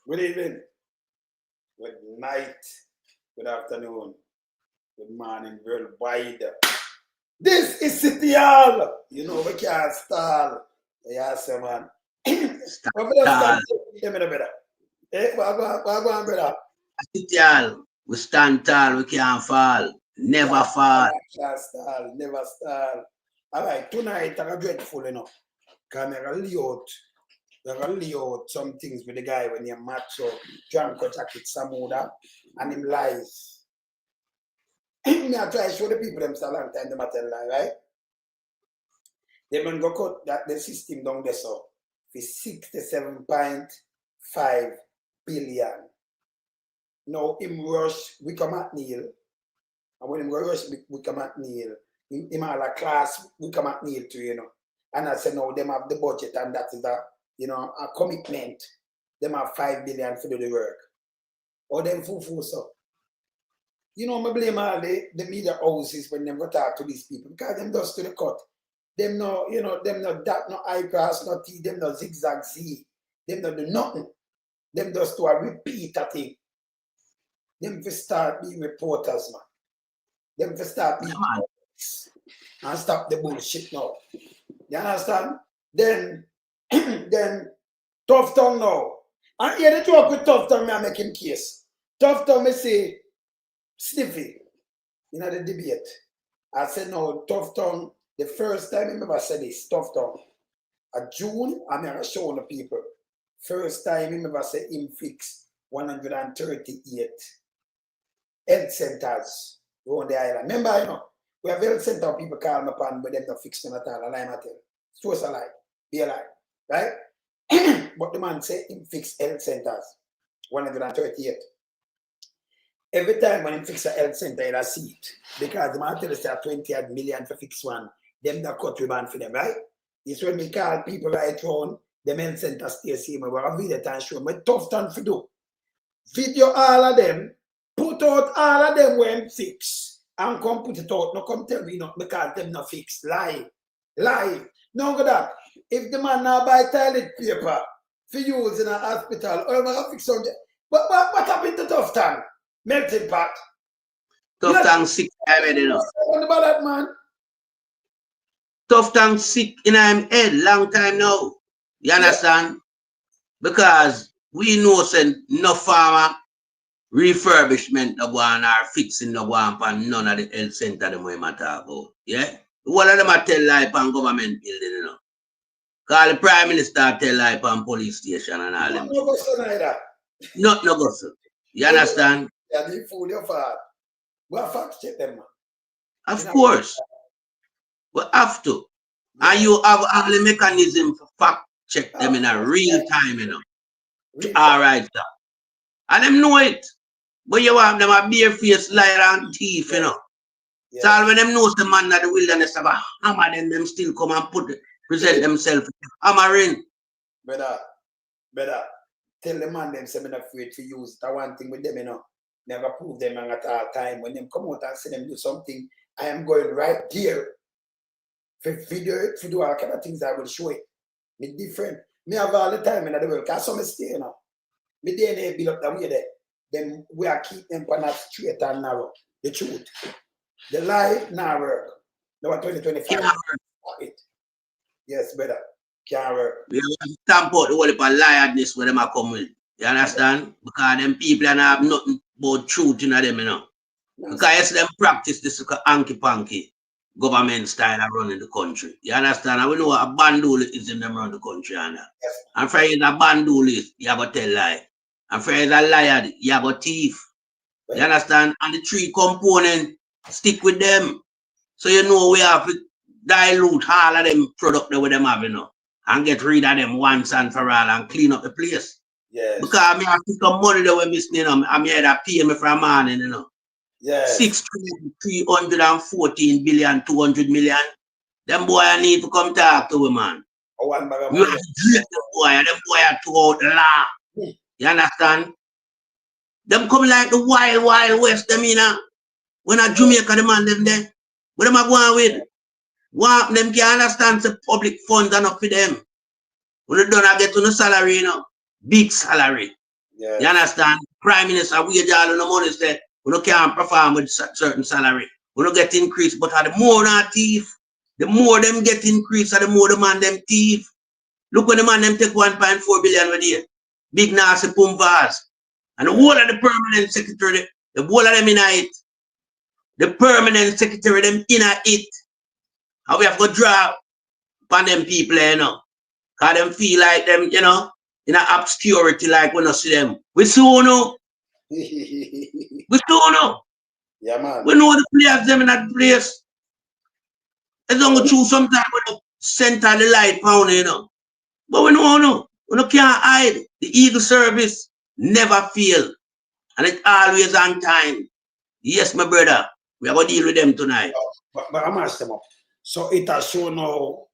Good evening, good night, good afternoon, good morning, worldwide. This is City Hall. You know we can't stall. Yes, man. But we just Tall. give me the better. Eh, what on, brother? City Hall. We stand tall, we can't fall. Never fall. Can't stall, never stall. All right, tonight I'm dreadful, you know. Because I'm going to lay out some things with the guy when you match up Janko jacket Samuda and him lies. Me I try to show the people them so long time they might tell lie, right? They will go cut that the system down there so for 67.5 billion. Now him rush we come at Neil. And when him go rush we come at Neil. Him all a class we come at Neil too, you know. And I said no, them have the budget and that is a commitment. Them have 5 billion for do the work. Or them full so. You know, I blame all the media houses when them go talk to these people because them does to the cut. Them no, them no that, no eye grass, no T, them no zigzag Z. Them no do nothing. Them does to a repeat a thing. Them for start being reporters, man. Them for start being and stop the bullshit now. You understand? Then Tough Tongue now. And here the talk with Tough Tongue, I make him case. Tough Tongue, me say, Sniffy, in the debate. I said, no, Tough Tongue, the first time I ever said this, Tough Tongue. At June, I'm going to show the people. First time I ever said him fix 138 health centers around the island. Remember, we have health center people call me upon, but them not fix them at all. A lie, I tell. So it's a lie. Be a lie. Right? But the man said him fix health centers. 138. Every time when him fix a health center, he'll see it. Because the man tell us that 20 million for fix one. Them the cut ribbon for them, right? It's when we call people right around the health center stay see me. We have a video and show them. But tough time to do. Video all of them. Put out all of them when fix. And come put it out. No come tell me not because them not fix. Lie. No go that. If the man now buy toilet paper for use in a hospital, or I'm fix something. What happened to Tough Tongue? Melting pot. Tough Tongue sick already, you know. What about that, man? Tough Tongue sick in him head long time now. You understand? Yeah. Because we know say no farmer refurbishment no one or fixing no one and none of the health center them we matter about. Yeah? One of them a tell lie on government building, you know. Call the Prime Minister tell lie on police station and all them. No go so neither. Not no go so. You understand? Yeah, they fool your father. We have fact check them, man. Of course. We have to. And you have all the mechanism for fact check them in a real time, you know. All right, sir. And them know it. But you want them a bare face liar and thief, you know. Yeah. So when them know the man that the wilderness have a hammer, then them still come and present themselves hammering. Better. Tell the man them say I'm not afraid to use that one thing with them, you know. Never prove them at all time. When them come out and say them do something, I am going right there. For do all kind of things I will show it. Me different. Me have all the time in the world. Because some stay, you know. Me DNA build up the way there. Then we are keep them on that straight and narrow. The truth. The lie now work. Now 2025. Yes, better. Can't work. We have to stamp out the whole heap of liarness where them are come with. You understand? Because them people don't have nothing about truth in them, you know. Because yes, them practice this hanky-panky government style of running the country. You understand? And we know what a bandul is in them run the country. Yes. And for you a bandul is, you have to tell lie. And for you a liar, you have a thief. Right. You understand? And the three components stick with them. So you know we have to dilute all of them product that we them have, you know. And get rid of them once and for all and clean up the place. Yes. Because I have to some money that we're missing, you know. I'm here to pay me for a morning, you know. Yes. 314 billion, 200 million. Them boy I need to come talk to we, man. We have to drink them boy are to out the law. You understand? Them come like the wild west, them, you know. When a Jamaica, the man them there. What them are going with? One them can understand the public funds are not for them. When they don't get to the salary, you know, big salary. Yes. You understand? Prime Minister, we all the money that we can't perform with certain salary. We don't get increased, but the more not thief, the more them get increased, the more the man them thief. Look when the man them take 1.4 billion a day. Big nasty pumpers. And the whole of the permanent secretary, the whole of them in it. The permanent secretary them in it. And we have to draw upon them people, you know. Because them feel like them, you know, in an obscurity like we don't see them. We soon know. We soon know. Yeah, man. We know the players them in that place. It's only true sometimes we don't center the light pound, you know. But we know. We can't hide. The Eagle service never fail. And it's always on time. Yes, my brother. We are going to deal with them tonight. But I'm asking them up. So it has shown now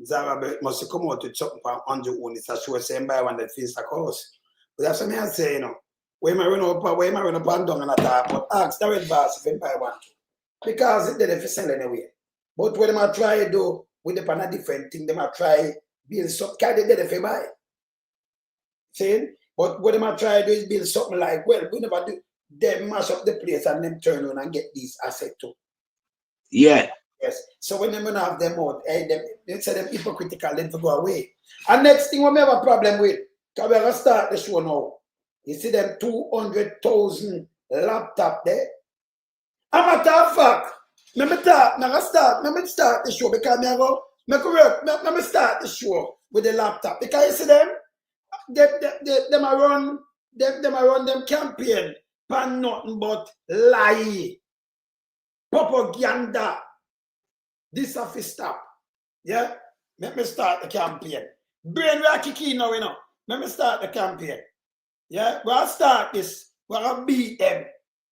Zara must come out with something on your own. It has shown same by one that feels the cost. But that's what I say, you know. Where am I running up and down and attack? But ask the red bars if I buy one. Because it didn't sell anyway. But what they might try to do with the pan different thing, they might try build something. Can they get if buy? See? But what they might try to do is build something like, well, we never do. They mash up the place and then turn on and get these assets too. Yeah. Yes. So when they have them out, they say them hypocritical, then to go away. And next thing we have a problem with, because we're going to start the show now. You see them 200,000 laptop there. I'm a matter of fact, let me start the show because let me start the show with the laptop. Because you see them, them run them campaign for nothing but lie, propaganda. This have to stop. Yeah? Let me start the campaign. Brain we are kicking now, you know. Let me start the campaign. Yeah? We'll start this. We'll beat them.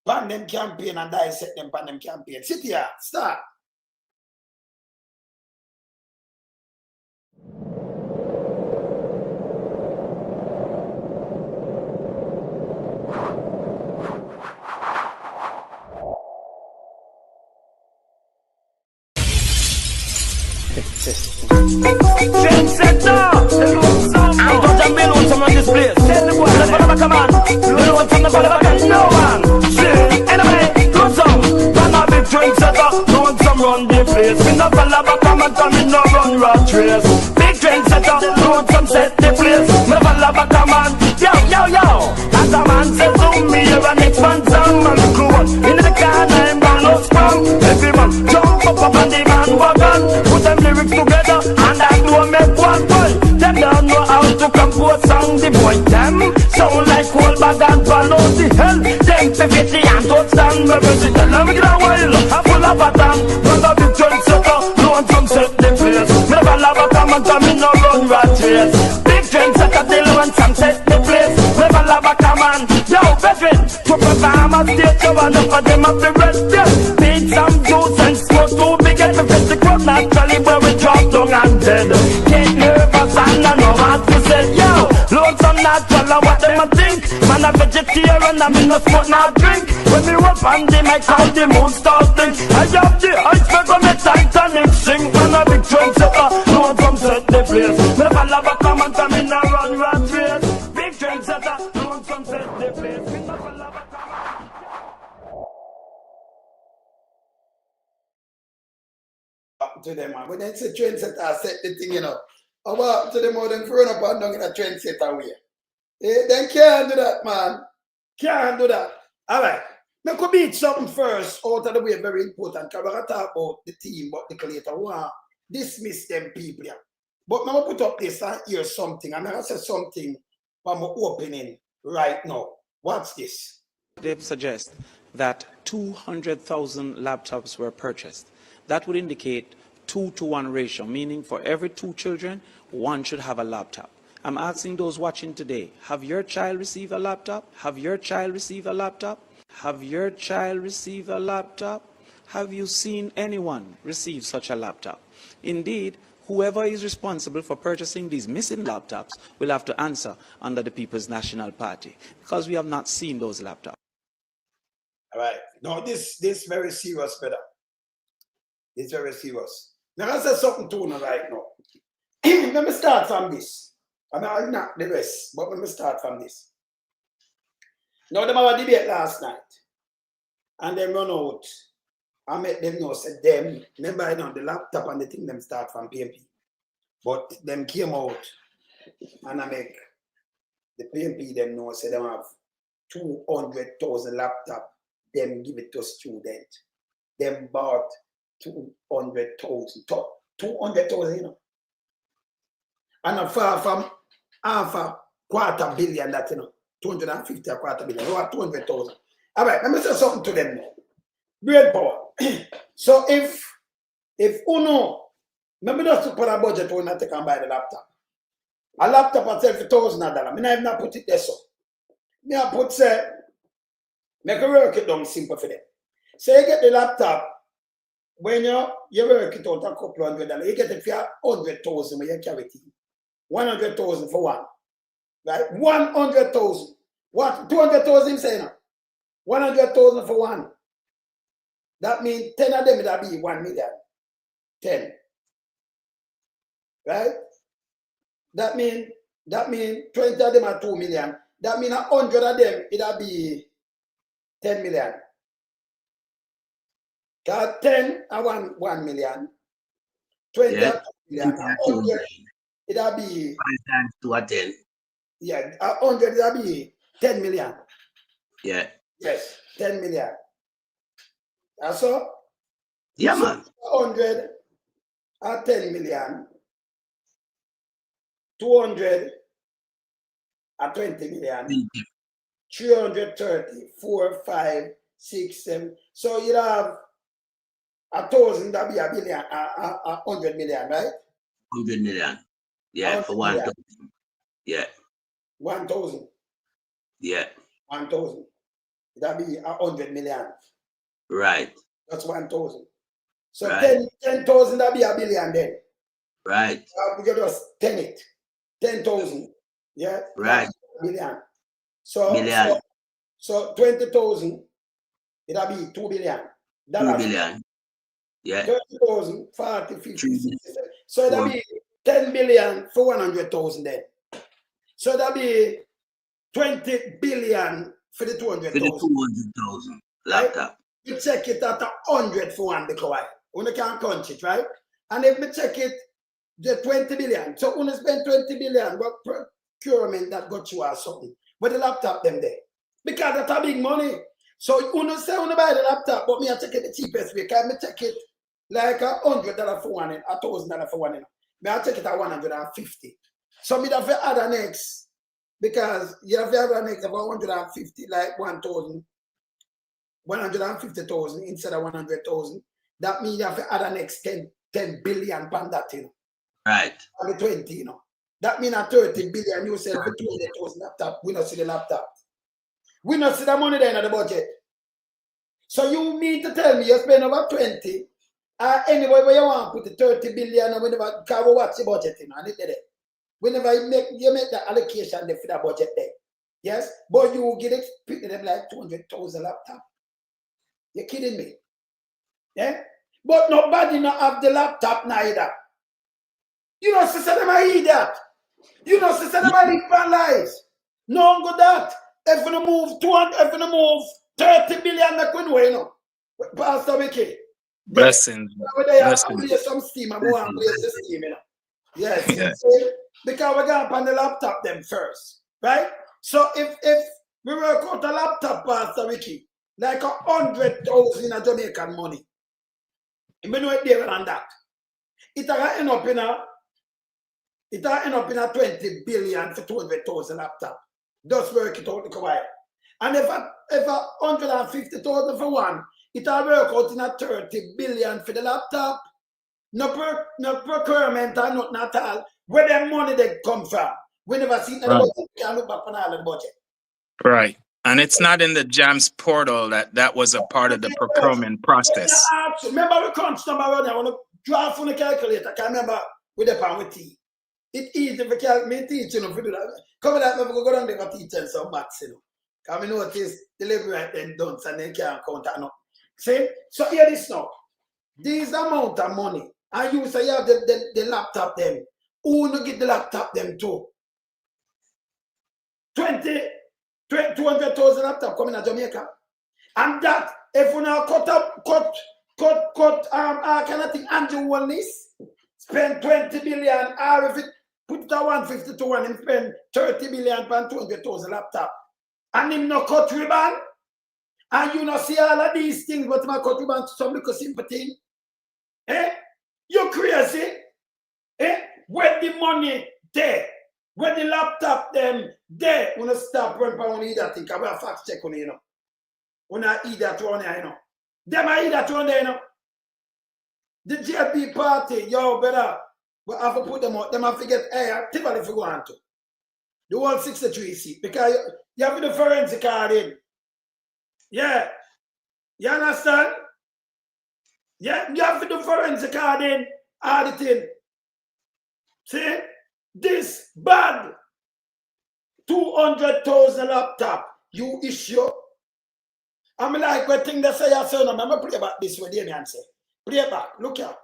Pan them campaign and dissect them pan them campaign. Sit here. Start. I'm going to build on some of this place. Tell the boy, let's follow come on. Build on some of the follow no one. See, anyway, do some. Run a big drink setter. Don't some run the place. We no follow back come and come in no run rat race. Big drink setter. Don't some set the place. Me follow back come on. Yo. As a man says to me, you're an expansion man. Crew in the car, I'm gonna spam. Every man jump up on the man wagon. Put them lyrics together and I know make one boy. Them don't know how to compose song. The boy them sound like cold bag and follow the hell. Them 50 and touchdown. Me visit the love get a while. I'm full of a tan. Run a big trend setter. No one come set the place. Me never love a come and come in no run rat race. Big trend setter till one some set the place. Me never love a come on. Yo veteran. To perform a stage show and enough of them have the rest. Beat some juice and smoke too big at the fest. The crowd naturally where we drop down and dead. Get nervous and I know what to say. Yo, load some natural and what them a think. Man a vegetarian and me no smoke no drink. When me up on the mic how the moon starting. I have the iceberg on the Titanic sing. Man a big trend setter, load some set the place. Me never love a come and come in a run rat race. Big trend setter, load some set the place. Me never love a come and to them, man. When they say trendsetter, set the thing, you know. About to them, how them thrown up and down in a trendsetter way. They can't do that, man. Can't do that. All right. Me could beat something first out of the way, very important. Because we're going to talk about the team, but the later want dismiss them people. Yeah. But I'm going to put up this and hear something. I'm going to say something from my opening right now. What's this? They suggest that 200,000 laptops were purchased. That would indicate 2-to-1 ratio, meaning for every 2 children, 1 should have a laptop. I'm asking those watching today, have your child received a laptop? Have your child received a laptop? Have your child received a laptop? Have you seen anyone receive such a laptop? Indeed, whoever is responsible for purchasing these missing laptops will have to answer under the People's National Party, because we have not seen those laptops. All right. Now, this very serious, brother. It's very serious. Now, I say something to you right now. Let me start from this. I mean, I'll not the rest, but let me start from this. Now, them have a debate last night. And them run out. I make them know, said them, remember, you know, the laptop and the thing them start from PMP. But them came out and I make the PMP them know, say them have 200,000 laptop, them give it to student. Them bought 200,000, 200,000, you know. And far from half a quarter billion that, you know, 250 a quarter billion, over 200,000. All right, let me say something to them now. Great power. So if Uno, maybe not to put a budget when I take and buy the laptop. A laptop at $1,000. I mean, I have not put it there so. Me I put say, make a work it down simple for them. So you get the laptop, when you work it out a couple $100, you get it for 100,000 when you carry it in. 100,000 for one. Right? 100,000. What? 200,000 say now. 100,000 for one. That means 10 of them will be 1 million. 10. Right? That means 20 of them are 2 million. That means 100 of them it'll be 10 million. Because 10 are 1 million. 20 are 2 million. 100 it'll be 5 times 2 are 10. Yeah, 100 it'll be 10 million. Yeah. Yes, 10 million. That's all? Yeah, So man. 100 are 10 million. 200 are 20 million. 330, 4, 5, 6, 7. So you have 1,000 that be a billion, 100 million, right? 100 million. Yeah, for 1,000. Yeah. 1,000. Yeah. 1,000. That be 100 million. Right. That's 1,000. So Right. 10,000 that be a billion then. Right. We can just 10 it. 10,000. Yeah. Right. Billion. So Billion. so 20,000, it'll be 2 billion. 2 billion. Yeah. 30,000, 40, 50, 3 60. So it'll be 10 billion for 100,000 then. So that'll be 20 billion for the 200,000. For the 200,000 laptop. You check it at 100 for one because you can't crunch it, right? And if we check it, the 20 billion. So when you spend 20 billion, what procurement that got you or something. But the laptop them there. Because that's a big money. So you say you buy the laptop, but me I check it the cheapest way. Because me check it like $100 for one, $1,000 for one. Me I check it at 150. So me have to add an X. Because you have to add an X about 150, like 1,000. 150,000 instead of 100,000. That means you have to add an next 10 billion pound that, you know. Right. On the 20, you know. That means a 30 billion you sell for 200,000 laptop. We not see the laptop. We not see the money there in the budget. So you mean to tell me you spend over 20, anyway where you want to put the 30 billion and whenever can we watch the budget, you know, and it there. Whenever you make the allocation there for the budget there. Yes? But you get it picking them like 200,000 laptop. You're kidding me? Yeah? But nobody not have the laptop neither. You know, sister, them I eat that. You know, sister, them I live my lives. No good that. If we move 200, if we move 30 billion, make we know, you know. Pastor Mickey. Blessings. Blessings. Play some steam. I'm going to play the steam, you know. Yes. Yeah. Because we're going to on the laptop them first. Right? So if we work out a laptop, Pastor Mickey, like 100,000 in Jamaican money. You know it there than that. It will end up in a 20 billion for 200,000 laptop. Just work it out the quiet. And if a 150,000 for one, it will work out in a 30 billion for the laptop. No procurement or nothing at all. Where the money they come from. We never see the budget. We can't look back on all of the budget. Right. And it's not in the JAMS portal that was a part of the procurement process. Remember the crunch number one, I want to draw from the calculator. I can't remember with the pound with T. It's easy for calculate teach, you know, if you do that. Come that we go down there for teaching some maths, you know. Because we notice the labor right then done, and they can't count that. See? So here this now. This amount of money, and you say you have the laptop them. Who will get the laptop them too? 20 200,000 laptop coming to Jamaica. And that, if we now cut kind of thing, Andrew Wellness, spend 20 billion, or if it put it at 150 to 1 and spend 30 billion for 200,000 laptop. And him no cut ribbon. And you know see all of these things, but my cut ribbon to some little simple thing. Eh? You crazy? Eh? Where the money there? Where the laptop them there? When I stop when I want to eat that thing, I will fact check on you know. When I eat that one, you know. Them I eat that one there, you know. The JP party, yo, better. But I have to put them out. Them I forget, hey, I tip if you want to. The whole 63 seat. Because you have the forensic card in. Yeah. You understand? Yeah, you have the forensic card in, auditing. See? This bad 200,000 laptop you issue. I'm like what thing they say, son. I'm gonna play back this way, Damien say. Play it back. Look out.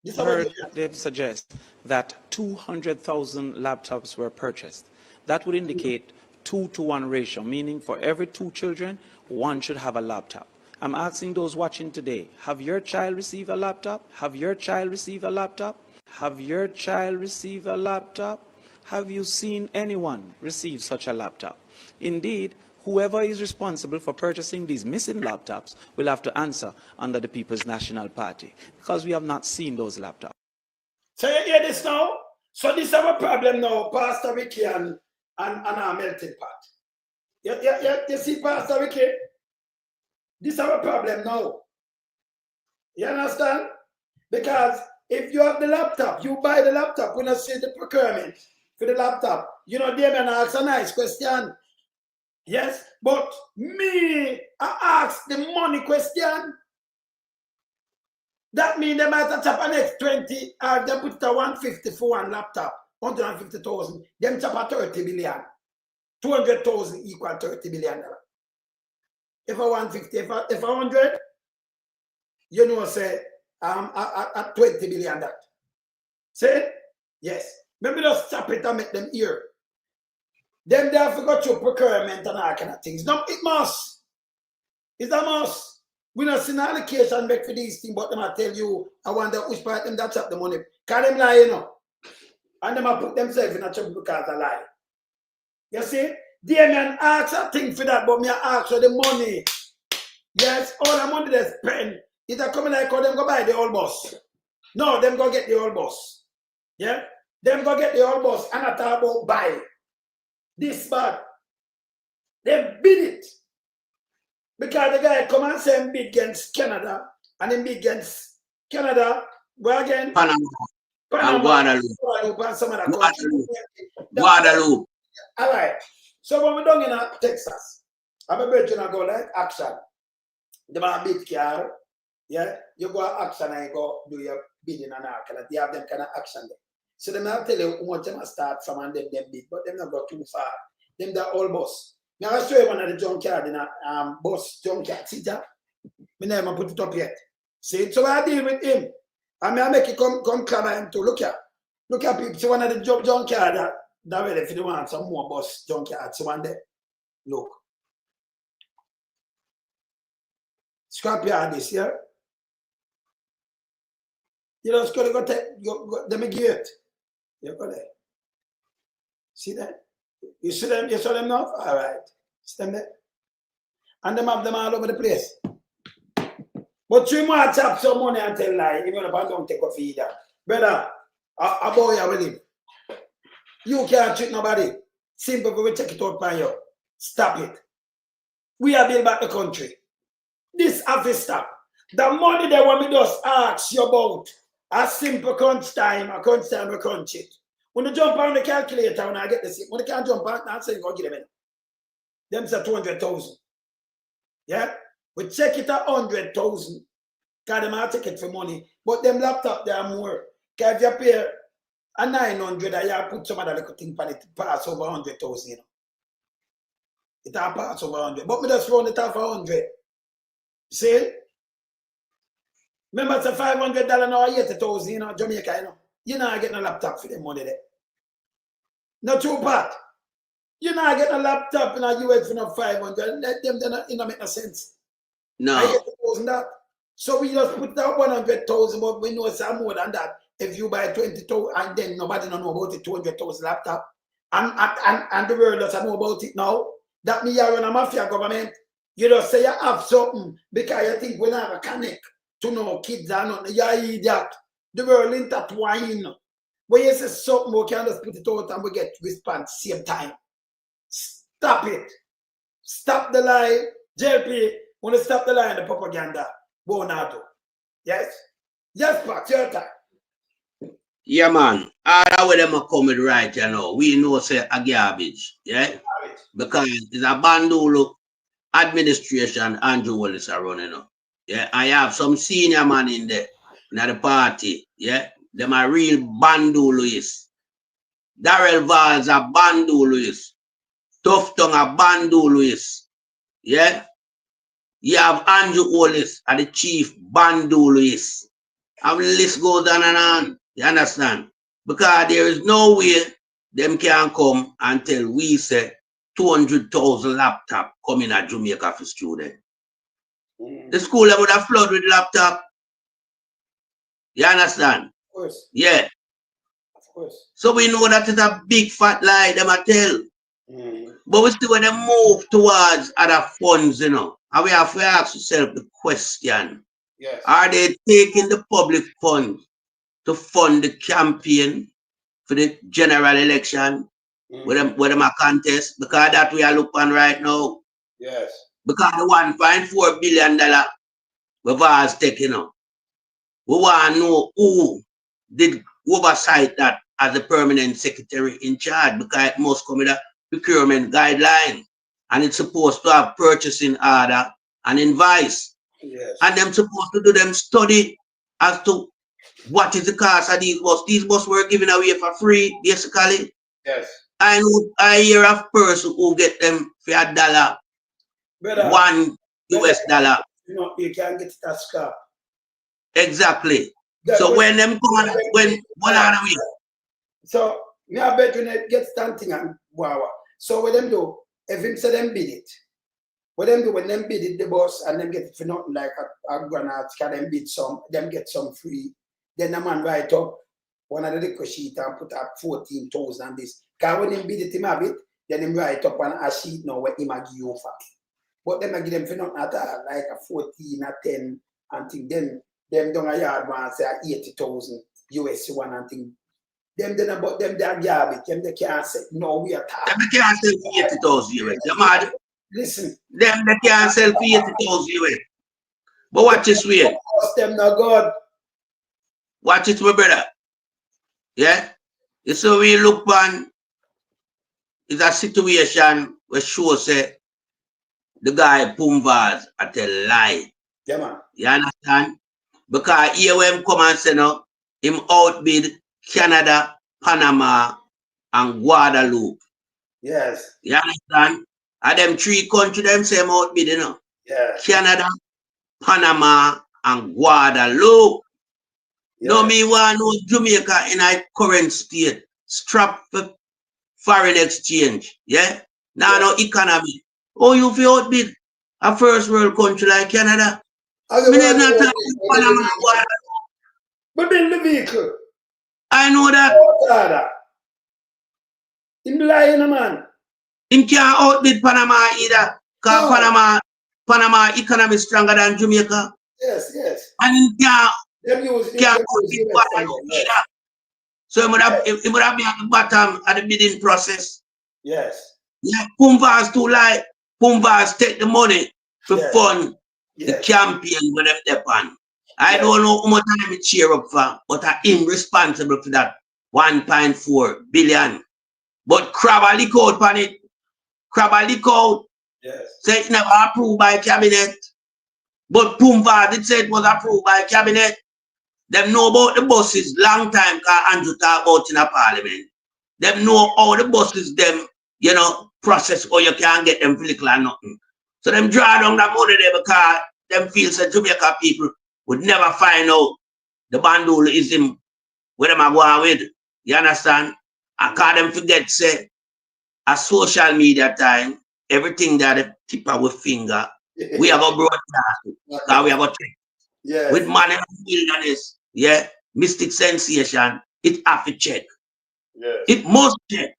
This Heard they suggest that 200,000 laptops were purchased. That would indicate 2-to-1 ratio, meaning for every 2 children, 1 should have a laptop. I'm asking those watching today, have your child received a laptop? Have your child received a laptop? Have your child received a laptop? Have you seen anyone receive such a laptop? Indeed, whoever is responsible for purchasing these missing laptops will have to answer under the People's National Party because we have not seen those laptops. So you hear this now? So this is our problem now, Pastor Ricky and our melting pot. You see, Pastor Ricky? This is our problem now. You understand? Because if you have the laptop, you buy the laptop, when I see the procurement for the laptop, you know, they're gonna ask a nice question. Yes, but me, I ask the money question. That means they might have chop an next 20, or they put a 150 for one laptop, 150,000. Them chop a 30 billion. 200,000 equal 30 billion. If I 150, if I 100, you know, say, at 20 billion that. See? Yes. Maybe just chop it and make them hear. Then they have to go through procurement and all kind of things. No, it must. It's a must. We not see an allocation back for these things, but them I tell you, I wonder which part them that chop the money. Can them lie, you know? And them I put themselves in a trouble because they lie. You see? They man ask a thing for that, but me I ask for the money. Yes, all the money they spend, is a coming like how them go buy the old bus. No, them go get the old bus. Yeah? Them go get the old bus and I talk about buy. This bad. They bid it. Because the guy come and say him bid against Canada and him bid against Canada, go again. Panama. And Guadeloupe. And some other country. Guadeloupe. All right. So when we done in Texas, I'm a virgin go like action. The man bid car, yeah, you go action and you go do your bidding and all kind of. They have them kind of action there. So they may tell you how much them start from and them bid, but them not go too far. Them the old bus. Now I show you one of the junkyard in a bus junkyard. See that? Me never put it up yet. See, so I deal with him. I may make it come clever him too. Look here. Look at people. So one of the junkyard that way if you want some more bus junkyard. So one there. Look. Scrapyard this, yeah? You know, it's going to go take, them give it. You go there. See that? You see them? You saw them now? All right. See them there? And them have them all over the place. But you might have some money and tell lie, even if I don't take a feed. Brother, a boy I will live. You can't treat nobody. Simple, we check it out by you. Stop it. We are build back the country. This have to stop. The money they want me just ask you about a simple crunch time, we crunch it. When you jump on the calculator, when I get the when you can't jump on, I'm saying go give them in. Them say 200,000. Yeah? We check it at 100,000. Because they might take it for money. But them laptop they are more. Because if you pay a 900, you put some other little thing for it pass over 100,000, you know. It will pass over 100. But we just run it off for 100. See? Remember it's a $500 now, 80,000, you know, Jamaica, you know. You're not getting a laptop for the money there. Not too bad. You know, I get a laptop in a US for no 500. Let them, then it don't make no sense. I No. get that. So we just put that 100,000, but we know it's more than that. If you buy 20,000 and then nobody don't know about it, 200,000 laptop, and the world doesn't know about it now, that means you're in a mafia government. You just say you have something because you think we never connect to no kids and nothing. You're an idiot. The world intertwined. When you say something, we can just put it out and we get response same time. Stop it. Stop the lie. JLP, want to stop the lie and the propaganda. Bonato. Yes? Yes, Pat, your time. Yeah, man. All that way them a coming right, you know. We know say a garbage. Yeah? Because it's a bandolo administration Andrew Wallace are running up. Yeah, I have some senior man in there in the party. Yeah, them are real bandoloists. Darrell Valls a bandoloist. Tough Tongue a bandoloist. Yeah, you have Andrew Wallace as the chief bandoloist. And the list goes on and on. You understand? Because there is no way them can come and tell we say 200,000 laptop coming at Jamaica for students. The school would have flooded with laptop. You understand? Of course. Yeah. Of course. So we know that it's a big fat lie them a tell. But we still when they move towards other funds, you know. And we have to ask ourselves the question. Yes. Are they taking the public funds to fund the campaign for the general election? With them a contest? Because that we are looking right now. Yes. Because the $1.4 billion we've always taken up. We want to know who did oversight that as the permanent secretary in charge, because it must come with a procurement guideline. And it's supposed to have purchasing order and invoice. Yes. And them supposed to do them study as to what is the cost of these buses. These buses were given away for free, basically. Yes. I hear of person who get them for $1, Brother, $1 US. You know, you can get that scrap. Exactly. So when them come on, when one other way. So me I bet when it gets something and wow. So what them do, if him say them bid it, what them do when them bid it the boss and them get it for nothing like a granite, can them bid some, them get some free. Then the man write up one of the request sheet and put up 14,000 and this. Because when him bid it, him have it, then him write up on a sheet now where him a give you for. But them a give them for nothing at all, like a 14 or 10 and thing. Then them down a yard one say 80,000 US one and thing. Them then about them they are garbage. Them they can't say no we are talking. Them they can't sell for 80,000 US. You mad? Listen. Them they can't sell for 80,000 US. But watch this way. Them no God. Watch it, my brother. Yeah? So we look on is a situation where shows say the guy Pumvas at a lie. Yeah, man. You understand? Because here when him come and say no, him outbid Canada, Panama, and Guadeloupe. Yes. You understand? And them three countries them same outbid, you know. Yeah. Canada, Panama, and Guadeloupe. Yeah. No, me want no Jamaica in a current state, strap for foreign exchange. Yeah? Now no economy. Oh, you feel outbid a first world country like Canada? Me not talking Panama, Guadeloupe. But in the vehicle. I know that. Oh, him lying, man. Him can't outbid Panama either. Because Panama economy is stronger than Jamaica. Yes, yes. And him can't outbid Guadeloupe either. So he would have been at the bottom of the bidding process. Yes. Yeah, Pumvas too light. Pumvas take the money to fund the campaign with them depend. I don't know how much time it cheer up for, but I'm responsible for that 1.4 billion. But crab a leak out on it. Crab a leak out. Yes. Say it never approved by cabinet. But Pumvas did say it was approved by cabinet. Them know about the buses long time because Andrew talk about in a parliament. Them know how the buses them, you know, process or you can't get them vehicle or nothing. So them draw down that money there because them feel that Jamaica people would never find out the bandolism where them are going with. You understand? I call them forget say a social media time, everything that the tip of our finger, we are going to broadcast it. Because we are going to check. Yes. With man and wilderness, yeah, mystic sensation, it have to check. Yes. It must check.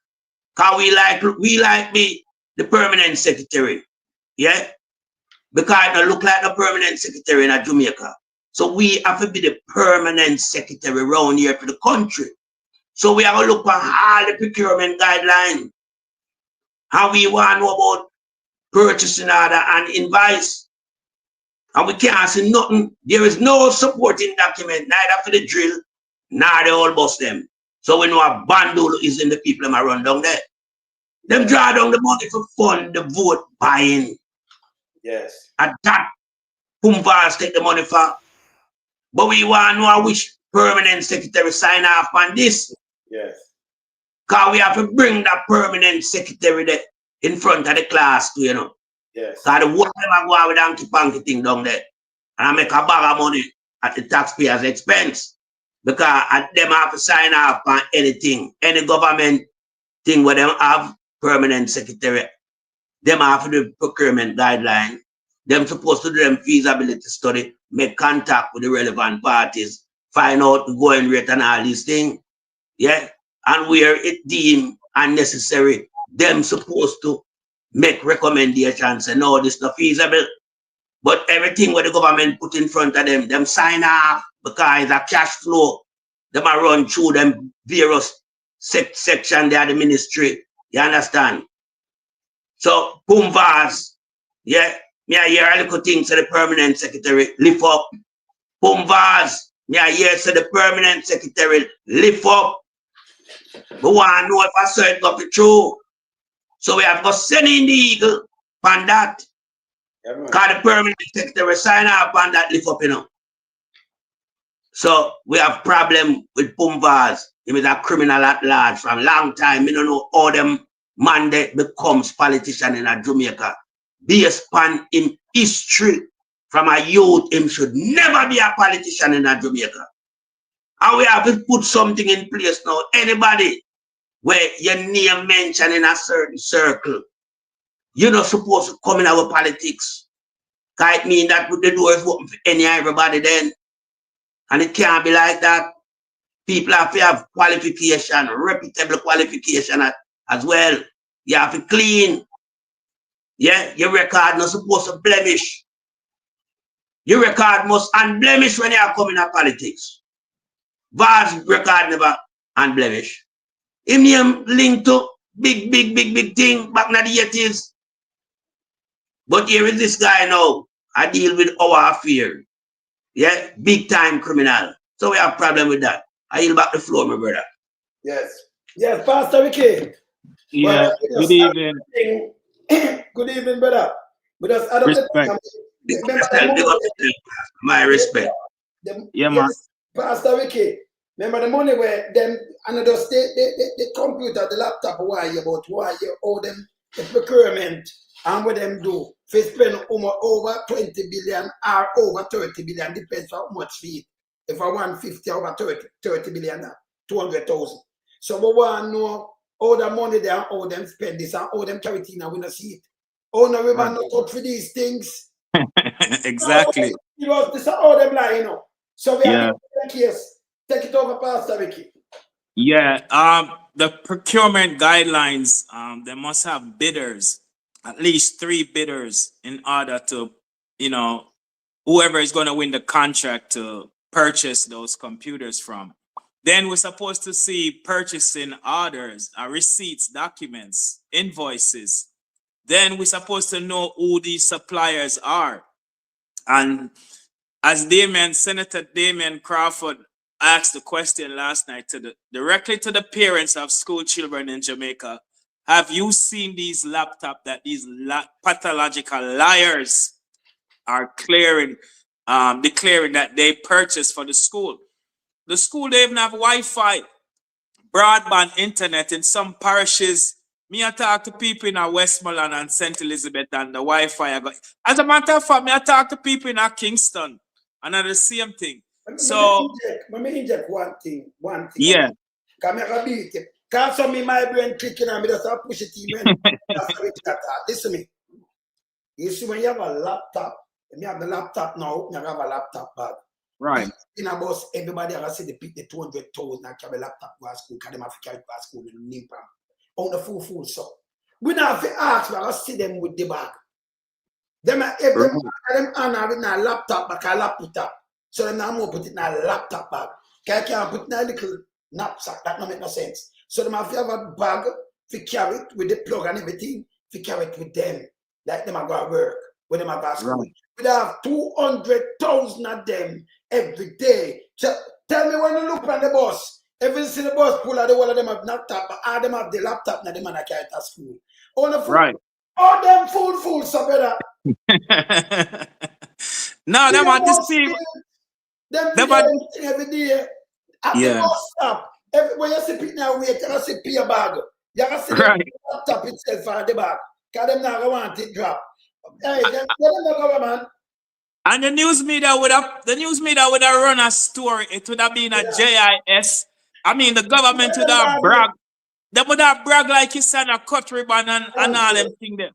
Because we like me, the permanent secretary. Yeah? Because it don't look like the permanent secretary in Jamaica. So we have to be the permanent secretary around here for the country. So we are going to look at all the procurement guidelines. How we want to know about purchasing order and invoice. And we can't see nothing. There is no supporting document, neither for the drill, nor the whole bus them. So we know a bundle is in the people that run down there. Them draw down the money for fund the vote buying. Yes. And that Pumbas take the money for. But we want to know which permanent secretary sign off on this. Yes. Because we have to bring that permanent secretary there in front of the class too, you know. Yes. Because the whole them are going with hanky-panky thing down there. And I make a bag of money at the taxpayer's expense. Because them have to sign off on anything, any government thing where them have permanent secretary. Them have to do procurement guideline. Them supposed to do them feasibility study, make contact with the relevant parties, find out the going rate and all these things. Yeah. And where it deemed unnecessary, them supposed to make recommendations and no, this not feasible. But everything what the government put in front of them sign off because it's a cash flow. Them are run through them various section there, the ministry. You understand? So Pumvas, yeah, me I hear a little thing to the permanent secretary lift up. Pumvas, me I hear to the permanent secretary lift up. But want to know if I saw it got the true. So we have to send in the eagle on that. Because the permanent secretary sign up on that lift up, you know. So we have problem with Pumvas. He is a criminal at large from long time. We don't know how them man that becomes politician in a Jamaica. Based on him history from a youth, him should never be a politician in a Jamaica. And we have to put something in place now. Anybody where your name mentioned in a certain circle, you're not supposed to come in our politics. Because it means that the door is open for everybody then. And it can't be like that. People have to have qualification, reputable qualification as well. You have to clean. Yeah, your record not supposed to blemish. Your record must unblemished when you are coming to politics. Vast record never unblemished. Him name linked to big thing back in the 80s. But here is this guy now. I deal with our affair. Yeah, big time criminal. So we have problem with that. I yield back the floor, my brother. Yes. Yes, Pastor Ricky. Yeah, Well, good evening. Good evening, brother. But just Respect. My respect. Yeah, man. Pastor Ricky, remember the money where them another state the computer, the laptop, why you owe them the procurement and what them do. If you spend over 20 billion or over 30 billion, depends on how much fee. If I want 50 over 30 billion, 200,000. So we want to know all the money they are, all them spend this and all them charity now we don't see it. Oh no, we want to talk for these things. Exactly. This is all them lie, you know. So we Yeah. have the case. Take it over, Pastor Ricky. Yeah, the procurement guidelines, they must have bidders, at least 3 bidders in order to, whoever is going to win the contract to purchase those computers from. Then we're supposed to see purchasing orders, receipts, documents, invoices. Then we're supposed to know who these suppliers are. And as Senator Damien Crawford asked the question last night directly to the parents of school children in Jamaica, have you seen these laptops that these pathological liars are declaring that they purchased for the school? The school, they even have Wi-Fi, broadband internet in some parishes. Me I talk to people in Westmoreland and St. Elizabeth and the Wi-Fi. As a matter of fact, me I talk to people in Kingston and the same thing. Let me inject one thing. Yeah. Come here, Cause some me my brain clicking and me just push it even. That's how it got. Listen to me. You see when you have a laptop, and you have the laptop now, you have a laptop bag. Right. In a bus, everybody has to pick the 200,000 and carry a laptop to school, because they have to carry it to school with a name brand. On the full so. We don't have to ask, we have to see them with the bag. Them if them honor with a laptop, but a laptop. So them now more put it in a laptop bag. Can't put in a little knapsack, that don't make no sense. So them have to have a bag to carry it with the plug and everything, to carry it with them. Like them are going to work, when them are going to school. Right. We have 200,000 of them every day. So tell me when you look on the bus, if you see the bus pull out the one of them have laptop, but all them have the laptop, now them are carry it at school. All the food, Right. all them food, so better. No, them are deceived. Them every day. At the bus stop, when you see people now wait, you can see pay bag. You can see the laptop itself on the back. Because them not want it drop. Hey, them not government. And the news media would have run a story. It would have been a JIS. I mean, the government would have brag. They would have brag like you said, a cut ribbon and all them things there.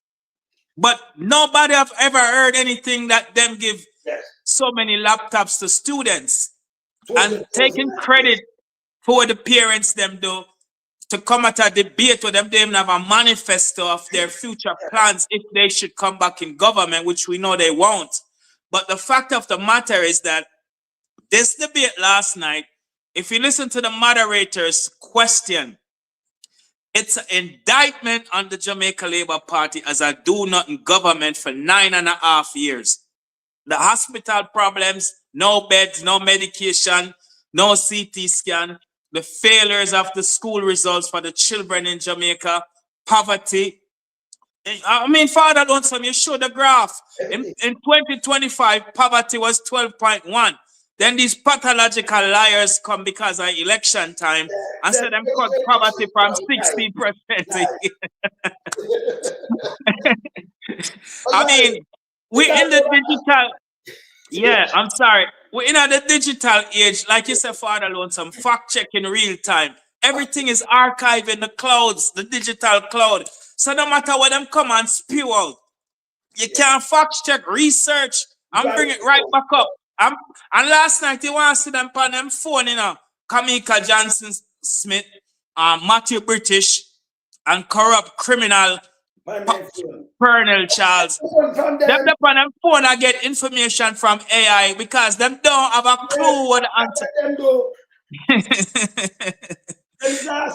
But nobody have ever heard anything that them give so many laptops to students. And taking credit for what the parents them do to come at a debate with them, they even have a manifesto of their future plans if they should come back in government, which we know they won't. But the fact of the matter is that this debate last night, if you listen to the moderator's question, it's an indictment on the Jamaica Labour Party as a do-nothing government for 9.5 years. The hospital problems, no beds, no medication, no CT scan, the failures of the school results for the children in Jamaica, poverty. I mean, Father Lonesome, you show the graph. In 2025, poverty was 12.1. Then these pathological liars come because of election time and say them cut poverty from 60%. I mean, we're in the digital. Yeah, I'm sorry. We're in the digital age, like you said, Father Lonesome, fact check in real time. Everything is archived in the clouds, the digital cloud. So no matter what them come and spew out, you can't fact check, research, and bring it right back up. And last night, you want to see them on them phone, you know, Kamika Johnson Smith, Matthew British, and corrupt criminal Penal Charles. Them on them phone I get information from AI because them don't have a clue what the answer.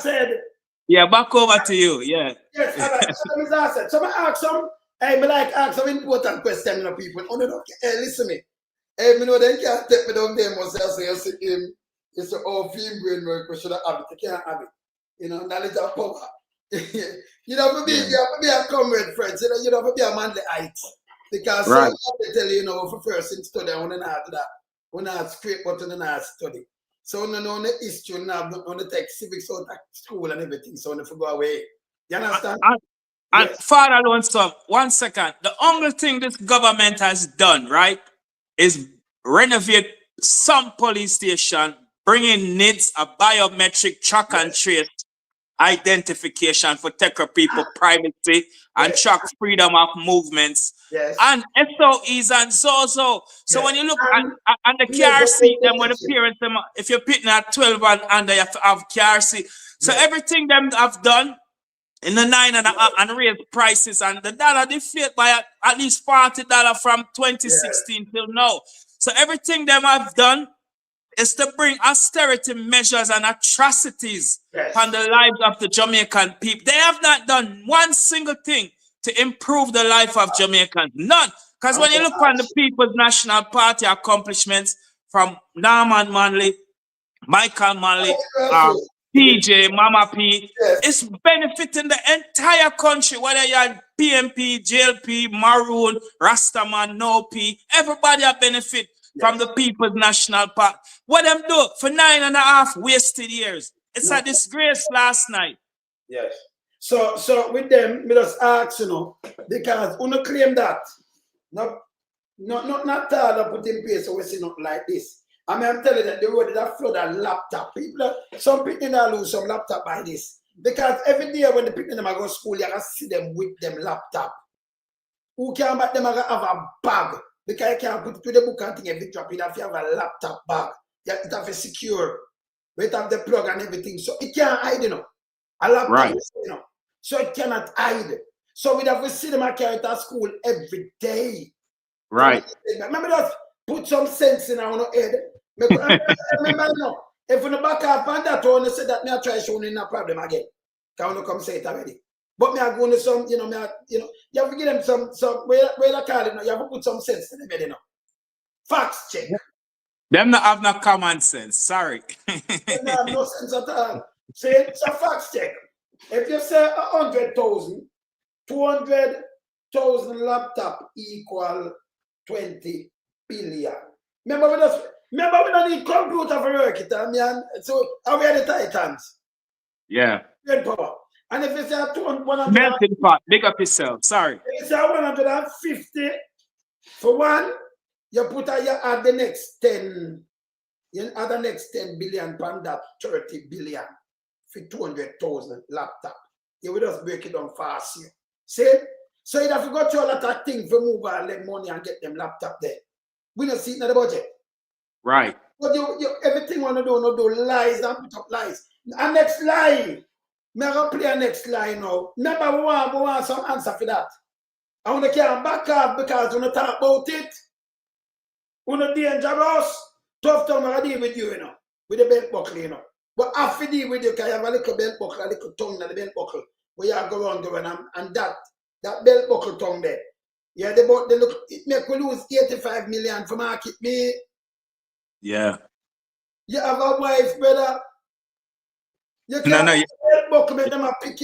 Said. Yeah, back over to you. Yeah. Yes, all right. So I ask some, I like ask some important question, you know, people. Oh, no, hey, listen to me. Hey, you know, they can't take me down there myself, so you see him, it's all film brain work, we should have it. You can't have it. You know, knowledge of power. You have to be a comrade, friends. You have to be a manly height. Because some they tell you, you know, for first in study, I want to do that. We not straight, but we not study. So we know the history, we not take civics out of school and everything, so we go away. You understand? And Father Lonesome, 1 second. The only thing this government has done, right, is renovate some police station, bring in NIDS, a biometric track and trace identification for taker people privacy and track freedom of movements and SOEs and so. So when you look at the car seat, them when the parents them, if you're pitting at 12 and under, you have to have car seat. So everything them have done in the 9 and raised prices, and the dollar deflate by at least $40 from 2016 till now. So everything them have done is to bring austerity measures and atrocities on the lives of the Jamaican people. They have not done one single thing to improve the life of Jamaicans. None. Because when you look on the People's National Party accomplishments from Norman Manley, Michael Manley, PJ, Mama P, it's benefiting the entire country, whether you're PMP, JLP, Maroon, Rastaman, No P, everybody are benefit from the People's National Party. What them do for 9.5 wasted years? It's a disgrace last night. Yes. So with them, we just ask, you know, because we don't claim that. Not all put in place, so we see not like this. I mean, I'm telling you that the road is a flood of laptop. Some people lose some laptop by this. Because every day when the people them go to school, you can see them with them laptop. Who can back them have a bag? Because you can't put it to the book and thing every drop. You have to have a laptop bag. You have to have a secure. You have the plug and everything. So it can't hide, you know. A laptop, Right. you know. So it cannot hide. So we have to see them carry it at school every day. Right. Remember just put some sense in our head. Remember, you know, if you back up on that one, you say that me I try showing no problem again. Can you come say it already? But me I go to some, you know, you have to give them some where I call it, you know, you have to put some sense in them head, you know. Facts check. Them not have no common sense. Sorry. They don't have no sense at all. Say it's a facts check. If you say 100,000, 200,000 laptop equal 20 billion. Remember we don't need computer for work it, man. So are we the Titans? Yeah. Great power. And if you say 100, Melting pot. Big up yourself. Sorry. if you say 150 for one, you add the next 10. You add the next 10 billion pound that 30 billion for 200,000 laptop. You will just break it down fast here. See? So you have to go through a lot of things for move and let money and get them laptop there. We don't see it in the budget. Right. But you everything want to do lies and put up lies. And next lie. I'm going to play a next lie now. Remember, we want some answer for that. I want to can't back up because we don't talk about it. We're not dangerous. Tough time I deal with you, you know. With the belt buckle, you know. But after deal with you, because you have a little belt buckle, a little tongue in the belt buckle. Where you go around, and that belt buckle tongue there. Yeah, they look, it make we lose 85 million for market me. Yeah. You have a wife, brother. You No, can't no. belt buckle, make them a pick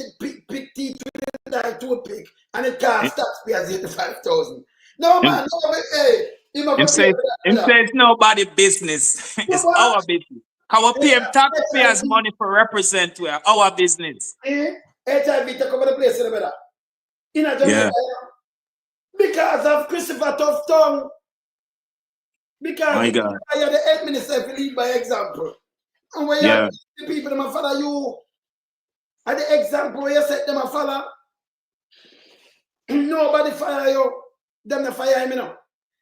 teeth with that toothpick, and it costs taxpayers 85,000. No, man, no, hey. Him say it's nobody business. It's our business. Our pay taxpayers money for represent our business. HIV take over the place, brother. In a Jamaica, because of Christopher Tough Tongue. Because My God. you're the head minister if you lead by example. And when you the people them follow you, at the example where you set them a follow, nobody fire you, them not fire him, you know.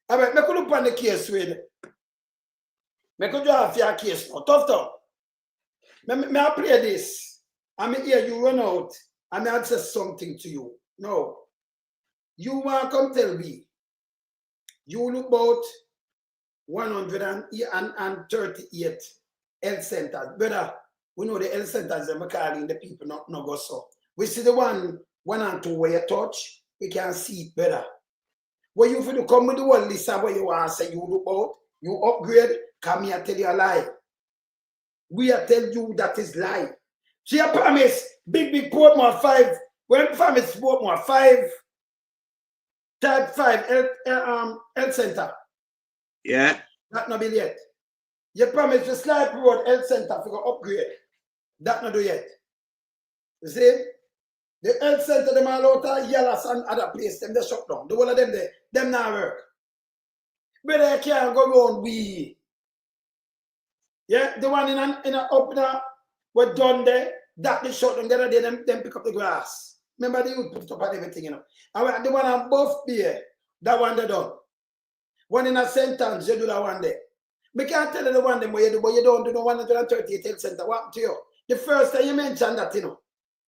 All right, make you look on the case with. Make you draw your case now. Tough Tongue. May I play this? I mean, here you run out. I may say something to you. No. You want to come tell me. You look about 138 health centers. Brother, we know the health centers are calling the people not go so. We see the one and two where you touch, we can see it better. When you feel to come with the one list of what you want to say you look out, you upgrade, come here tell you a lie. We are telling you that is lie. She a promise, big Portmore 5. When promise Portmore 5, type 5 health center. Yeah. That not be yet. You promise the Slide Road Health Center for upgrade. That not do yet. You see? The health center, them all out of Yellows and other place, them they shut down. The one of them there, them not work. But they can't go around we. Yeah, the one in a opener were done there, that they shut down the other day, them pick up the grass. Remember they would put it up and everything, you know. And the one on both there, that one they done. One in a sentence, you do that one there. We can't tell you the one them where you do, but you don't do no 138 health center. What to you? The first time you mentioned that, you know,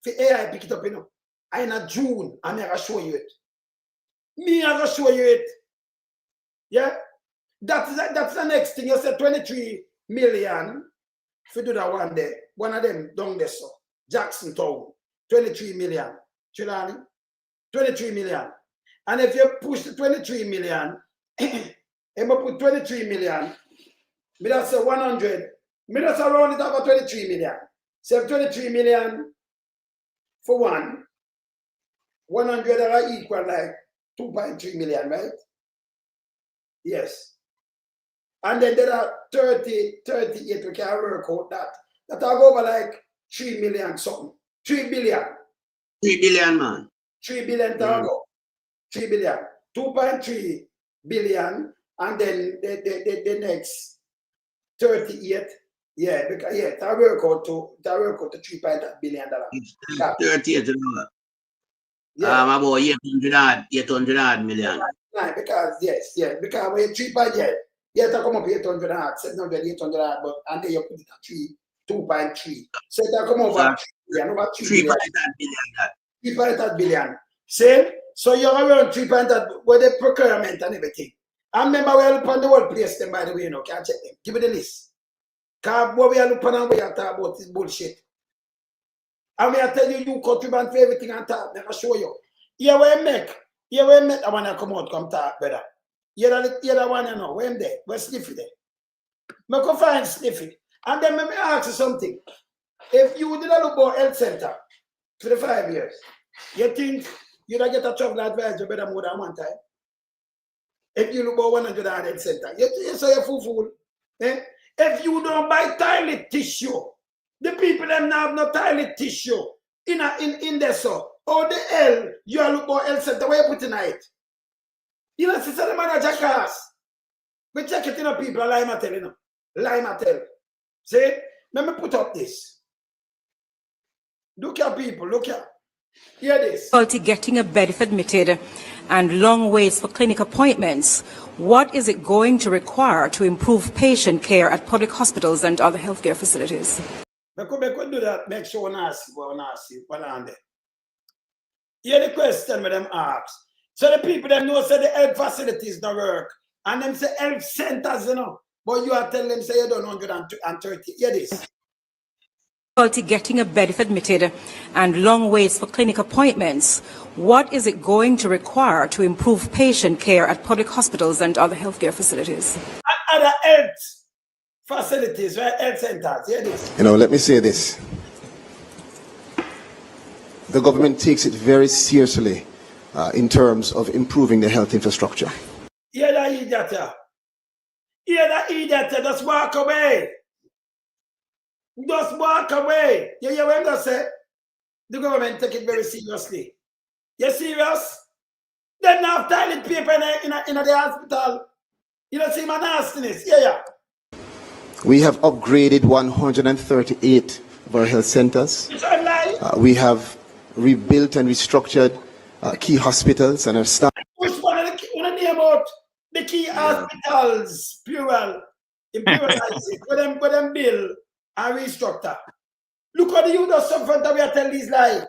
for AI pick it up, you know. And in June, I'm going to show you it. Me, I'm going to show you it. Yeah? That's the next thing. You said 23 million if you do that one there. One of them down there, so. Jackson Town. 23 million. Chilani? 23 million. And if you push the 23 million, I'm going to put 23 million. Me that's 100. Me that's around it about 23 million. So 23 million for one. 100 are equal like 2.3 million, right? Yes. And then there are 38 we can work out that. That will go over like 3 million something. 3 billion. 3 billion, man. 3 billion go. 3 billion. 2.3 billion. And then the next 38 Yeah, because that work out to $3.8 billion. It's 38, Yeah. about 800 million. Nah, because because when 3.8, to come up 800 and 700, 800, but and then you put it at 2.3. So that come over 3 billion, over 3 billion. 3.8 billion. Same. So you're around 3.8 with the procurement and everything. I remember we are looking on the whole place, them by the way, you know, can't check them. Give me the list. Because what we are looking on, we are talking about is bullshit. And we are telling you contribute for everything and talk. Let me show you. Here we make. I want to come out, come talk better. Here the one, you know, where there? Where Sniffy there? I go find Sniffy. And then let me ask you something. If you did a look about health center for the 5 years, you think you'd get a travel advisor better more than one time? If you look about 100 health center, you say you're fool. Eh? If you don't buy toilet tissue, the people them now have no toilet tissue in there, so how the hell you are looking about health center? Where you put in it? You know, sister, the man a jackass. We check it, you know, people lie my tell, you know. Lie my tell. See? Let me put up this. Look at people, look at. Hear this. Difficulty getting a benefit admitted and long waits for clinic appointments. What is it going to require to improve patient care at public hospitals and other healthcare facilities? We could do that, make sure we see what on there. Hear the question with them ask. So the people them know say the health facilities don't work. And them say health centers, you know. But you are telling them say you don't 130. Hear this. Difficulty getting a benefit admitted and long waits for clinic appointments. What is it going to require to improve patient care at public hospitals and other healthcare facilities? And other health facilities, right? Health centers. Hear this. You know, let me say this. The government takes it very seriously in terms of improving the health infrastructure. Hear that idiot. Hear that idiot. Just walk away. Just walk away. You hear what I say? The government take it very seriously. You serious? They don't have toilet paper in the hospital. You don't see my nastiness. Yeah. We have upgraded 138 of our health centers. We have rebuilt and restructured key hospitals and our staff. Which one of the name out the key hospitals, plural, in pluralize it, with them bill and restructure. Look what you do something that we are telling these lies.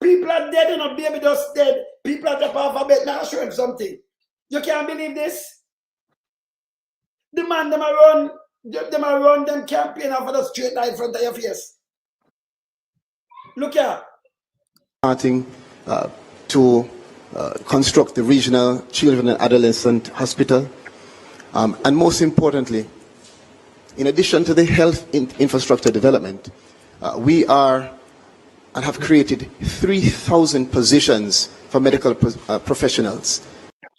People are dead, you know, baby just dead. People are drop off a bed. Now show him something. You can't believe this. The man them run them campaign off of the straight line in front of your face. Look here. Starting to construct the regional children and adolescent hospital. And most importantly, in addition to the health infrastructure development, we are and have created 3,000 positions for medical professionals.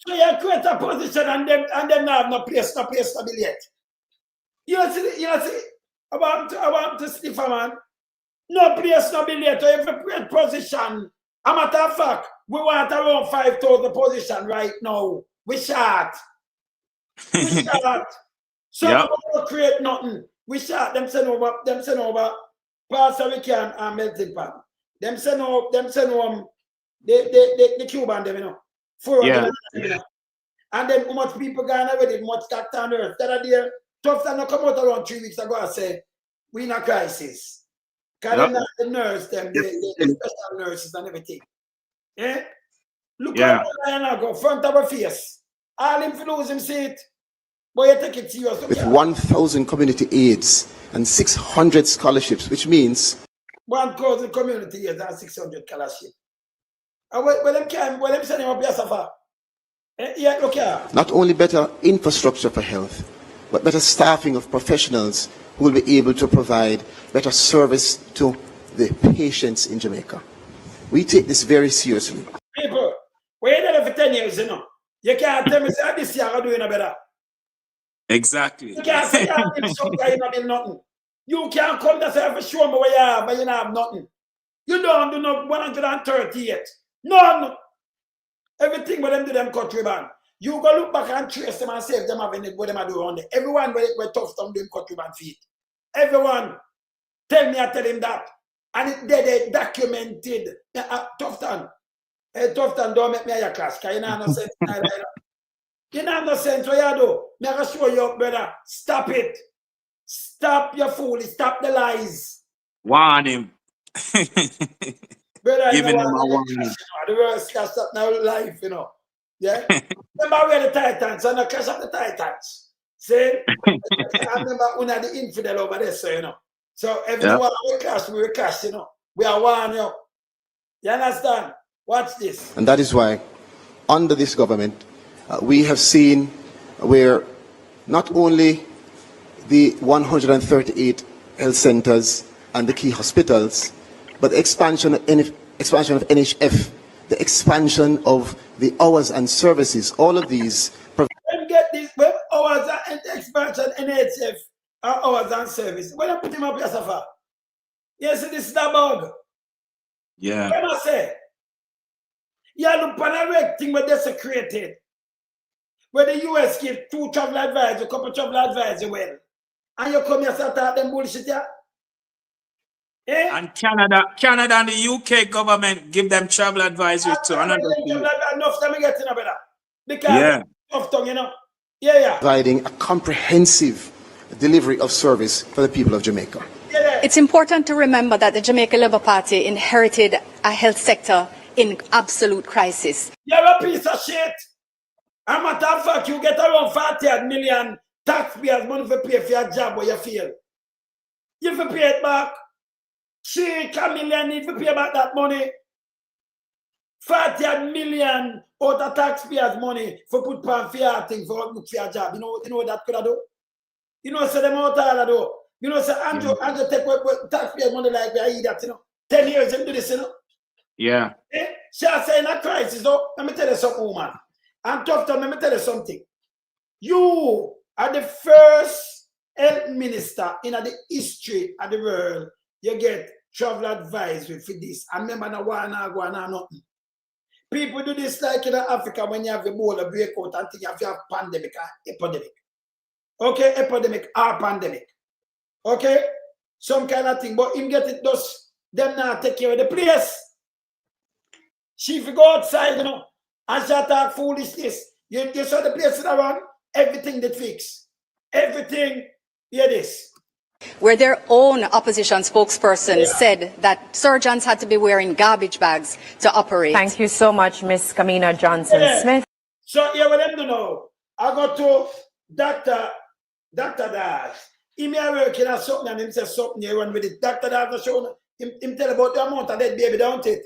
So you create a position and them have no place to be yet. You see, about to sniff a man. No place to be yet. So every great position. A matter of fact, we want around 5,000 position right now. We short. So Yep. we don't create nothing. We short. Them send over Pastor Rican and Melting Pan. Them send home the Cuban them, you know. 400 you know. And then how much people gone already, much tax on earth. That day, tough time come out around 3 weeks ago and say, we in a crisis. Because them not the nurse, them, the special nurses and everything. Yeah? Look at the lion go front of her face. All him for lose him seat. But you take it serious. With 1,000 community aids and 600 scholarships, which means 1,000 community aids and 600 scholarships. And when them send him up here, suffer. Yeah, look here. not only better infrastructure for health, but better staffing of professionals who will be able to provide better service to the patients in Jamaica. We take this very seriously. People, we're there for 10 years, you know. You can't tell me say this year I'm doing a better. Exactly. You can't say I'm doing something you not doing nothing. You can't come to say for show me what you have, but you don't have nothing. You don't do no 130 yet. None. Everything with them do them country band. You go look back and trace them and say if them having it, what them are doing on there. Everyone where tough thumb doing country band feet. Everyone, tell me, I tell him that. And it they documented. Tufton, don't make me a your class, because you know no sense. You know no sense what you do. Me I show you up, brother. Stop it. Stop your fooling. Stop the lies. Warn him. Brother, Giving you know him a what? warning. The worst cast up now life, you know. Yeah? Remember where the Titans, and the crash of the Titans. See? I remember one of the infidel over there, so you know. So everyone we crash, you know. We are one, you know. You understand? Watch this. And that is why, under this government, we have seen where not only the 138 health centers and the key hospitals, but the expansion of NHF, the expansion of the hours and services, all of these. When get this, when hours and expansion NHF are hours and service. When I put him up here, Safa, you see this is the bug. Yeah. What I say? You look on a red thing where they created. Where the US give 2 travel advisors, a couple travel advisors, well. And you come here and start them bullshit here. Eh? And Canada and the UK government give them travel advisory to another thing. Enough time getting a better. Because of tongue, you know. Yeah. Providing a comprehensive delivery of service for the people of Jamaica. It's important to remember that the Jamaica Labour Party inherited a health sector in absolute crisis. You're a piece of shit. A matter of fact, you get around 40 million taxpayers money for pay for your job where you fail. You have to pay it back. 3 million need to pay back that money. 40 million out of taxpayers money for put pan for your thing for look for your job. You know what that could have do? You know, say them out all do. You know, say Andrew take what taxpayers money like we are that, you know. 10 years into this, you know. Yeah. Eh? She are saying a crisis, though. Let me tell you something, woman. And tough time, let me tell you something. You are the first health minister in the history of the world. You get travel advisory for this. I remember no one nothing. People do this like in Africa when you have a Ebola breakout and think you have pandemic or epidemic. Okay, epidemic or pandemic. Okay? Some kind of thing. But him get it does them now take care of the place. She if you go outside, you know, and she talk foolishness. You saw the place around, everything that fix. Everything, hear this. Where their own opposition spokesperson said that surgeons had to be wearing garbage bags to operate. Thank you so much, Miss Kamina Johnson-Smith. So here what them do now. I go to Dr. Dash. He may work in something and him say something you run with it. Dr. Dash show him tell about the amount of dead baby, don't it?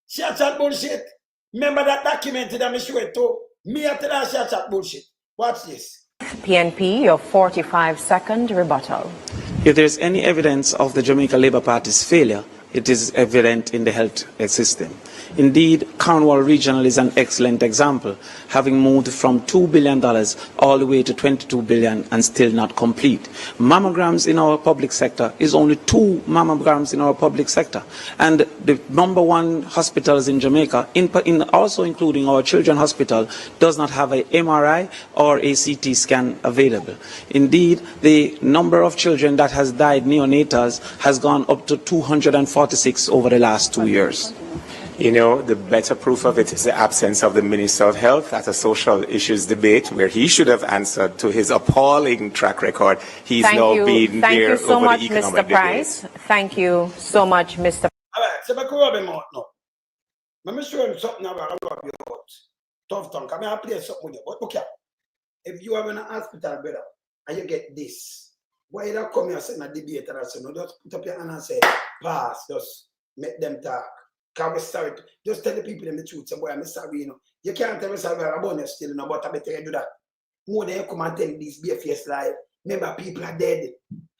She a chat bullshit. Remember that document that I show it to? Me I tell her she a chat bullshit. Watch this. PNP, your 45-second rebuttal. If there's any evidence of the Jamaica Labour Party's failure, it is evident in the health system. Indeed, Cornwall Regional is an excellent example, having moved from $2 billion all the way to $22 billion and still not complete. Mammograms in our public sector is only 2 mammograms in our public sector. And the #1 hospitals in Jamaica, also including our children's hospital, does not have an MRI or a CT scan available. Indeed, the number of children that has died neonatals has gone up to 246 over the last 2 years. You know, the better proof of it is the absence of the Minister of Health at a social issues debate where he should have answered to his appalling track record. He's now been there over the economic debate. Thank you so much, Mr. All right, so I go rub him out now. Let me show him something about rub your out. Tough tongue, come here, I play something with you. But look here, if you are in a hospital, brother, and you get this, why you don't come here and a debate and I say, no, just put up your hand and say, pass, just make them talk. Can we sorry? Just tell the people the truth. Say, boy, I'm sorry, you know. You can't tell me sorry about you still, you know, but I better you do that. More than you come and tell this be a face life. Remember, people are dead.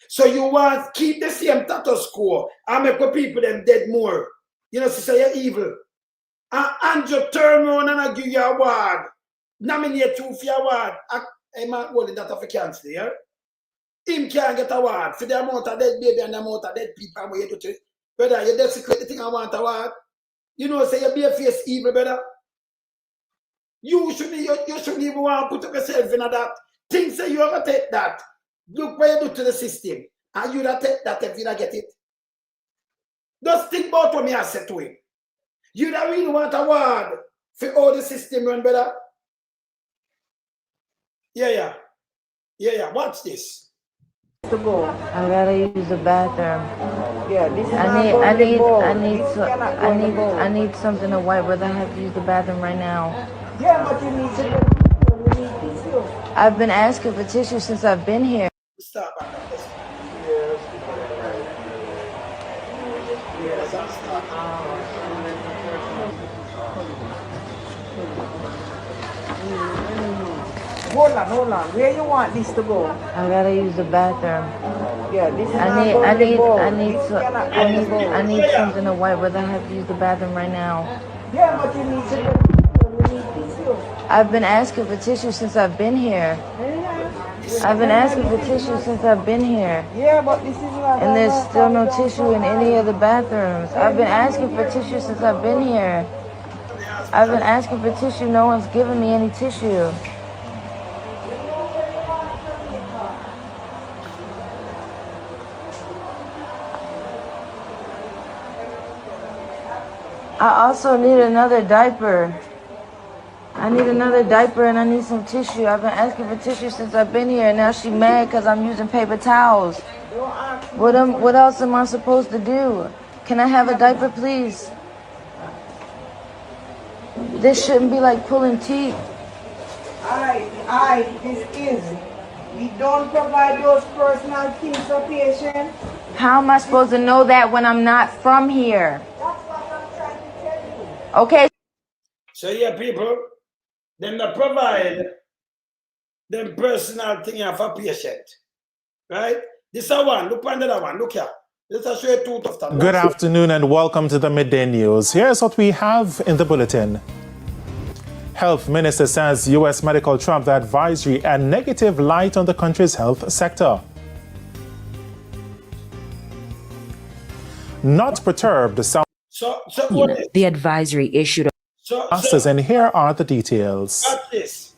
So you want to keep the same status quo and make the people them dead more. You know, so you're evil. And you turn around and I give you a award. Nominate you for your award. I'm not holding that off a cancel, yeah? Him can't get a award for the amount of dead baby and the amount of dead people where you do to. Brother, you desecrate the thing I want a award. You know, say you be a face evil, brother. You shouldn't even want to put up yourself in that. Things say you ever take that. Look what you do to the system. And you not take that if you not get it. Just think about what me I said to him. You don't really want a word for all the system run better. Yeah. Watch this. To go. I gotta use the bathroom. Yeah, this is I need something to wipe, but I have to use the bathroom right now. Yeah, but you need to tissue. I've been asking for tissue since I've been here. Stop. Hold on. Where you want this to go? I gotta use the bathroom. Yeah, this is I need something to wipe, but I have to use the bathroom right now. Yeah, but you need to tissue. I've been asking for tissue since I've been here. Yeah, but this is not. And there's still no tissue in any of the bathrooms. I've been asking for tissue since I've been here. I've been asking for tissue. No one's given me any tissue. I also need another diaper. I need another diaper and I need some tissue. I've been asking for tissue since I've been here, and now she's mad because I'm using paper towels. What else am I supposed to do? Can I have a diaper, please? This shouldn't be like pulling teeth. We don't provide those personal things for patients. How am I supposed to know that when I'm not from here? That's what I'm trying to tell you. Okay. So yeah, people, them that provide them personal thing for patient. Right? This is one. Look on the other one. Look here. Let's show you two of them. Good afternoon and welcome to the Midday News. Here's what we have in the bulletin. Health Minister says U.S. medical travel advisory and negative light on the country's health sector. Not perturbed, the advisory issued. And here are the details. Watch this.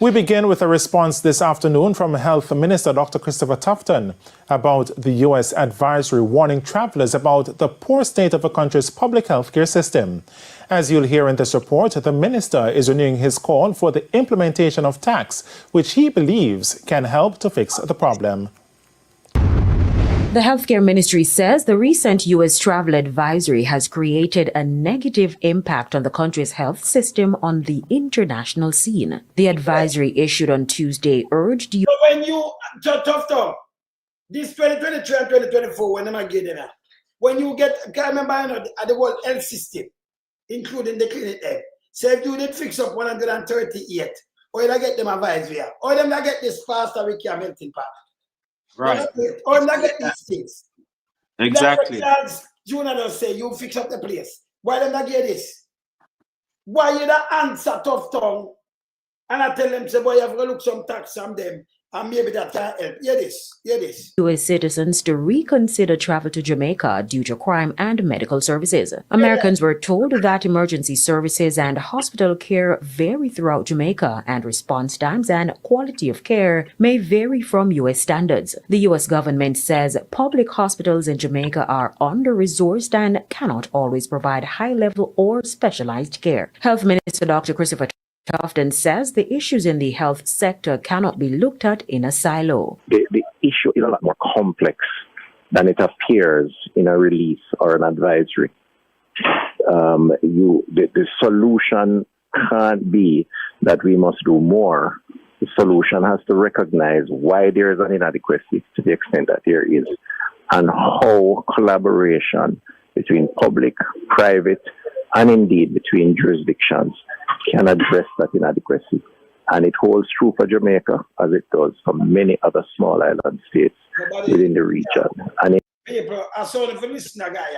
We begin with a response this afternoon from Health Minister Dr. Christopher Tufton about the U.S. advisory warning travelers about the poor state of the country's public health care system. As you'll hear in this report, the minister is renewing his call for the implementation of tax, which he believes can help to fix the problem. The Healthcare Ministry says the recent U.S. travel advisory has created a negative impact on the country's health system on the international scene. The advisory issued on Tuesday urged you. So when you, tough, this 2023 and 2024, when I get there, when you get, I can't remember, the World Health System, including the clinic there, so if you did fix up 138, or you get them advisory, or them not get this faster we can melting pot. Right. Or not get these things. Exactly. Junior does say you fix up the place. Why them not get this? Why you the answer tough tongue? And I tell them, say, boy, you have to look some tax on them, and maybe that can help. Hear this. U.S. citizens to reconsider travel to Jamaica due to crime and medical services. Americans were told that emergency services and hospital care vary throughout Jamaica, and response times and quality of care may vary from U.S. standards. The U.S. government says public hospitals in Jamaica are under-resourced and cannot always provide high-level or specialized care. Health Minister Dr. Christopher Tufton says the issues in the health sector cannot be looked at in a silo. The issue is a lot more complex than it appears in a release or an advisory. The solution can't be that we must do more. The solution has to recognize why there is an inadequacy to the extent that there is, and how collaboration between public, private, and indeed between jurisdictions can address that inadequacy. And it holds true for Jamaica as it does for many other small island states within the region. And people, I saw the listener guy.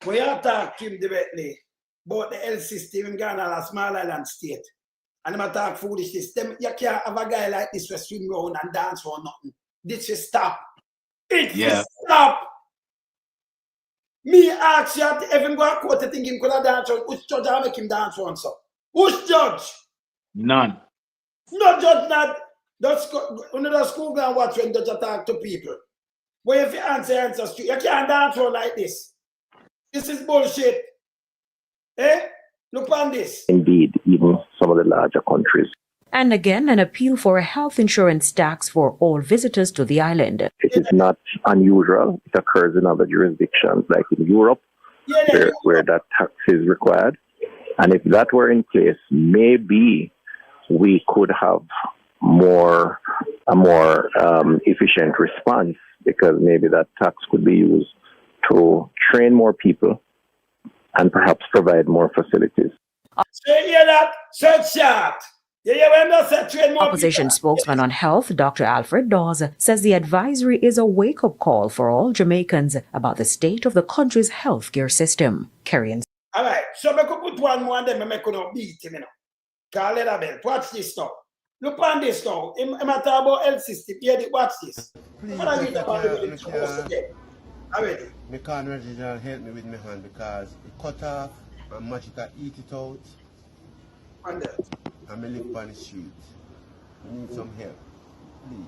We are talking to him directly about the health system in Ghana, a small island state. And I'm talk foolishness. You can't have a guy like this who swim around and dance for nothing. This will stop. It will stop. Me ask you if him go to court to think him could have dance on, which judge will make him dance on, so? Which judge? None. No judge not. When the school go and watch when they talk to people. But if you answer straight, you can't dance on like this. This is bullshit. Eh? Look on this. Indeed, even some of the larger countries. And again, an appeal for a health insurance tax for all visitors to the island. It is not unusual. It occurs in other jurisdictions, like in Europe, where that tax is required. And if that were in place, maybe we could have a more efficient response, because maybe that tax could be used to train more people and perhaps provide more facilities. So you hear that? Search shot. You hear when I say train more Opposition spokesman on health, Dr. Alfred Dawes, says the advisory is a wake-up call for all Jamaicans about the state of the country's healthcare system. Carrying. All right, so I could put one more and then I could beat him, you know. Call it a bell. Watch this now. Look on this now. I'm talking about health system. Yeah, watch this. Please, what are you talking about? I can't regional help me with my hand because it cut off and Magica eat it out. And I live on the street. I need some help. Please.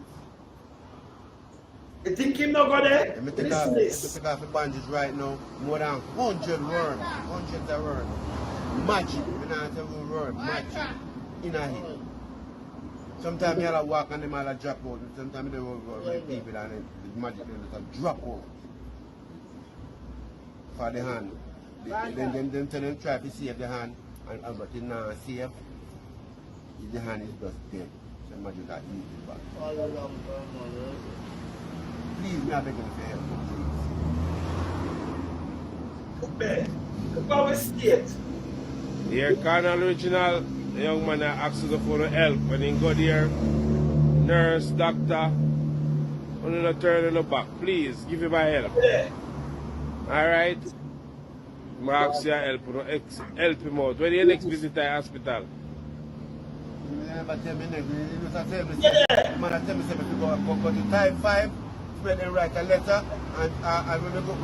You think him not go there? Let me take off the bandages right now. More than 100 worms. Hundreds of worms. Magic. I don't tell you word. Magic. In a head. Sometimes I walk and them all drop out. Sometimes they will go with people and the magic will drop out. For the hand. Then tell them try to save the hand, but it's not safe. The hand is just dead. So magic can eat it back. Please, me I beg you for help, please. Look how we state. Here, Colonel Original, the young man asked us for help. When he got there, nurse, doctor, on the turn on the back. Please, give him my help. Yeah. Alright? I ask you help him out. When you next visit the hospital? Never tell me next. You just tell me, the man tell me to go to type 5, spread and write a letter, and when we go,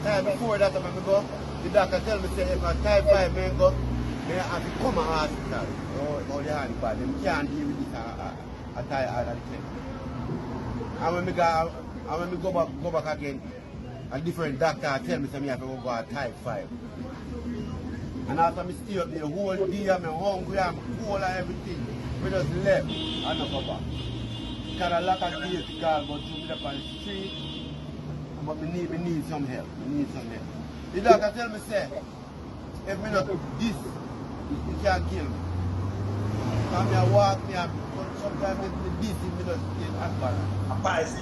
time before that when we go, the doctor tell me say if I type 5 may go, may I have to come to hospital. Or the hand bad. Them can't deal with this at the clinic. And when we go back again, a different doctor tell me say I have to go at type 5. And after I stay up there the whole day, I'm hungry, I'm cold and everything. We just left and not go back. Because a lot of days to call, but you up on the street. But we need some help. The doctor tell me, say, if we not do this, you can't kill me. Because I walk, sometimes with this, we just get bad. That's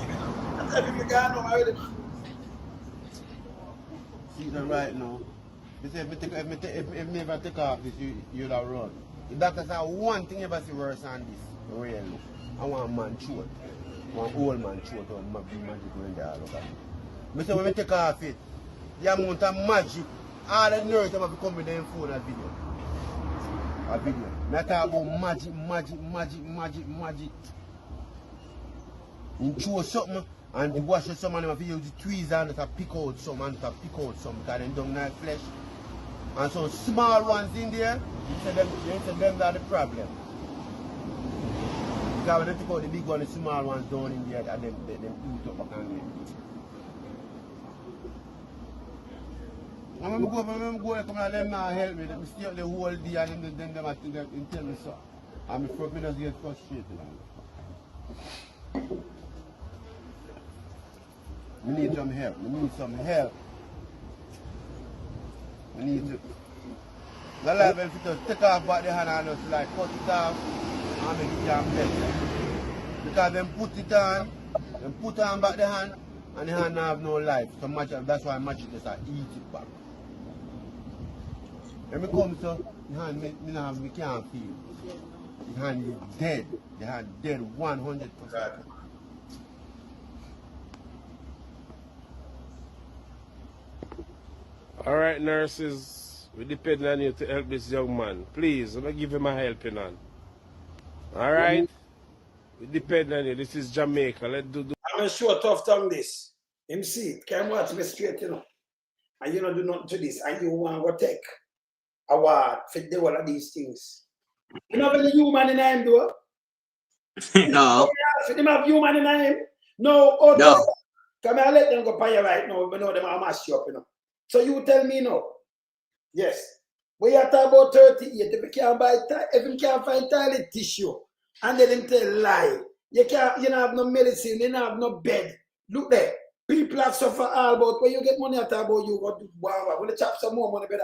everything going on already. See that right now. They say if me ever take off this, you'll have run. The doctor said one thing ever see worse than this, really. I want a man throat. One old man throat or magic when they are looking. I say when we take off it, the amount of magic, all the nerves have to come with them phone and video. I talk about magic. You throw something and you wash something and you use the tweezers and to pick out some because they don't have flesh. And so small ones in there, you say them are the problem. Because when they take out the big one, the small ones down in there, and them eat up back and when I go, come and them not help me. They stay up the whole day and them tell me so. And my front just get frustrated. We need some help. We need to. The life if you just take off back the hand and just like cut it off and make it can better. Because them put on back the hand and the hand have no life. So much that's why much just eat it back. When we come to the hand, we can't feel. The hand is dead. The hand dead 100%. All right, nurses, we depend on you to help this young man. Please, I'm going to give him a helping hand. All right? We depend on you. This is Jamaica. Let's do. I'm going to show a tough tongue this. Him see it. Can watch me straight, you know. And you don't do nothing to this. And you want to take award for the all of these things. You know when the human in him do? No. Him have human in him. No, out No. of come I let them go pay you right now, but know them are mash you up, you know. So you tell me no. Yes. When you talk about 38, if you can't buy if you can't find toilet tissue, and then them tell lie. You don't have no medicine, you don't have no bed. Look there. People have suffer all about when you get money at about you go to wow, when you chop some more money better.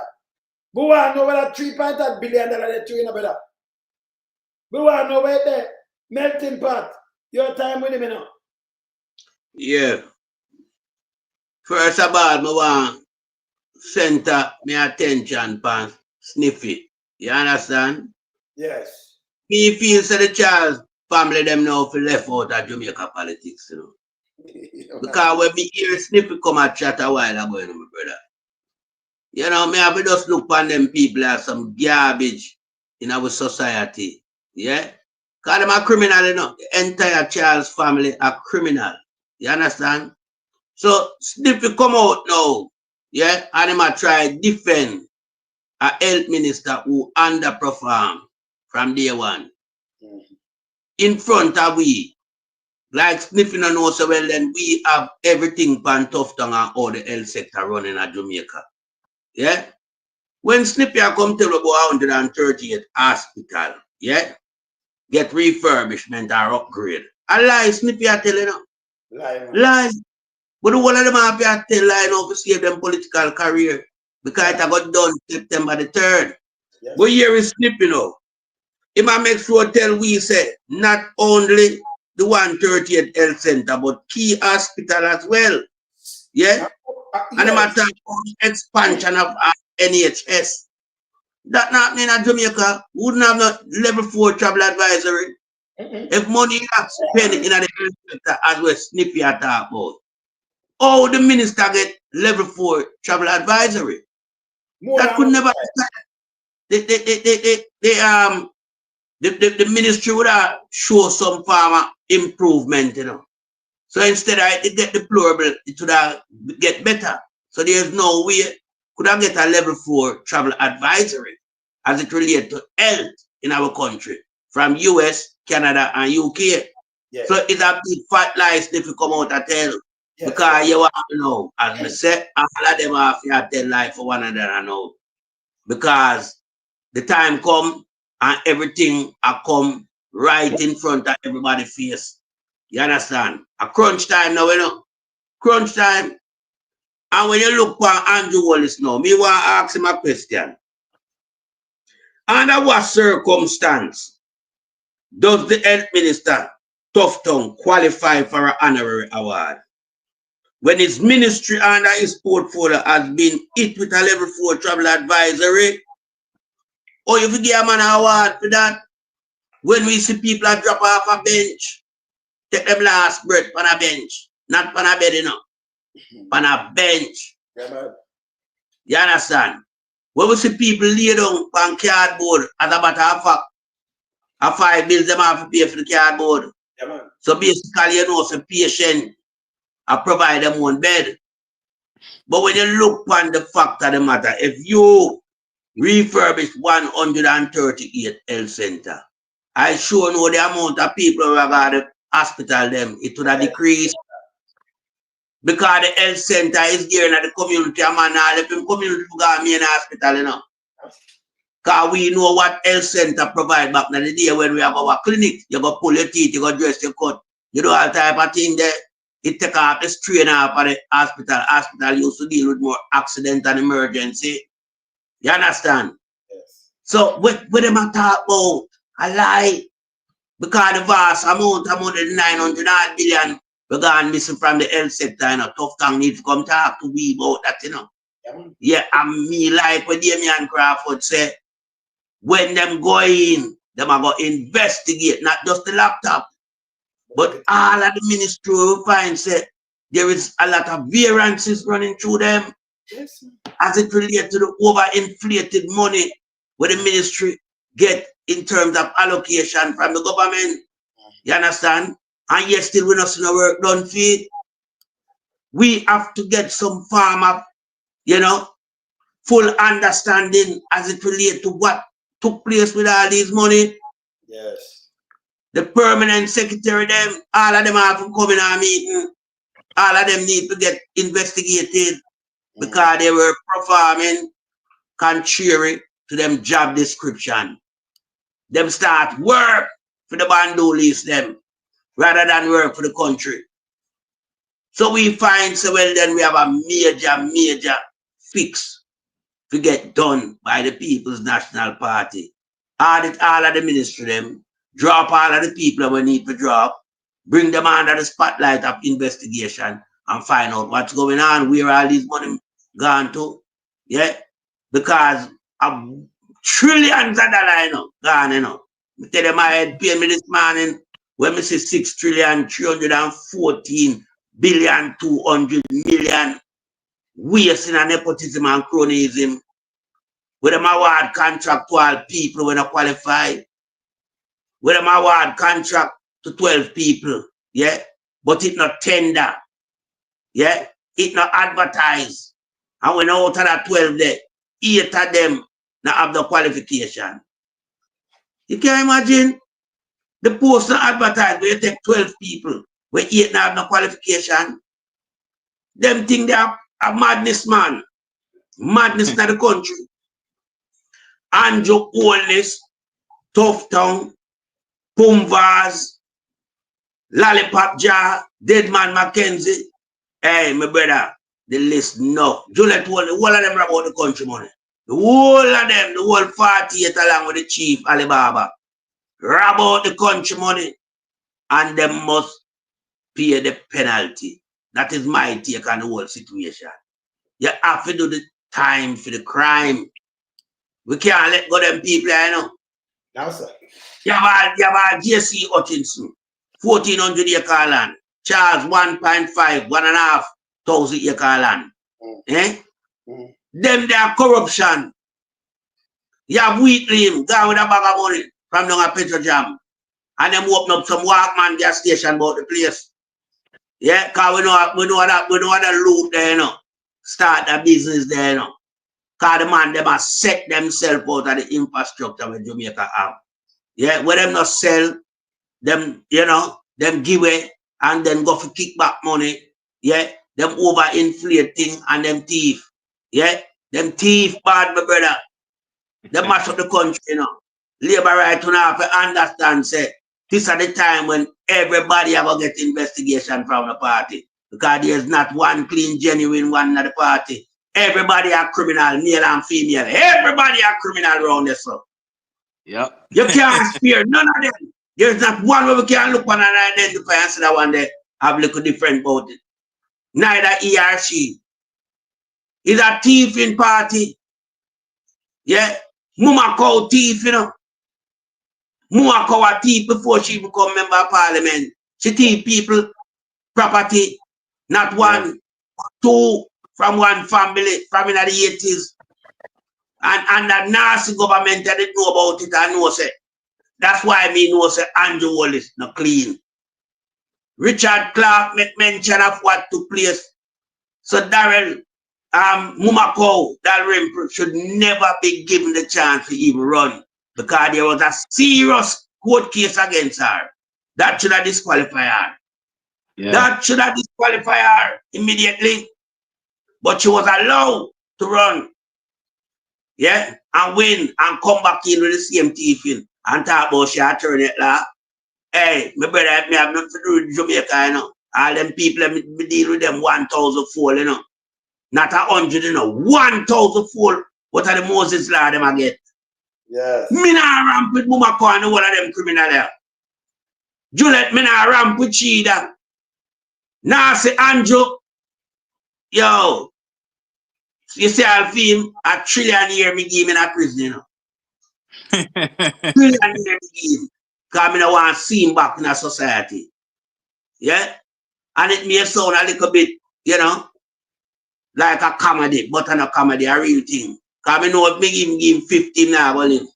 But want know whether $3.8 billion they threw in a better. But want know where there melting pot. Your time with him, you know. Yeah. First of all, I want center my attention on Sniffy. You understand? Yes. Me feel so the Charles family them now for left out of Jamaica politics, you know. Because when me hear Sniffy come and chat a while ago, you know, my brother. You know, me have to just look on them people as some garbage in our society. Yeah? Because them are criminal, you know. The entire Charles family are criminal. You understand? So Sniffy come out now, yeah, and him a try defend a health minister who underperformed from day one. In front of we, like Sniffy no know so well, then we have everything pan tough down and all the health sector running at Jamaica. Yeah? When Snippy come tell about 138 hospital, yeah, get refurbishment or upgrade. A lie, Snippy are telling them. Lie. But the one of them have to tell lie now to save them political career. Because it got done September the 3rd. Yes. But here is Snippy now. He might make sure tell we say not only the 138 health center, but key hospital as well. Yeah? And they might talk about expansion of NHS. That not mean that Jamaica wouldn't have no level 4 travel advisory. If money is spent in the health sector as well Snippy are talk about. Oh, the minister get level 4 travel advisory. That could never the ministry would have show some form of improvement, you know. So instead of it get deplorable, it would have get better. So there's no way could I get a level 4 travel advisory as it relates to health in our country from US, Canada, and UK. Yes. So it's a big fat lie if you come out and tell. Yes. Because you want to know, as I said, all of them have to tell lie for one another now. Because the time come and everything will come right in front of everybody's face. You understand? A crunch time now, you know. Crunch time. And when you look for Andrew Wallace now, me want to ask him a question. Under what circumstance does the health minister, Tufton, qualify for an honorary award? When his ministry under his portfolio has been hit with a level 4 travel advisory, or if you give a man an award for that, when we see people that drop off a bench, take them last breath on a bench, not on a bed, you know, on a bench. Yeah, you understand? When we see people lay down on cardboard, as a matter of fact, a 5 bills them have to pay for the cardboard. Yeah, so basically, you know, some patient I provide them one bed. But when you look on the fact of the matter, if you refurbish 138 health center, I sure know the amount of people who have got the hospital them, it would have decreased. Because the health center is there in the community, man, now let them community go me in the hospital, you know. Because we know what health center provide back in the day when we have our clinic. You go pull your teeth, you go dress your cut. You do all type of thing there. It take off the strain off of the hospital. Hospital used to deal with more accident and emergency. You understand? Yes. So what them talk about? A lie. Because the vast amount of money, 900 billion, we're going missing from the health sector, you know. Tufton need to come talk to we about that, you know. Yeah, and me like what Damian Crawford said, when them go in, them are going to investigate, not just the laptop, but all of the ministry will find say there is a lot of variances running through them. Yes. As it relates to the overinflated money where the ministry get in terms of allocation from the government. You understand? And yet still we're not seeing the work done for it. We have to get some form of, you know, full understanding as it relates to what took place with all these money. Yes. The permanent secretary, them, all of them have to come in our meeting. All of them need to get investigated because they were performing contrary to them job description. Them start work for the bandoliers them rather than work for the country. So we find, so well then we have a major fix to get done by the People's National Party. Audit all of the ministry them, drop all of the people that we need to drop, bring them under the spotlight of investigation and find out what's going on, where all these money gone to. Yeah? Because trillions of dollars gone, I tell them I had paid me this morning when we say 6,314,200,000,000 wasting and nepotism and cronyism. With them award contract to all people when they qualify. With them award contract to 12 people. Yeah. But it not tender. Yeah. It not advertise. And when out of that 12 there, 8 of them not have the qualification. You can imagine the post not advertise where you take 12 people where 8 not have no qualification. Them think they are a madness, man. Madness in the country. Anjo Oldness, Tough Tongue, Pumvaz, Lollipop Jar, Deadman Mackenzie. Hey, my brother, the list no. Juliet told the whole of them about the country money. The whole of them, the whole 48 along with the chief Alibaba. Rob out the country money and they must pay the penalty. That is my take on the whole situation. You have to do the time for the crime. We can't let go them people, No, sir. You have a JC Hutchinson, 1,400 acre land. Charles 1.5, 1,500 acre land. Them there corruption. You have Wheatland, guy with a bag of money from down a Petrojam. And them open up some Walkman gas station about the place. Yeah, because we know that loop there, Start a business there, Because the man, they must set themselves out of the infrastructure with Jamaica have. Yeah, where them not sell, them, them give away and then go for kickback money. Yeah, them overinflating and them thief. Yeah, them thief bad, my brother. They mash up the country, Labor right to have to understand, say, this is the time when everybody have to get investigation from the party. Because there's not one clean, genuine one at the party. Everybody are criminal, male and female. Everybody are criminal around this. Yep. You can't spare none of them. There's not one where we can look on and identify and say that one day have a little different about it. Neither he or she. Is a thief in party. Yeah. Mama cow thief, Mama cow a thief before she become member of parliament. She thief people property. Not one, two from one family from in the 80s. And that nasty government that didn't know about it and know say. That's why I know say Andrew Wallace not clean. Richard Clark make mention of what took place. So Darrell Mumako, Dalrymple should never be given the chance to even run because there was a serious court case against her. That should have disqualified her. Yeah. That should have disqualified her immediately. But she was allowed to run. Yeah, and win and come back in with the same thieving and talk about she attorney at law. Hey, my brother, me have nothing to do with Jamaica, All them people, me deal with them 1,004, Not 100, 1,004. What are the Moses law them I get? Yes. Me not ramp with Mumako and all of them criminal there. Juliet, me not ramp with Chida. Now say Andrew, yo, you see I'll feel $1 trillion year me give me in a prison, $1 trillion year me give him. Because I don't want to see him back in a society. Yeah? And it may sound a little bit, like a comedy, but not a comedy, a real thing. Because I know if me give him 15 now, I live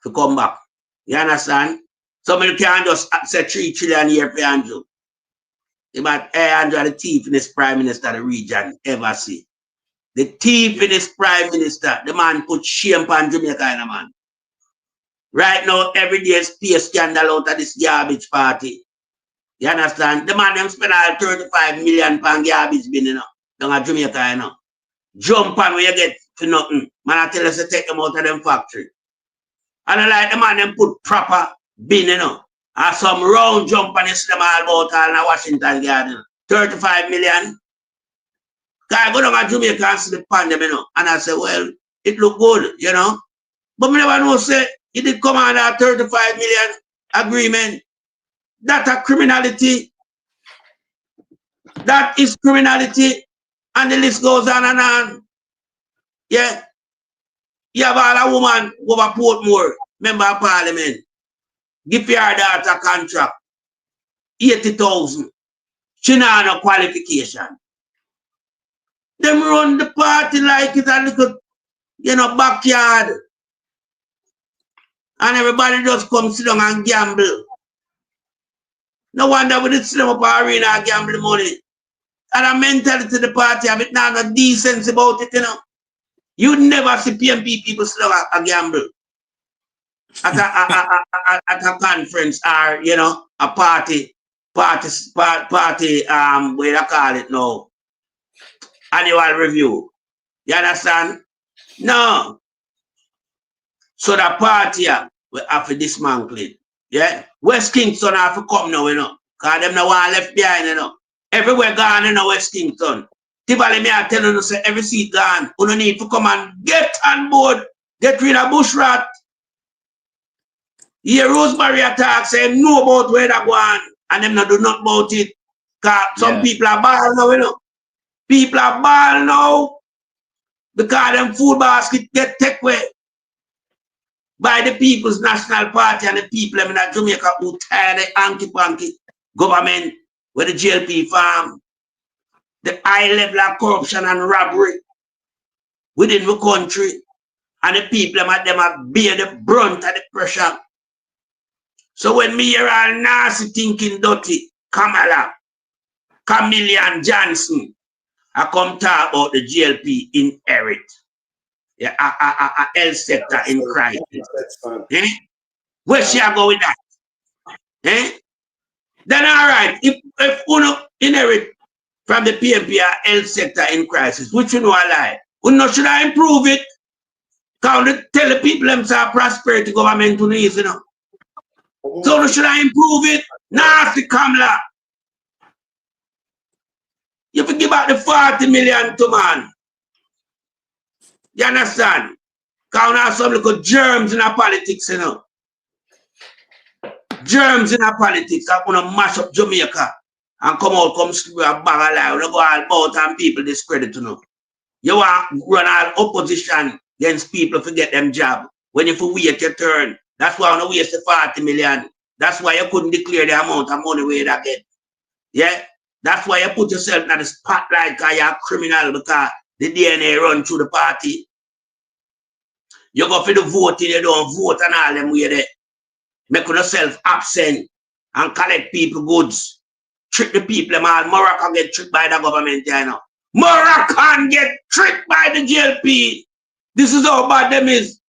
to come back. You understand? Somebody can't just say $3 trillion a year for Andrew. But Andrew, the thief in this prime minister of the region ever see. The thief in this prime minister, the man put shame on Jamaica, man. Right now, every day is pay scandal out of this garbage party. You understand? The man them spend all 35 million pound garbage bin, you know, down at Jamaica, you know. Jump on where you get for nothing. Man, I tell us to take them out of them factory. And I like the man them put proper bin, you know. And some round jump on them all about all in Washington Garden. 35 million. I go down to Jamaica and see the pan them, you know. And I say, well, it look good, you know. But me never know say it did come under 35 million agreement. That a criminality. That is criminality. And the list goes on and on. Yeah. You have all a woman over Portmore, member of parliament. Give your daughter contract. 80,000. She not no qualification. Them run the party like it's a little, you know, backyard. And everybody just come sit down and gamble. No wonder we did sit up our arena and gamble money. And a mentality to the party have it now no decency about it, you know. You never see PMP people sit down and gamble. At a conference or, you know, a party, where I call it now, annual review. You understand? No. So the party will have to dismantle it. Yeah? West Kingston have to come now, you know. Because them no one left behind, you know. Everywhere gone, you know, West Kingston. Tivoli, me I tell you, say every seat gone. You don't need to come and get on board. Get rid of bush rat. Yeah, Rosemary attack say know about where that going and them not do nothing about it. Cause some people are ball now, you know. People are ball now because them food basket get taken away by the People's National Party and the people in Jamaica who tired of hanky-panky government with the GLP farm, the high level of corruption and robbery within the country, and the people them are bear the brunt of the pressure. So when me hear all nasty thinking dirty, Kamala, Chameleon Johnson, I come talk about the GLP inherit. Yeah, a health sector in crisis. Eh? Where she go with that? Eh? Then all right, if uno inherit from the PMP a health sector in crisis, which you know a lie, uno should I improve it? Because tell the people themselves prosperity government to need, you know. So should I improve it? Nasty Kamala. You have to give back the 40 million to man. You understand? Because we have some little germs in our politics, you know. Germs in our politics are going to mash up Jamaica and come out, come screw a bag of lie. We go all about and people discredit, you know. You want to run all opposition against people to get them job. When you wait your turn, that's why you want to waste the 40 million. That's why you couldn't declare the amount of money where that get. Yeah? That's why you put yourself in the spotlight because you're a criminal because the DNA run through the party. You go for the voting, you don't vote and all them way there. Make yourself absent and collect people goods. Trick the people, them all. Morocco get tricked by the government, you know. Moroccan get tricked by the GLP. This is how bad them is.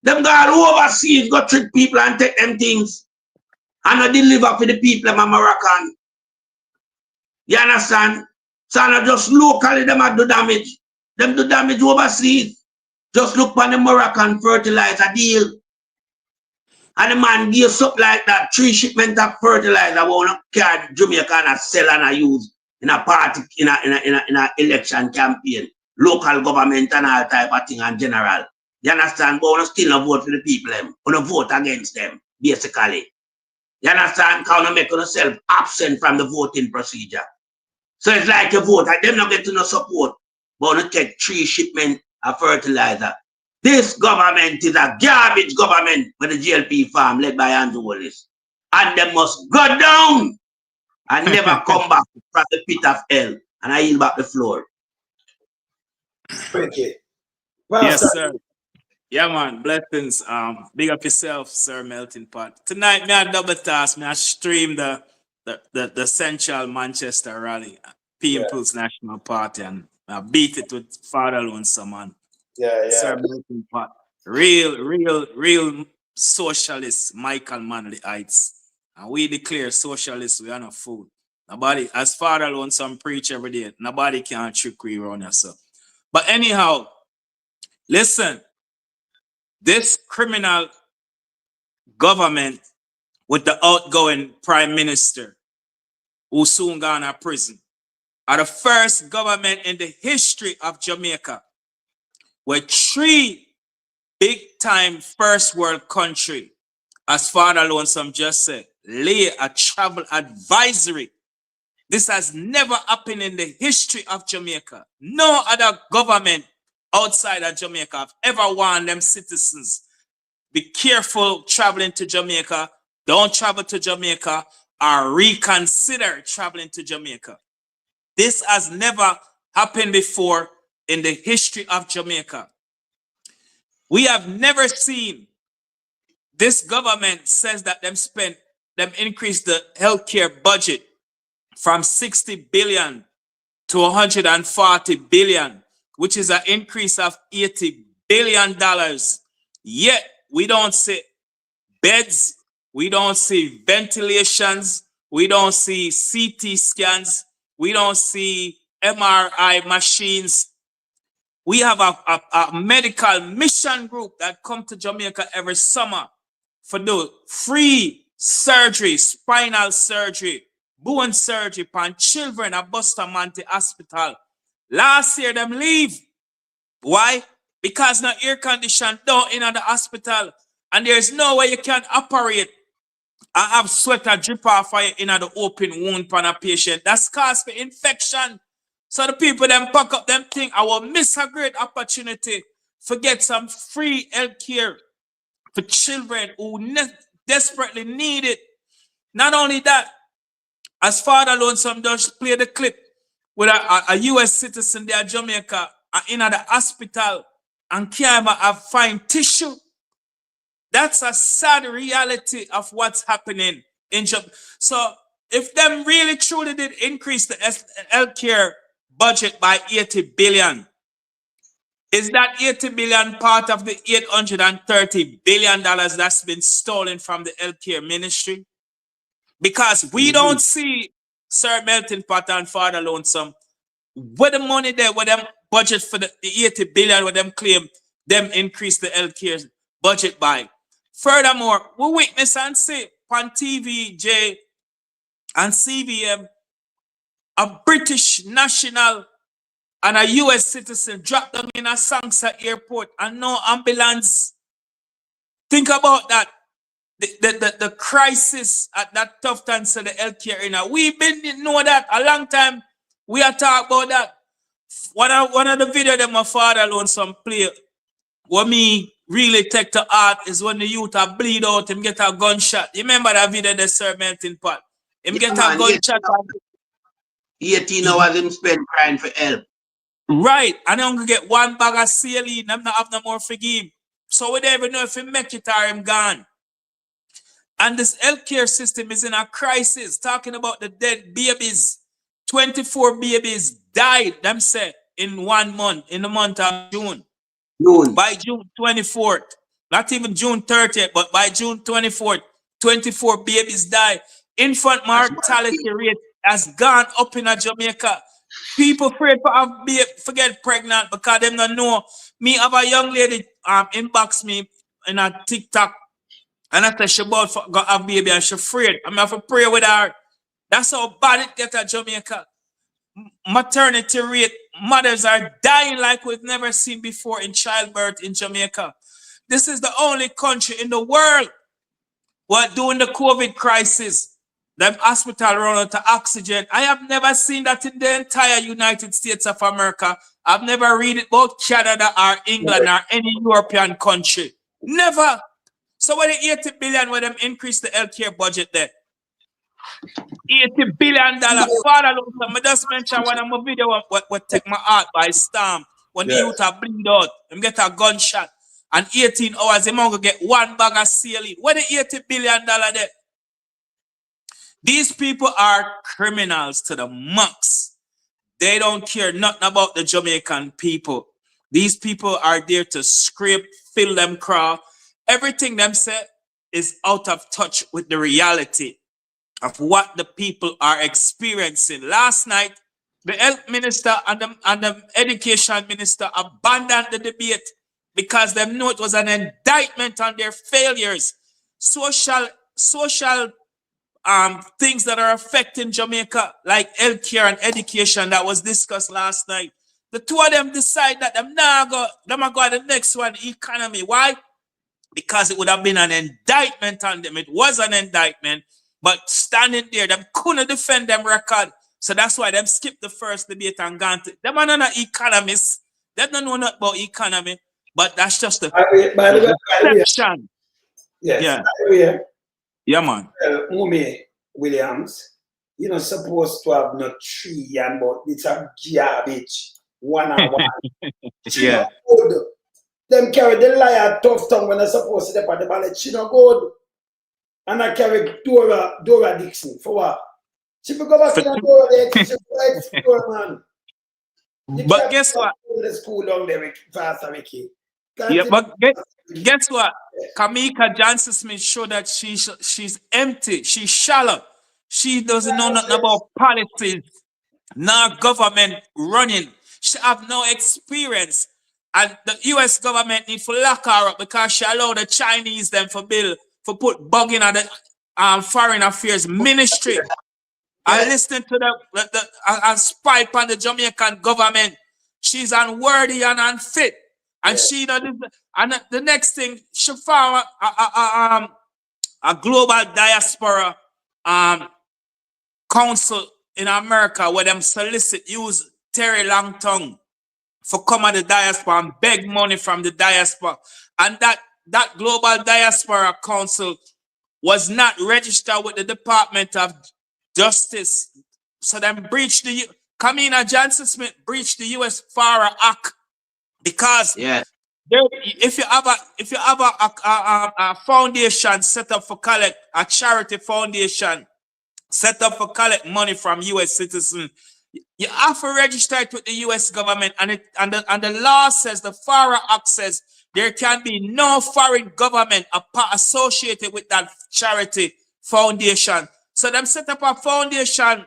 Them guys overseas go trick people and take them things. And not deliver for the people, them Moroccan. You understand? So not just locally them do damage. Them do damage overseas. Just look for the Moroccan fertilizer deal. And the man gives something like that, 3 shipments of fertilizer won't carry Jamaica and sell and use in a party, in a election campaign, local government and all type of thing in general. You understand? But we still not vote for the people. We don't vote against them, basically. You understand? Because we make yourself absent from the voting procedure. So it's like you vote, and them not get no support, but we take 3 shipments of fertilizer. This government is a garbage government with the GLP farm led by Andrew Wallace. And they must go down and never come back from the pit of hell. And I yield back the floor. Thank you. Yes, sir. Yeah, man. Blessings. Big up yourself, Sir Melting Pot. Tonight, me a double task. Me I stream the Central Manchester rally, People's National Party, and I beat it with Father Lonesome, man. Yeah. Sir Melting Pot. Real socialists, Michael Manley Heights. And we declare socialists, we are not food. Nobody, as Father alone, some preach every day, nobody can trick you around yourself. But anyhow, listen, this criminal government with the outgoing prime minister who soon gone to prison are the first government in the history of Jamaica where 3 big-time first world country, as Father Lonesome just said, lay a travel advisory. This has never happened in the history of Jamaica. No other government outside of Jamaica have ever warned them citizens, be careful traveling to Jamaica, don't travel to Jamaica, or reconsider traveling to Jamaica. This has never happened before in the history of Jamaica. We have never seen this government says that them increase the healthcare budget from 60 billion to 140 billion, which is an increase of $80 billion. Yet we don't see beds, we don't see ventilations, we don't see CT scans, we don't see MRI machines. We have a medical mission group that come to Jamaica every summer for the free surgery, spinal surgery, bone surgery for children at Bustamante Hospital. Last year, them leave. Why? Because no air condition down in the hospital and there's no way you can operate. I have sweat a drip off fire in the open wound for a patient. That's cause for infection. So the people them pack up them thing, I will miss a great opportunity to get some free health care for children who desperately need it. Not only that, as Father Lonesome does play the clip with a US citizen there in Jamaica in the hospital and can't even find tissue. That's a sad reality of what's happening in Jamaica. So if them really truly did increase the healthcare budget by 80 billion, is that 80 billion part of the $830 billion that's been stolen from the healthcare ministry? Because we don't see Sir Melton Pot and Father Lonesome where the money there, where them budget for the 80 billion, where them claim them increase the healthcare budget by. Furthermore, we witness and see on TVJ and CVM a British national and a US citizen dropped them in a Sangsa airport and no ambulance. Think about that. The crisis at that tough time to the healthcare area. We've been know that a long time. We are talking about that. One of the videos that my Father Lonesome play, what me really take to heart is when the youth are bleed out and get a gunshot. You remember that video, the Sir Melton Pot? Him get a gunshot. 18 hours him spend crying for help. Right. And I'm going to get one bag of saline. I'm not have no more for him. So we don't even know if he make it or him gone. And this healthcare system is in a crisis. Talking about the dead babies. 24 babies died, them say, in 1 month, in the month of June. By June 24th. Not even June 30th, but by June 24th, 24 babies died. Infant mortality rate has gone up in Jamaica. People afraid to get pregnant because they don't know. Me have a young lady inbox me in a TikTok and I said she about to have a baby and she's afraid. I'm have to pray with her. That's how bad it gets at Jamaica. Maternity rate, mothers are dying like we've never seen before in childbirth in Jamaica. This is the only country in the world where during the COVID crisis, them hospital run out of oxygen. I have never seen that in the entire United States of America. I've never read it about Canada or England or any European country. Never. So when the 80 billion when them increase the healthcare budget there? $80 billion. Father, look, I just mentioned one of my video what take my heart by storm. When the youth are bleed out, them get a gunshot. And 18 hours, they might get one bag of saline. Where the $80 billion there? These people are criminals to the max. They don't care nothing about the Jamaican people. These people are there to scrape, fill them craw. everything them say is out of touch with the reality of what the people are experiencing. Last night, the health minister and the education minister abandoned the debate because they knew it was an indictment on their failures. Social things that are affecting Jamaica, like healthcare and education, that was discussed last night. The two of them decide that them go to the next one, economy. Why? Because it would have been an indictment on them. It was an indictment, but standing there, them couldn't defend them record. So that's why them skipped the first debate and gone to them. Are not economists. They don't know nothing about economy, but that's just the perception. Yes. Yeah. By the way, yeah, man. Mummy Williams, you're not supposed to have no tree and but it's a garbage. One on one. Yeah. Good. Them carry the liar tough tongue when they're supposed to step on the ballot. She not good. And I carry Dora Dixon for what? She will go back to Dora there. She will explore, man. But guess what? The school down there, Pastor Ricky. Yeah, but guess what? Kamika Johnson Smith showed that she's empty. She's shallow. She doesn't know nothing about policies, nor government running. She have no experience. And the US government need to lock her up because she allowed the Chinese them for put bug in at the foreign affairs ministry. I listened to the spy on the Jamaican government. She's unworthy and unfit. And she doesn't. And the next thing, she found a global diaspora council in America where them use Terry Longtongue for come at the diaspora and beg money from the diaspora. And that global diaspora council was not registered with the Department of Justice. So them breached Kamina Johnson Smith breached the US FARA Act because if you have a foundation set up for collect, a charity foundation set up for collect money from US citizens, you have to register it with the US government, and the law says, the FARA Act says, there can be no foreign government associated with that charity foundation. So them set up a foundation,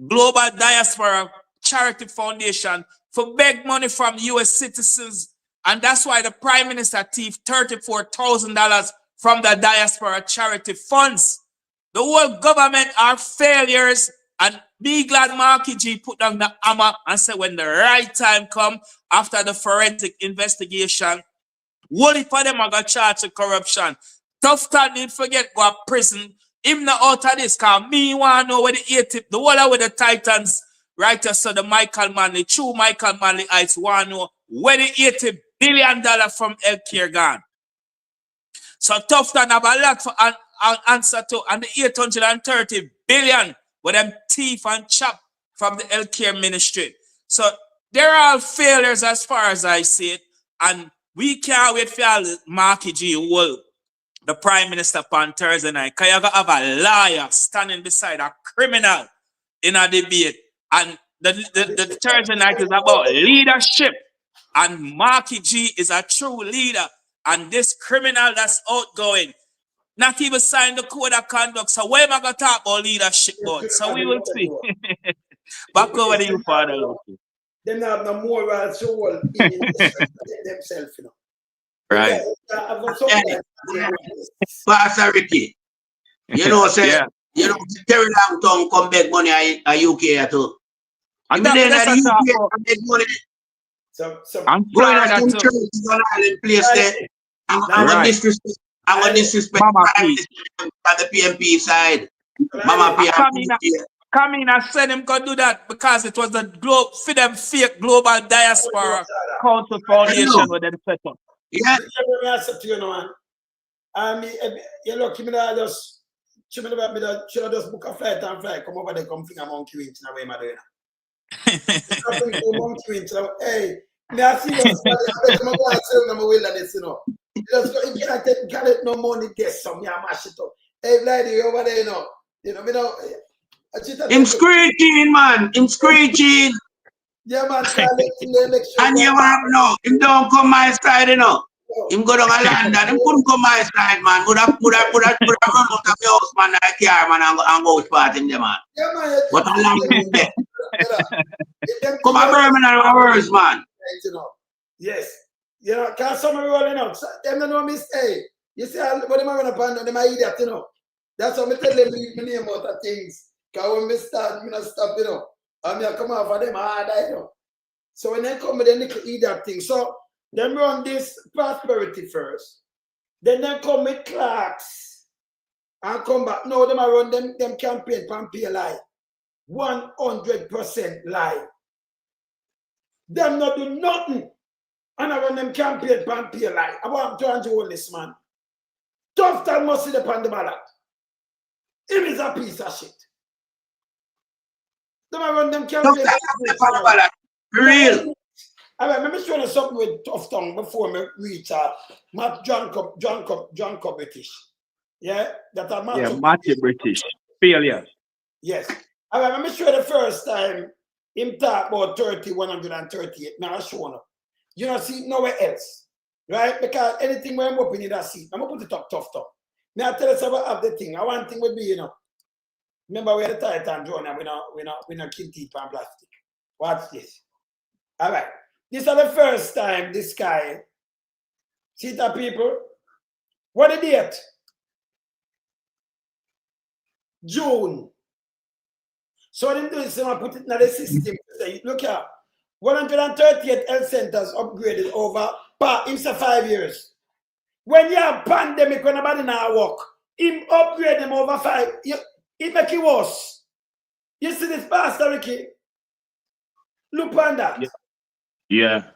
Global Diaspora Charity Foundation, for beg money from US citizens. And that's why the Prime Minister thieved $34,000 from the diaspora charity funds. The whole government are failures, and be glad Marky G put down the hammer and said when the right time come after the forensic investigation, what if them are going to charge of corruption? Tough time didn't forget go to prison. Him not out of this, cause me want to know where the A-tip, the whole with the Titans, right? So the Michael Manley, true Michael Manley eyes want to know where the $80 billion from healthcare gone. So tough time have a lot for an answer to, and the 830 billion with them thief and chop from the healthcare ministry. So they're all failures as far as I see it, and we can't wait for all Marky G will. The Prime Minister on Thursday night, because you have a liar standing beside a criminal in a debate. And the Thursday night is about leadership. And Marky G is a true leader. And this criminal that's outgoing, not even signed the code of conduct. So where am I going to talk about leadership, board? So we will see. Back over to you, Father. They have no moral soul in themselves, you know. Right. Pastor Ricky, you know, say, you know, Terry Longtongue come beg money at UK too. And that's UK beg money. I'm going to some churches on Island place there. I'm going to disrespect. I'm going to disrespect the PMP side. Mama P. Come in and said him could do that because it was the fake global diaspora council foundation with them set up. Yeah. You know, man. You look, should I just book a flight and fly, come over there, come finger monkey wings in a way, Madonna. Hey, me I see you, I'm going to sell them a wilderness, you know. Just go, you can't get no money, get some, you mash it up. Hey, lady, over there, you know, me know. Him screeching, man, him screeching. Yeah, man, and you want to know, him don't come my side, you know. Him go down to London. Him couldn't come my side, man. Would have run out of the house, man, like car, man, and go out party in there, man. Yeah, man. But a long way. Come on, Birmingham, hours, man. You know. Yes. You know, because some are rolling out. So, them don't know me say. You see, what them are going to find out, them are idiot, you know. That's what I tell them, me name out of things. Because when me start, me not stop, you know. And me come off of them hard, you know. So when they come with the little idiot thing, so them run this prosperity first. Then they come with clerks and come back. No, them are run them campaign pay lie. 100% lie. Them not do nothing. And I run them campaign pay lie. I want to hold this man. Tough time must sit upon the ballot. Him is a piece of shit. Them I run them campaign ballot. Real. All right, let me show you something with tough tongue before me reach Janko British. Yeah, that are Matthew. Yeah, Matthew British. Failure. Yes. All right, let me show you the first time him talk about 138. Now I show you. You know, see nowhere else. Right? Because anything where I'm open in that seat, I'm gonna put it up tough tongue. Now I tell us about the thing. One thing would be, you know, remember we had a Titan drone and we not kill teeth and plastic. Watch this. All right. This is the first time this guy, see the people, what the date? June. So what do is I put it in the system. Look here, 138 health centers upgraded over, in 5 years. When you have pandemic, when nobody now work, him upgrade them over 5, it make it worse. You see this, Pastor Ricky? Look on that. Yeah.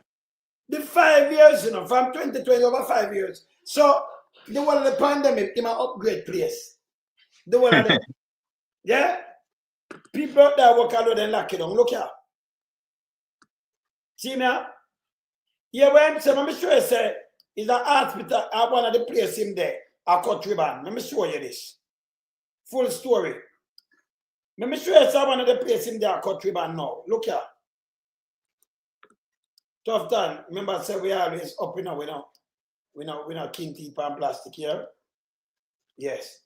The 5 years, you know, from 2020 over 5 years. So the one of the pandemic, in my upgrade place. The one of the, yeah? People out there work alone and lock it down. Look here. See now? Yeah, when I'm saying, let me show you, say, is an hospital at one of the places in there, a cut ribbon. Let me show you this. Full story. Let me show you, say, one of the places in there, a cut ribbon now. Look here. Tough time. Remember, I said we always up in a we not king teeth and plastic here. Yes.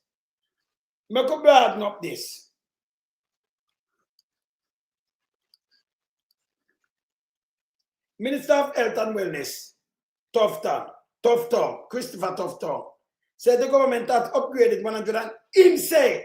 Make up broaden up this. Minister of Health and Wellness, Tough Tom, Christopher Tough Tom, said the government has upgraded 100 and insane.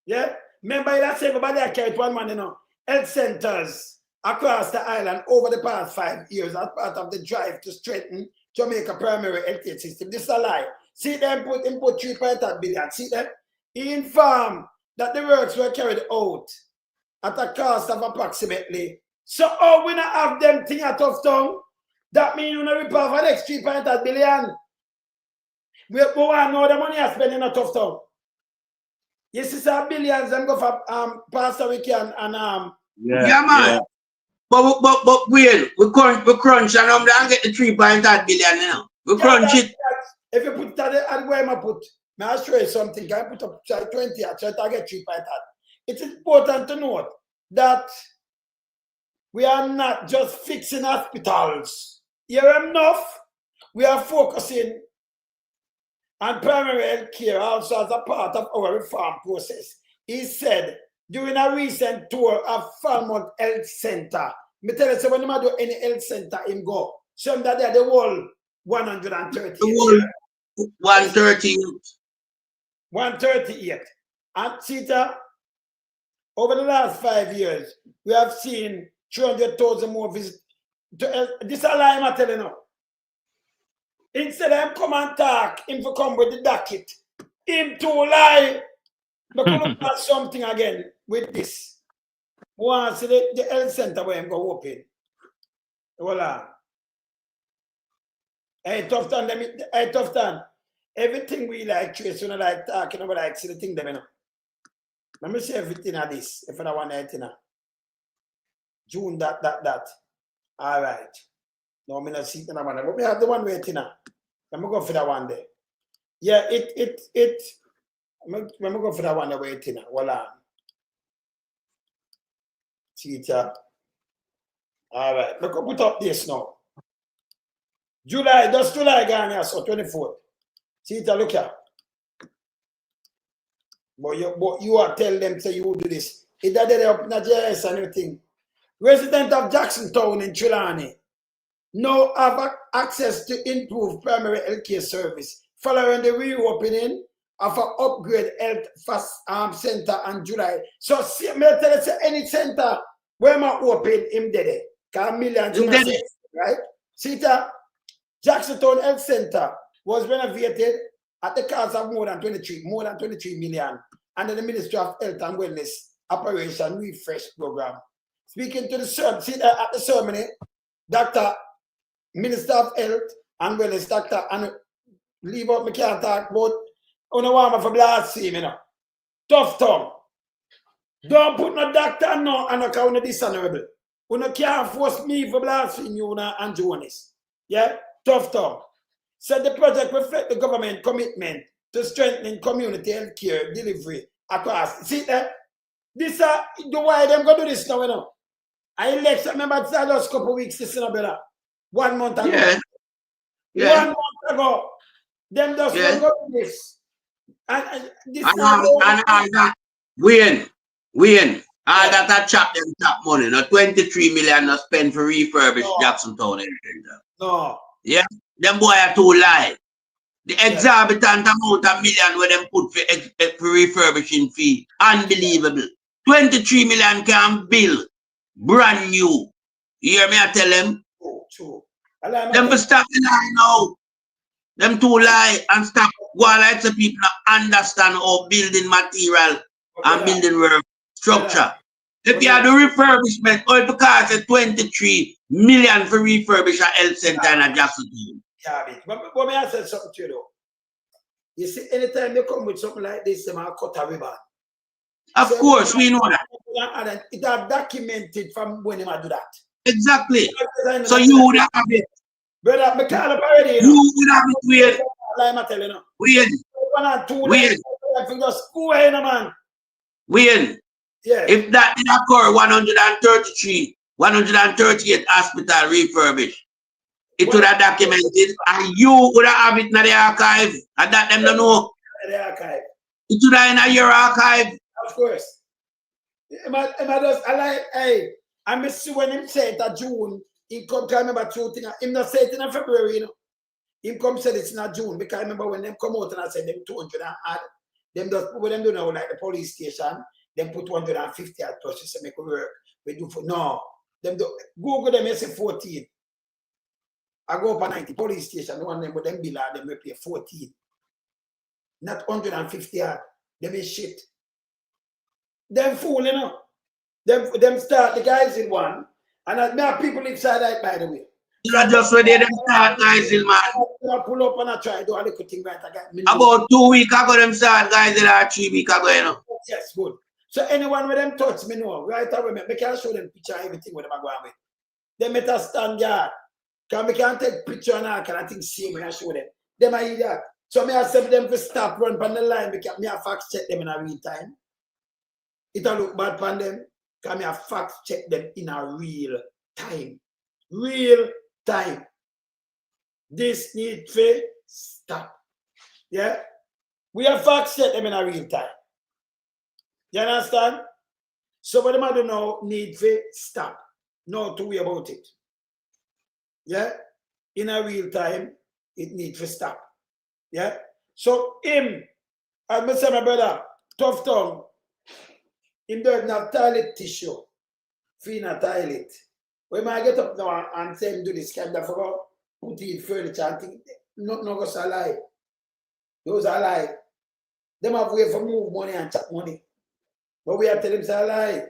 Yeah? Remember, that's everybody I carried one man, you know, health centers across the island over the past 5 years as part of the drive to strengthen Jamaica primary healthcare system. This is a lie. See them put 3.8 billion. See them? He informed that the works were carried out at a cost of approximately. So we not have them thing at Tough Town. That means you know rip off an next 3.8 billion. We want to know the money I spend in a Tough Town. Yes, it's a billions them go for Pastor Ricky and yeah, man. Yeah. But we crunch and and get the 3.8 billion now. We crunch it. If you put that at where I put, may I show you something? I put up 20 I try to get 3.8. It's important to note that we are not just fixing hospitals. Here enough, we are focusing on primary health care also as a part of our reform process. He said during a recent tour of Falmouth Health Center, me tell you, so when you do any health center, him go. Some that they're the whole 130. The whole 130. 138. And Tita, over the last 5 years, we have seen 300,000 more visits. This is a lie I'm telling you. Instead of him come and talk, him to come with the docket. Him to lie. But come up something again with this. Want to see the health center where I'm going to open. Voila. Hey, Tough Time. Everything we like trace, you know, like talking about like see the thing them, you know. Let me see everything of this. If I want anything. June that. All right. No, I'm not see that one. But we have the one waiting now. Let me go for that one there. Yeah, let me go for that one waiting now. Voila. See it. All right. Look, put up this now. July, just July gone here, so 24th. See it, look here. But you are tell them, say you will do this. It that they up in the JS and everything. Resident of Jacksontown in Trelawney now have access to improved primary healthcare service following the reopening of an upgrade health center in July. So see, me tell you, say any center where I open him there, because millions right? See that Jacksontown Health Center was renovated at the cost of more than 23 million under the Ministry of Health and Wellness Operation Refresh Program. Speaking to the sermon, see that at the ceremony, Dr. Minister of Health and Wellness, Dr. and leave out, me can't talk about want for blasphemy, you know. Tough tongue. Don't put no doctor no and no count dishonorable. You can't force me for blasphemy, you and Jonas. Yeah? Tough tongue. Said the project reflect the government commitment to strengthening community health care delivery across. See that? This the why them go do this now, you know. I election, remember just a couple of weeks, this is better. 1 month ago. Yeah. 1 month ago. Them just go do this. And this and all that. Wayne. All that I chop them top money. No 23 million no spend for refurbish Jacksontown. No. Yeah. Them boy are too lie. The exorbitant amount of million where them put for refurbishing fee. Unbelievable. 23 million can build brand new. You hear me? I tell them. True. Them to stop the lie now. Them too lie and stop. Go like the people understand how building material and building work structure. If you have the refurbishment, all to cost 23 million for refurbish a health center in a Jacksonville. Yeah, but may I say something to you though? You see, anytime they come with something like this, they might cut a ribbon. Of course, we know that. And it are documented from when they might do that. Exactly. So you would have it. Brother, me call up already. You would have it, Wayne. I'm telling you. Wayne. Yeah. If that did occur, 138 hospital refurbished, it would have documented, and you would have it in the archive, and that them don't know. The archive. It would have in your archive. Of course. I miss when him say that June, he come to remember two things. Him not say it in February, you know. Him come said it's not June, because I remember when them come out and I said them 200 and add, them just what them do now, like the police station, them put 150 at purchase to make it work. We do for no. Them do Google them, say 14. I go up at 90 police station, the one them with them bill them we pay 14. Not 150 at. Them is shit. Them fool, you know. Them start the guys in one, and now people inside that, by the way. Not just where they them start guys in, man. I pull up and I try to do a little thing right. About 2 weeks ago, them start guys in 3 weeks ago, you know. Yes, good. So anyone with them touch me know, right away, I can show them picture everything with them I go with. They make a stand yard. Because I can't take picture and I can think see when I show them. Them I eat that. So I accept them to stop run on the line because I fact check them in a real time. It'll look bad on them. Because I fact check them in a real time. Real time. This need to stop. Yeah? We have fact check them in a real time. You understand? So what I do now need to stop. Not to worry about it. Yeah? In a real time, it needs to stop. Yeah? So him, as I say my brother, tough tongue, him doesn't have toilet tissue. Free a toilet. When I get up now and say him do this kind of about put in furniture and think, no goes a lie. Those are lie. Them have way for move money and chop money. But we have to tell them it's a lie.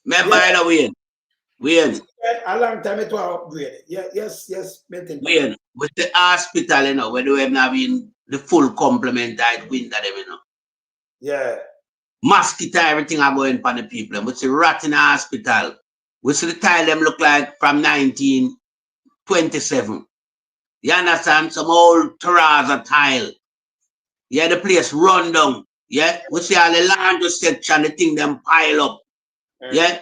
By the way, Wayne. A long time it was upgraded. Yeah, yes. Wayne, with the hospital, you know, where they have not been the full complement I'd win that, you know. Yeah. Mosquito, everything are going for the people. We see rat in the hospital. We see the tile them look like from 1927. You understand? Some old terrazzo tile. Yeah, the place run down. Yeah, we see all the laundry section, the thing them pile up. Yeah,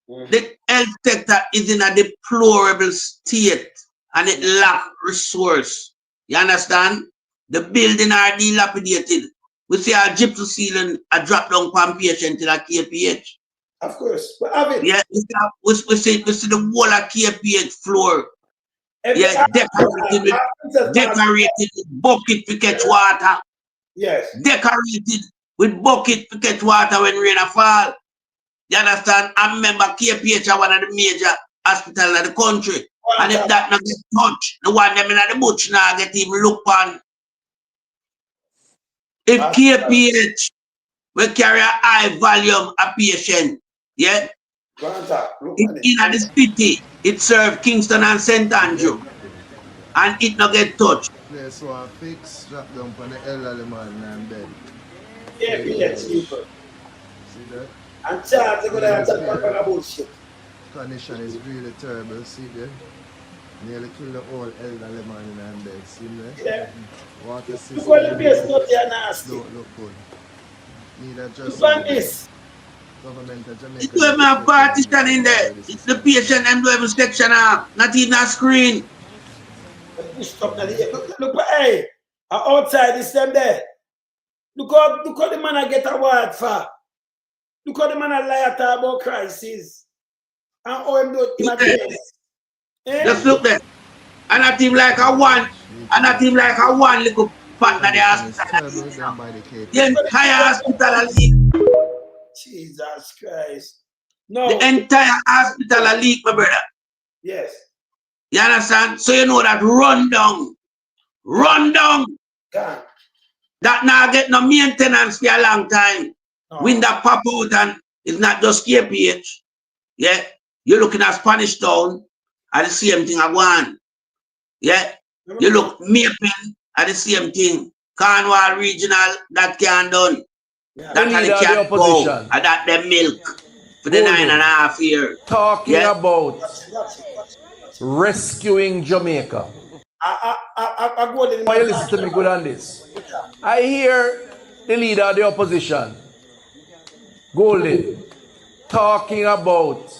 the health sector is in a deplorable state. and it lack resource. You understand? The building are dilapidated. We see a gypsum ceiling a drop down from patient till a KPH. Of course. But have it. Yeah, we see the whole of KPH floor. Yeah, decorated with bucket to catch water. Yes. Decorated with bucket to catch water when rain fall. You understand? I remember KPH are one of the major hospitals in the country. And if that not get touched, the one them in the bush now get even look on. If KPH will carry a high volume of patient, yeah? In the city, it serves Kingston and St. Andrew. And it not get touched. Place one fix, drop down on the elderly man and bed. KPH people. See that? And Charles, they're going to talk about bullshit. Condition is really terrible, see there? Nearly kill the whole elderly man in the bed, see there? Yeah. Water system. Look what the place not there nasty. Don't look good. Need a just. Look at this. Government of Jamaica. It's where my partition in there. It's the patient and do every section up. Not even a screen. Look, hey, outside this them there. Look how the man I get a word for. Look how the man I lie about crisis. And how him do it. Just look there. And a team like a one little partner the hospital. The entire hospital leak. Jesus Christ. No. The entire hospital leak, my brother. Yes. You understand? So you know that run down. God. That now get no maintenance for a long time. No. When that pop out and it's not just KPH. Yeah. You're looking at Spanish Town at the same thing I want. Yeah. You look Maple at the same thing. Cornwall Regional, that can done. Yeah. That can the opposition. And that the milk for the 9.5 years. Talking about rescuing Jamaica. Why you listen to me good on this? I hear the leader of the opposition, Golden, talking about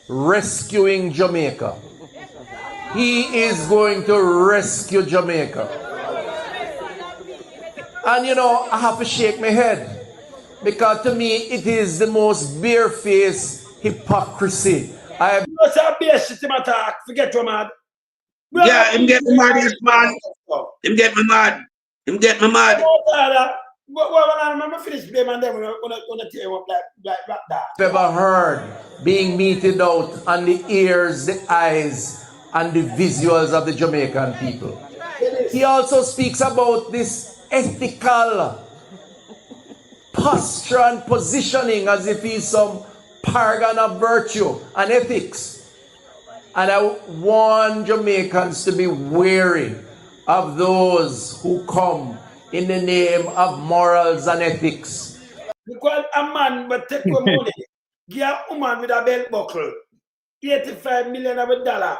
rescuing Jamaica. He is going to rescue Jamaica. And you know, I have to shake my head because to me it is the most barefaced hypocrisy. Forget your mad. Yeah, him get me mad, yes, man. Him get me mad. I'm finish blame and then we're gonna tear up like that. Ever heard being meted out on the ears, the eyes, and the visuals of the Jamaican people? He also speaks about this ethical posture and positioning as if he's some paragon of virtue and ethics. And I want Jamaicans to be wary of those who come in the name of morals and ethics. Because a man will take your money, give a woman with a belt buckle, $85 million. I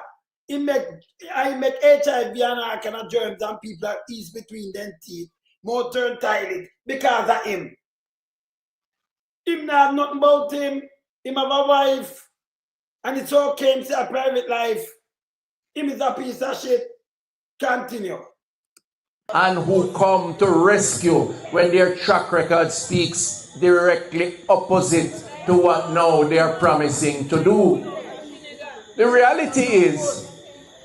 make HIV and all kind of germs and people that ease between them teeth, more turn tired because of him. Him not have nothing about him. Him have a wife. And it's okay, him say a private life. Him is a piece of shit. Continue. And who come to rescue when their track record speaks directly opposite to what now they are promising to do. The reality is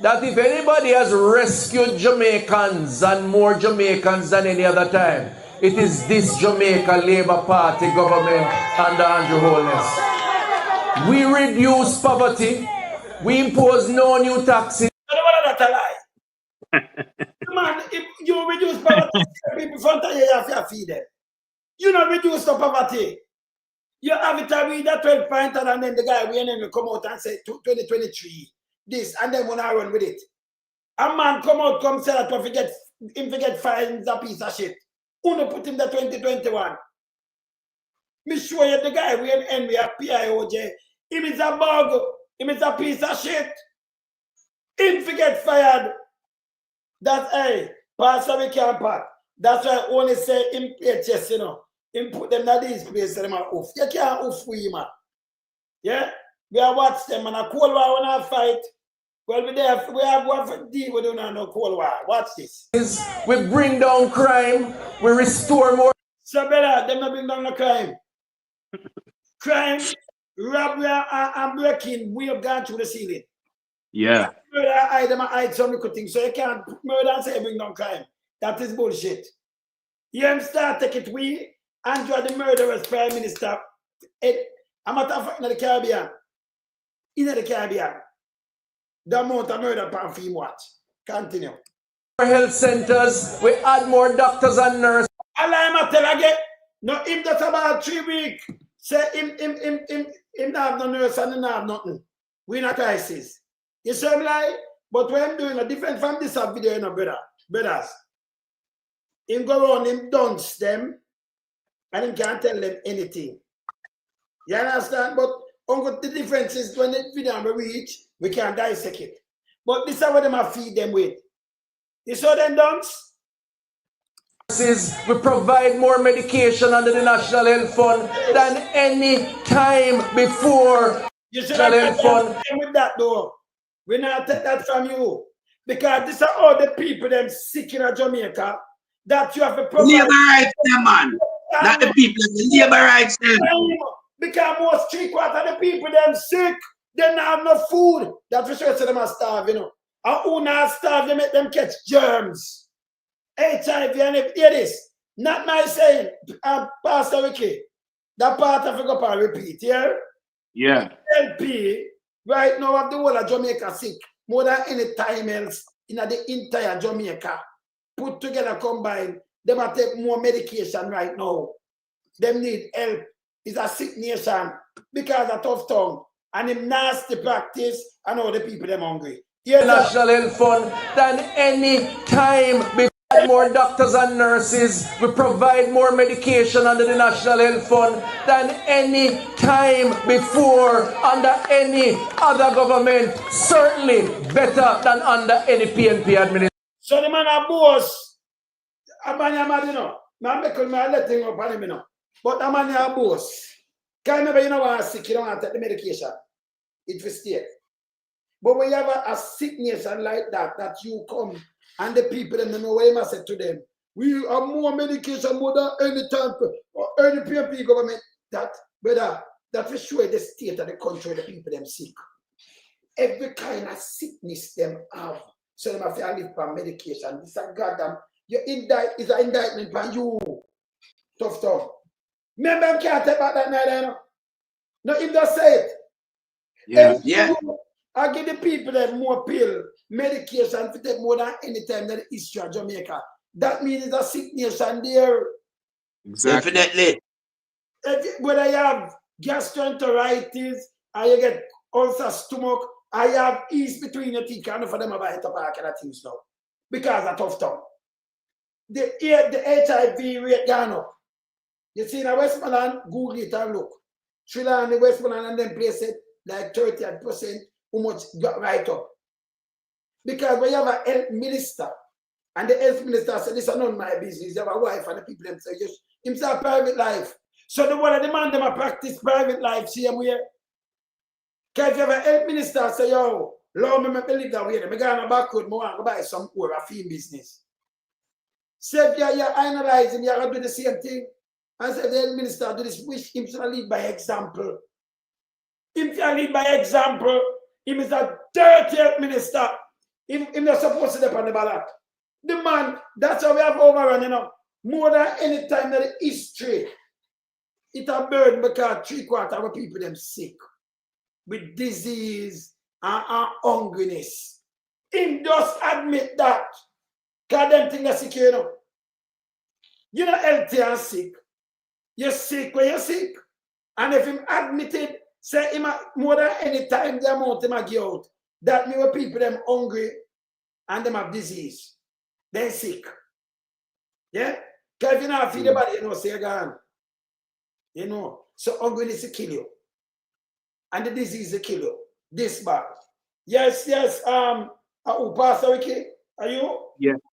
that if anybody has rescued Jamaicans and more Jamaicans than any other time, it is this Jamaica Labour Party government under Andrew Holness. We reduce poverty. We impose no new taxes. That's a lie. Man, if you reduce poverty, people in front of you have to feed them. You not reduce the poverty. You have it to read that 12 point and then the guy will come out and say 2023 this and then when I run with it. A man come say that him forget fines a piece of shit. Who no put him the 2021? Me show you the guy we have PIOJ. Him is a bug. Him is a piece of shit. Him forget fired. That's Pastor we can't pat. That's why I only say him play chess, you know. Him put them in these places them are off. You can't off for him, man. Yeah? We are watch them and a cold war when I fight. Well, we have one for deal with no Cold War. Watch this. We bring down crime, we restore more. So, brother, them not bring down the crime. Crime, robbery, and breaking, we have gone through the ceiling. Yeah. Murder, hide some little things. So you can't murder and say bring down crime. That is bullshit. You start take it, we, Andrew the murderous prime minister. I'm a tough in the Caribbean. In the Caribbean. The amount of murder per film watch. Continue. Health centers, we add more doctors and nurses. I tell again. No, him that's about 3 weeks. Say him have no nurse and him have nothing. We in a crisis. You say lie, but what I'm doing a different from this video, you know, brothers. Him go around, him dunce them, and him can't tell them anything. You understand? But the difference is when the video we reach, we can dissect it. But this is what them feed them with. You saw them dunce? We provide more medication under the National Health Fund than any time before. You should have with that though. We not take that from you. Because these are all the people them sick in Jamaica that you have to provide. Labor rights, man. Not the people, the labor rights. Because most 3/4 of the people them sick, they don't have no food. That's for sure, so them are starve, you know. And who not starve, they make them catch germs. HIV and hear this. Not my saying, Pastor Ricky. That part I forgot to repeat, yeah? Yeah. LP, right now, of the whole of Jamaica sick. More than any time else in the entire Jamaica. Put together, combined, they might take more medication right now. Them need help. It's a sick nation because of tough tongue and them nasty practice and all the people them hungry. Yes, National Health Fund than any time before. More doctors and nurses. We provide more medication under the National Health Fund than any time before under any other government. Certainly better than under any PNP administration. So the man a boss. A man a mad, you know. Man make me let him up on him, you know. But a man a boss. Can you remember you know when sick, you don't want to take the medication. It will stay. But when you have a sick nation like that you come and the people them know what you must say to them. We have more medication more than any time or any PNP government. That, brother, that will show the state of the country, the people them sick. Every kind of sickness them have. So them have to live for medication. This is a goddamn, it's an indictment for you. Tough talk. Remember, I can't take back that night, you know? No, if they say it. Yeah. I give the people that more pill, medication to take more than any time in the history of Jamaica. That means it's a sick nation there. Exactly. Definitely. Whether you have gastroenteritis, or you get ulcer stomach, I have ease between your teeth, and for them about it up and things now. Because of tough tongue. The HIV rate gone up. You see in Westmoreland, Google it and look. Sri Lanka, Westmoreland, and then place it like 30% how much got right up. Because when you have a health minister, and the health minister said, this is not my business, you have a wife, and the people them say, yes, himself private life. So the one of the man them practice private life, same way. Because if you have a health minister say, yo, Lord, me believe that way, I'm going to backward, I want to buy some or a film business. Say if you're analyzing, you're going to do the same thing. And say the health minister do this, wish him to lead by example. If you lead by example, he is a dirty health minister. He's not supposed to depend on the ballot. The man, that's how we have overrun, you know. More than any time in the history. It's a burden because 3/4 of people them sick with disease and hungriness. Him just admit that. Because them think they're sick, you know. You're not healthy and sick. You're sick when you're sick. And if him admitted, say him more than any time the amount him give out, that means people them hungry and them have disease. They're sick. Yeah? Because if you not feed the body, you know, say you're gone. You know. So hungriness will kill you. And the disease will kill you. This bad. Yes. Pastor Ricky, are you?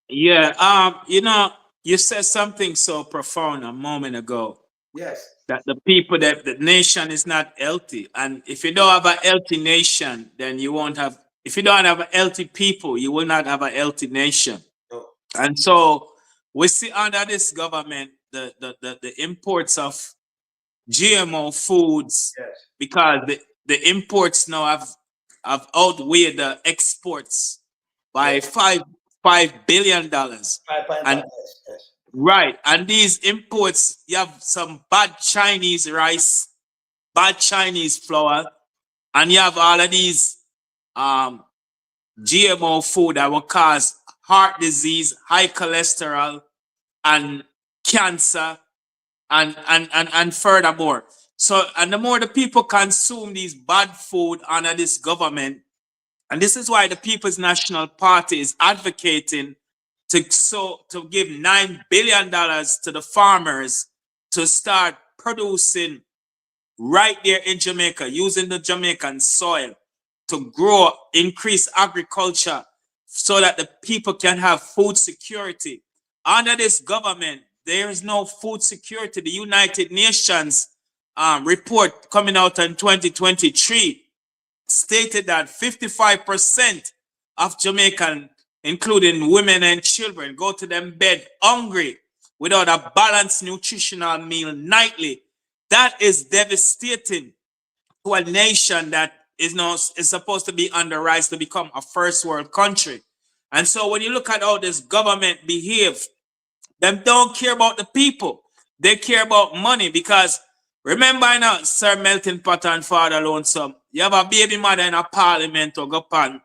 Yeah. You know, you said something so profound a moment ago. Yes. That the people, that the nation is not healthy. And if you don't have a healthy nation, then you won't have If you don't have a healthy people, you will not have a healthy nation. And so we see under this government the imports of GMO foods, because the imports now have outweighed the exports by $5 billion. And right, and these imports, you have some bad Chinese rice, bad Chinese flour, and you have all of these GMO food that will cause heart disease, high cholesterol, and cancer, and furthermore. So, and the more the people consume these bad food under this government, and this is why the People's National Party is advocating to give $9 billion to the farmers to start producing right there in Jamaica, using the Jamaican soil to grow, increase agriculture so that the people can have food security. Under this government, there is no food security. The United Nations report coming out in 2023 stated that 55% of Jamaican, including women and children, go to them bed hungry without a balanced nutritional meal nightly. That is devastating to a nation that is supposed to be on the rise to become a first world country. And so when you look at how this government behave, them don't care about the people. They care about money, because remember now, Sir Melting Pot and Father Lonesome, you have a baby mother in a parliament or go on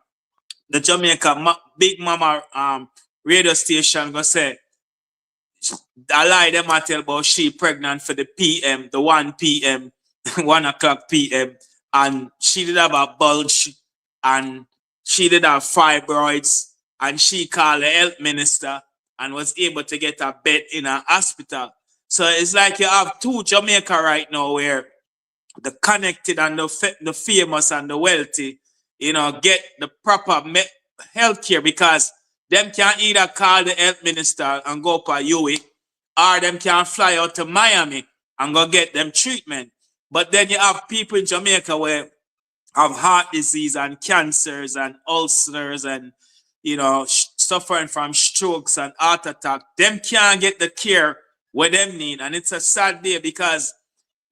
the Jamaica Big Mama radio station go say, I lie them I tell about she pregnant for the PM, the 1 PM, 1 o'clock PM, and she did have a bulge, and she did have fibroids, and she called the health minister and was able to get a bed in a hospital. So it's like you have two Jamaica right now where the connected and the famous and the wealthy, get the proper health care, because them can either call the health minister and go for UE, or them can fly out to Miami and go get them treatment. But then you have people in Jamaica where have heart disease and cancers and ulcers and, suffering from strokes and heart attack. Them can't get the care where them need. And it's a sad day, because,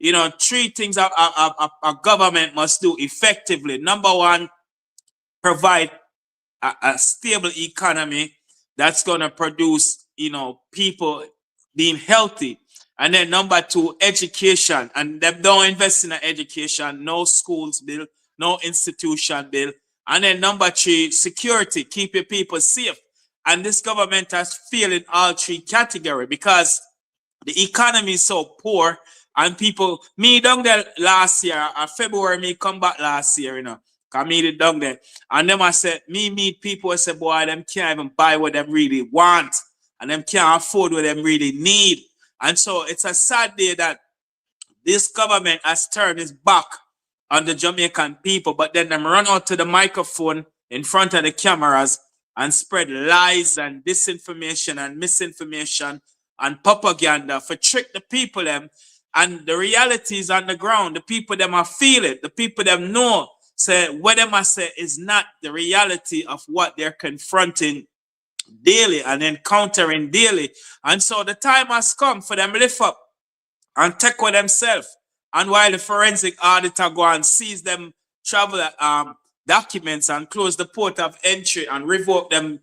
3 things a government must do effectively. Number 1, provide a stable economy that's going to produce, people being healthy. And then number 2, education. And them don't invest in education, no schools bill, no institution bill. And then number 3, security, keep your people safe. And this government has failed in all 3 categories, because the economy is so poor, and people, me down there last year, February, me come back last year, cause me did down there. And them I said, me meet people who say, boy, them can't even buy what them really want, and them can't afford what them really need. And so it's a sad day that this government has turned its back on the Jamaican people, but then them run out to the microphone in front of the cameras and spread lies and disinformation and misinformation and propaganda for trick the people them. And the reality is on the ground. The people them are feel it. The people them know. Say what them I say is not the reality of what they're confronting daily and encountering daily. And so the time has come for them lift up and take with themselves. And while the forensic auditor go and seize them travel documents and close the port of entry and revoke them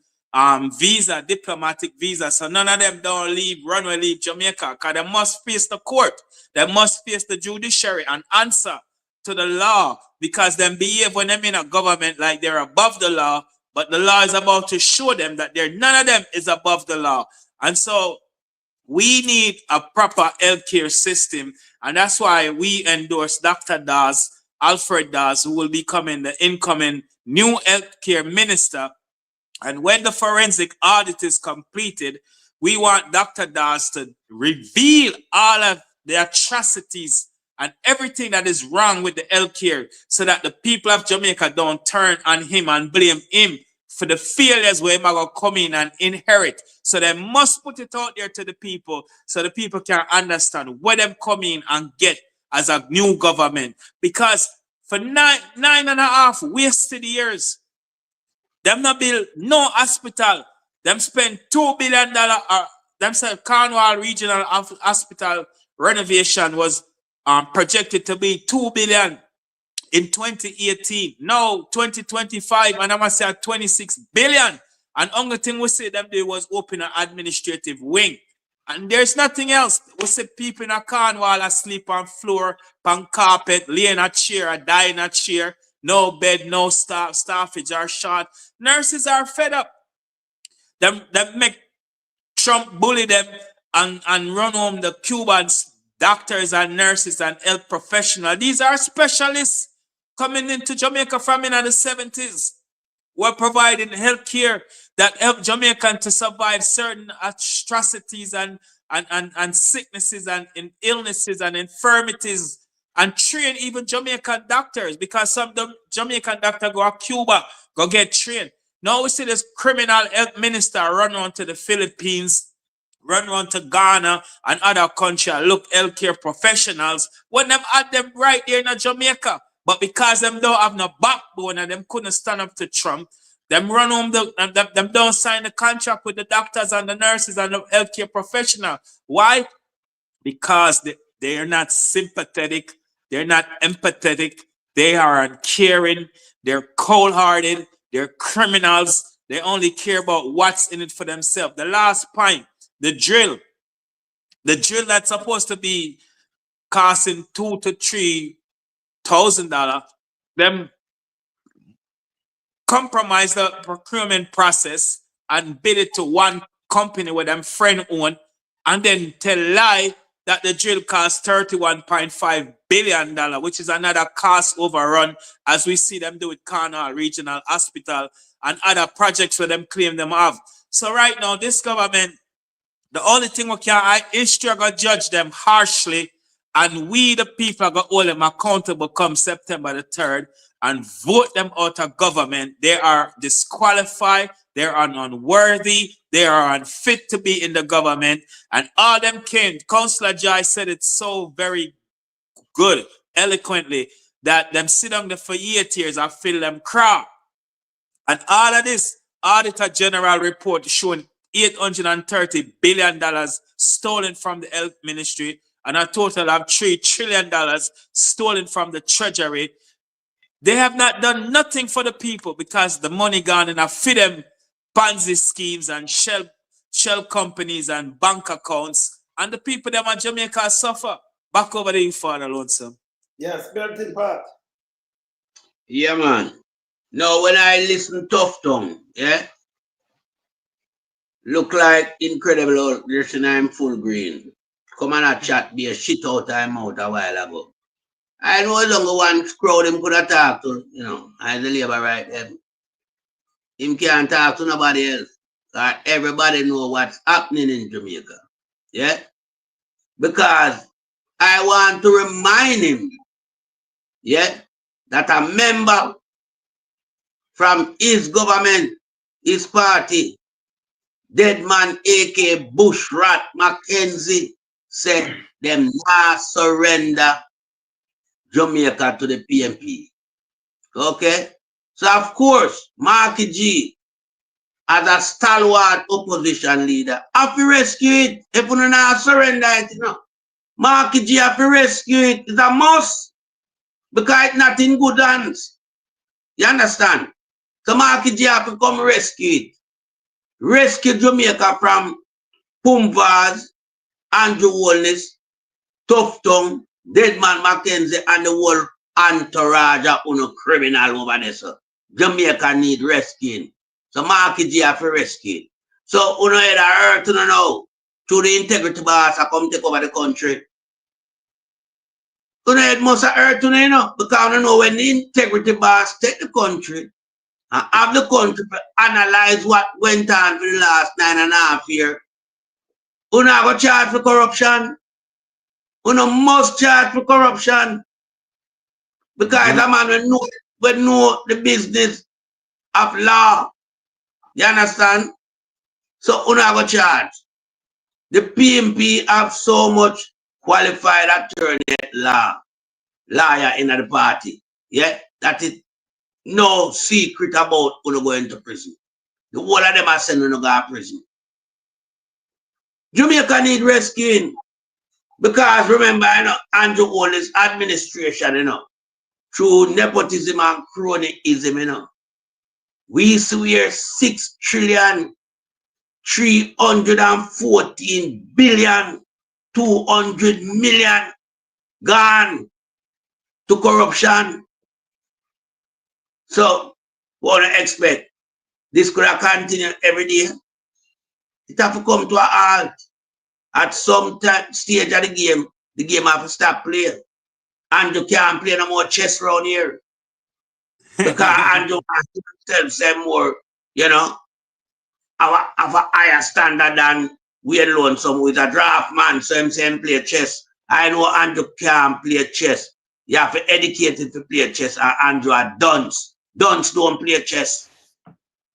visa, diplomatic visa, so none of them don't leave Jamaica, because they must face the court. They must face the judiciary and answer to the law, because them behave when them in a government like they're above the law, but the law is about to show them that none of them is above the law. And so we need a proper healthcare system, and that's why we endorse Dr. Dawes, Alfred Dawes, who will be the incoming new healthcare minister. And when the forensic audit is completed, we want Dr. Dawes to reveal all of the atrocities and everything that is wrong with the healthcare, so that the people of Jamaica don't turn on him and blame him for the failures where he will come in and inherit. So they must put it out there to the people, so the people can understand what them come in and get as a new government. Because for nine and a half wasted years, Them not build no hospital. Them spend $2 billion. Them said Cornwall Regional Hospital renovation was projected to be $2 billion in 2018. Now 2025, and I must say 26 billion. And only thing we say them they was open an administrative wing. And there's nothing else. We see people in a Cornwall asleep on floor, on carpet, lay in a chair, or die in a chair. No bed, no staff, staffage are short. Nurses are fed up. Them make Trump bully them and run home the Cubans, doctors and nurses and health professionals. These are specialists coming into Jamaica from in the 70s. We're providing health care that help Jamaicans to survive certain atrocities and sicknesses and illnesses and infirmities, and train even Jamaican doctors, because some of them Jamaican doctors go to Cuba, go get trained. Now we see this criminal health minister run on to the Philippines, run on to Ghana and other countries, look healthcare professionals, when them had them right there in Jamaica. But because them don't have no backbone and them couldn't stand up to Trump, them run home, them don't sign the contract with the doctors and the nurses and the healthcare professionals. Why? Because they are not sympathetic, they're not empathetic, they are uncaring, they're cold-hearted, they're criminals, they only care about what's in it for themselves. The last point, the drill that's supposed to be costing $2,000 to $3,000, them compromise the procurement process and bid it to one company with them friend own, and then tell lie that the drill costs $31.5 billion, which is another cost overrun, as we see them do with Penal Regional Hospital and other projects where them claim them have. So right now, this government, the only thing we can is to judge them harshly, and we the people are going to hold them accountable come September the 3rd and vote them out of government. They are disqualified, they are unworthy, they are unfit to be in the government, and all them came. Councillor Joy said it so very good, eloquently, that them sit down there for 8 years and fill them crowd. And all of this, Auditor General report showing $830 billion stolen from the health ministry and a total of $3 trillion stolen from the treasury. They have not done nothing for the people because the money gone in a feed them Ponzi schemes and shell companies and bank accounts, and the people them in Jamaica suffer. Back over to you, Father Lonesome. Yes, built-in part. Yeah, man. Now, when I listen Tough Tongue, yeah, look like incredible listen, I'm full green. Come on a chat, be a shit out time out a while ago. I know longer one crowd him could have talked to, you know, as the labor right then. Him can't talk to nobody else. Everybody know what's happening in Jamaica. Yeah? Because I want to remind him, yeah, that a member from his government, his party, dead man A.K. Bushrat Mackenzie, said them not surrender Jamaica to the PMP. Okay? So of course, Marky G, as a stalwart opposition leader, have to rescue it. If you not surrender it, you know. Marky G have to rescue it. It's a must. Because it's not in good hands. You understand? So Marky G have to come rescue it. Rescue Jamaica from Pumbaz, Andrew Holness, Tough Tongue, Deadman Mackenzie, and the whole entourage of criminal over there. So Jamaica need rescuing. So Marky G have to rescue. So uno head a hurt to know through the integrity boss I come take over the country. Uno head must have hurt to know because you know when the integrity boss take the country and have the country to analyze what went on for the last 9.5 years. Uno have a charge for corruption. Uno must charge for corruption. Because a man will know the business of law. You understand? So uno have a charge. The PMP have so much qualified attorney lawyer in the party. Yeah, that's it. no secret about who going to prison. The whole of them are sending to go to prison. Jamaica need rescuing. Because remember, you know, Andrew Holness administration, you know, through nepotism and cronyism, you know, we swear 6 trillion 314 billion 200 million gone to corruption. So, what do you expect? This could have continued every day. It have to come to a halt. At some stage of the game have to stop playing. Andrew can't play no more chess around here. Because Andrew wants to more, you know, have a higher standard than we alone. Some with a draft man, so him saying play chess. I know Andrew can't play chess. You have to educate him to play chess, and Andrew are dunce. Dunce don't play chess.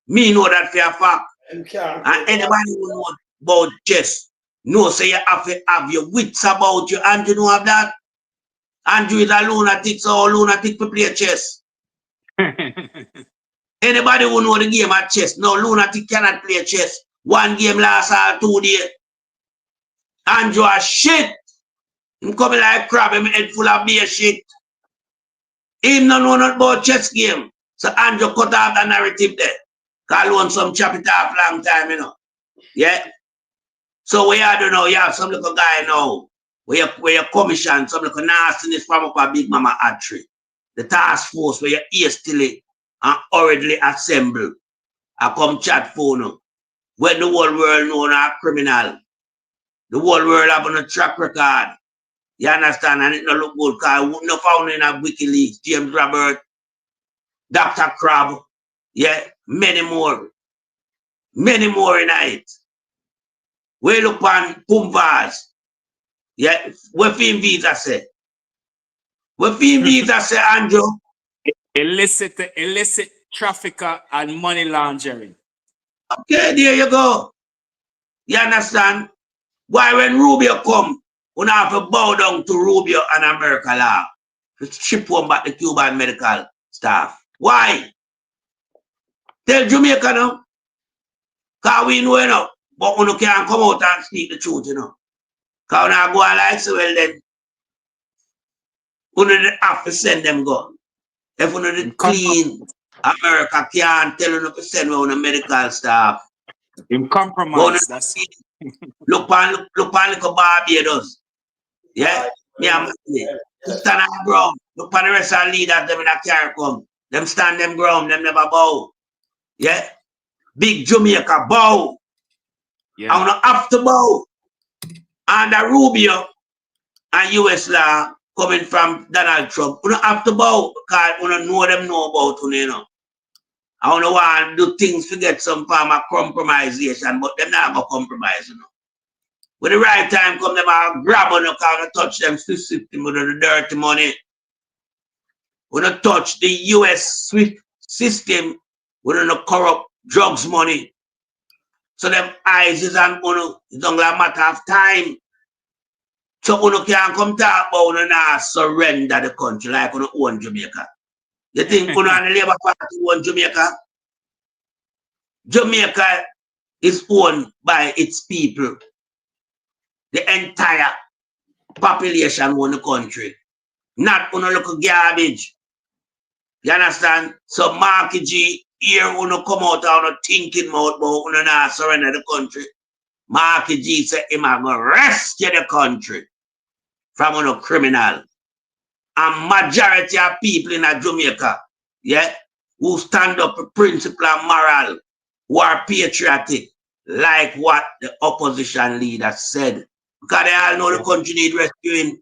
Me know that for a fact. And anybody who knows about chess, know say you have to have your wits about you. Andrew don't have that. Andrew is a lunatic, so all lunatic to play chess. Anybody who know the game of chess, no lunatic cannot play chess. One game lasts all 2 days. Andrew a shit. Him coming like crab, him head full of beer shit. Him no know nothing about chess game. So Andrew cut off the narrative there. Call on some chop it off long time, you know. Yeah. So what you do now, you have some little guy now. Where you commission some little nastiness from up a Big Mama Hatchery. The task force where you hastily and hurriedly assemble. I come chat phone. When the whole world know a criminal. The whole world have on a track record. You understand? And it don't look good because I wouldn't have found in a WikiLeaks, James Robert, Dr. Crab, yeah, many more. Many more in it. We look on Pumbas. Yeah, what film visa say? What film visa say, Andrew? Illicit trafficker and money laundering. Okay, there you go. You understand? Why when Rubio come, we have to bow down to Rubio and America law to ship home back the Cuban medical staff. Why? Tell Jamaica now. Because we know enough. But we can't come out and speak the truth, you know. Because we not go on like so well then. We don't have to send them gun. If we don't clean, America can't tell you to send on a medical staff. In compromise. That's look on little Barbados. Yeah? Yeah, stand on the ground. Look on the rest of the leaders, them in a car come. Them stand them ground, them never bow. Yeah? Big Jamaica bow. Yeah. I don't have to bow. And the Rubio and US law coming from Donald Trump, we don't have to bow because we don't know them know about it, you know. I don't want to do things to get some form of compromisation, but them not going to compromise, you know. When the right time come, them are grab on the car and touch them system with the dirty money. We don't touch the US SWIFT system with the corrupt drugs money. So them eyes is on uno, it's only a matter of time. So uno can't come talk about uno now surrender the country like uno own Jamaica. You think uno and the Labour Party own Jamaica? Jamaica is owned by its people. The entire population own the country. Not uno look garbage. You understand? So Marky G, here uno come out of uno thinking about uno now surrender the country. Marky G said him a go rescue the country from uno criminal. And majority of people in Jamaica, yeah, who stand up for principle and moral, who are patriotic, like what the opposition leader said. Because they all know the country need rescuing.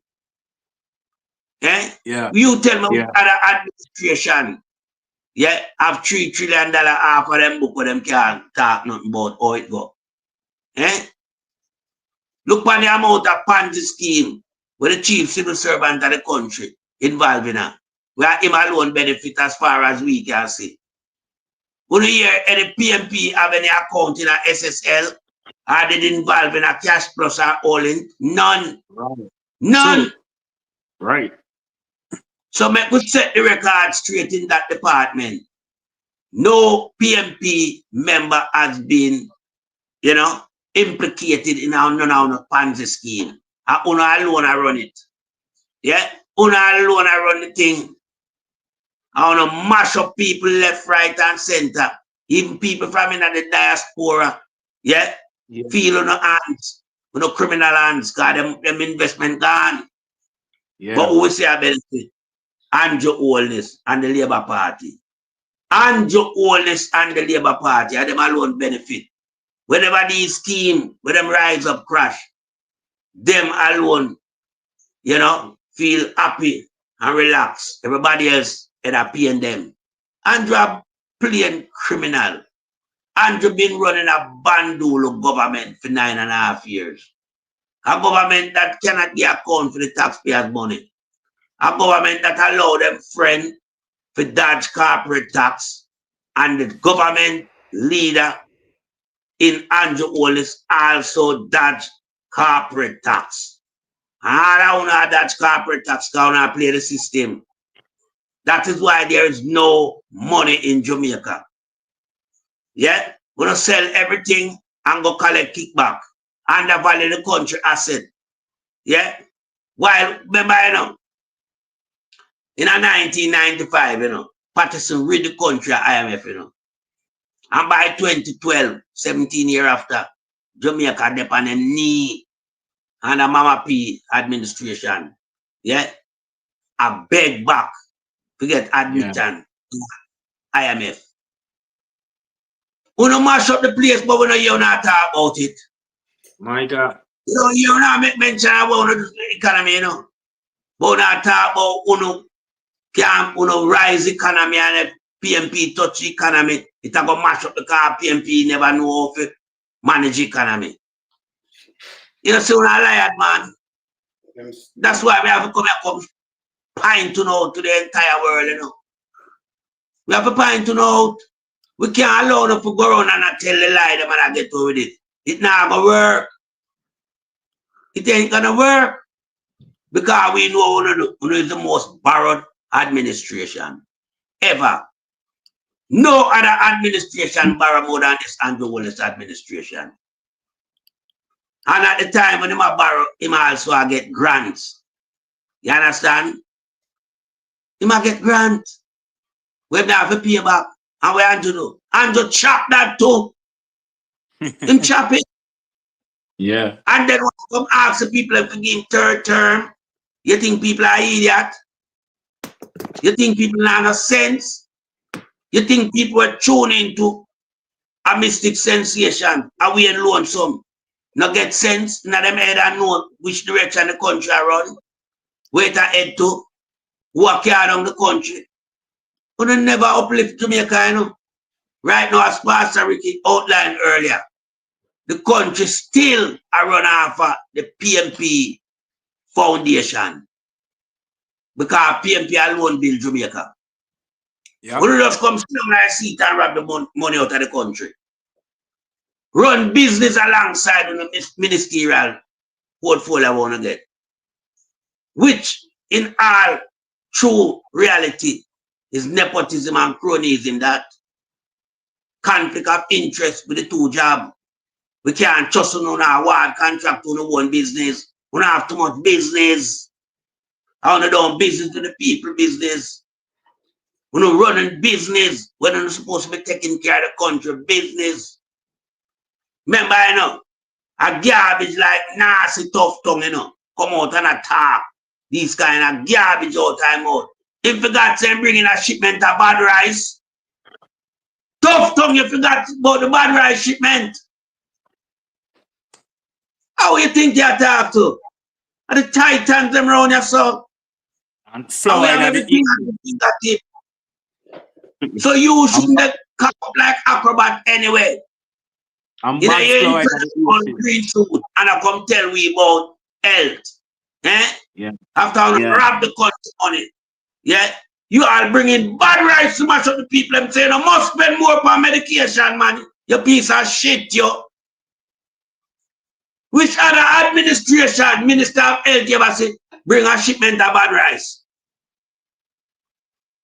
Eh? Yeah. You tell me what other administration, yeah, have $3 trillion half of them book where them can't talk nothing about how it go. Eh? Look at the amount of Ponzi scheme where the chief civil servant of the country involved in her. Where him alone benefit as far as we can see. When you hear any PMP have any account in a SSL, or they involved in a cash plus or all in? None. Right. None. Right. So make we set the record straight in that department. No PMP member has been, you know, implicated in our Ponzi scheme. Una alone I run it. Yeah? Una alone I run the thing. I want to mash up people left, right, and center. Even people from in the diaspora. Yeah? Feel on the hands. On the criminal hands. Because them investment gone. But who will say a benefit? Andrew Holness and the Labour Party. Andrew Holness and the Labour Party are them alone benefit. Whenever these schemes, when them rise up crash, them alone, you know, feel happy and relax. Everybody else end up paying them. Andrew a plain criminal. Andrew been running a bandul of government for 9.5 years. A government that cannot be account for the taxpayers' money. A government that allow them friend for dodge corporate tax. And the government leader in Andrew Holness also dodge corporate tax. And all I dodge corporate tax because I play the system. That is why there is no money in Jamaica. Yeah? We're going to sell everything and go collect kickback. Undervalue the country asset. Yeah? While, remember, you know, in 1995, you know, Patterson rid the country of IMF, you know. And by 2012, 17 years after, Jamaica dep on a knee under Mama P administration. Yeah? I beg back to get admission to IMF. We don't mash up the place, but we don't hear not talk about it. My God. You don't hear not make mention about the economy, you know. But we not talk about uno rise economy and PMP touch economy. It a go mash up because PMP never know how to manage economy. You know, so we're not liar, man. That's why we have to come pine to know to the entire world, you know. We have to pine to know. We can't allow them to go around and not tell the lie them and I get over with it. It's not gonna work. It ain't gonna work. Because we know uno is the most borrowed administration ever. No other administration borrow more than this Andrew Holness administration. And at the time when he borrow, he also get grants. You understand? He might get grants. We have to pay back. And we Andrew do? Andrew chop that too. Him chop it. Yeah. And then when you come ask the people if you give him third term, you think people are idiot? You think people have no sense? You think people are tuned into a mystic sensation, a way and lonesome, not get sense, not them head and know which direction the country are run, where to head to, walk around the country. But they never uplift Jamaica, you know. Right now, as Pastor Ricky outlined earlier, the country still are run off of the PMP foundation. Because PMP alone build Jamaica. Yeah. We don't just come sit on a seat and rob the money out of the country. Run business alongside the ministerial portfolio I want to get. Which, in all true reality, is nepotism and cronyism, that conflict of interest with the two jobs. We can't trust on our award contract on one business. We don't have too much business. I want to do business to the people business. We don't run in business when we're supposed to be taking care of the country business. Remember, you know, a garbage like nasty tough tongue, you know, come out and attack these kind of garbage all time out. If you got to bring in a shipment of bad rice, tough tongue, you forgot about the bad rice shipment. How you think you talk to? Are the titans them around you, so? And flower have everything at the So you shouldn't come up like acrobat anyway. You know, you're on green suit and I come tell we about health. Eh? Yeah. After I rob the country on it. Yeah? You are bringing bad rights to much of the people. I'm saying I must spend more for medication, man. You piece of shit, yo. Which other administration, Minister of Health, ever say, bring a shipment of bad rice?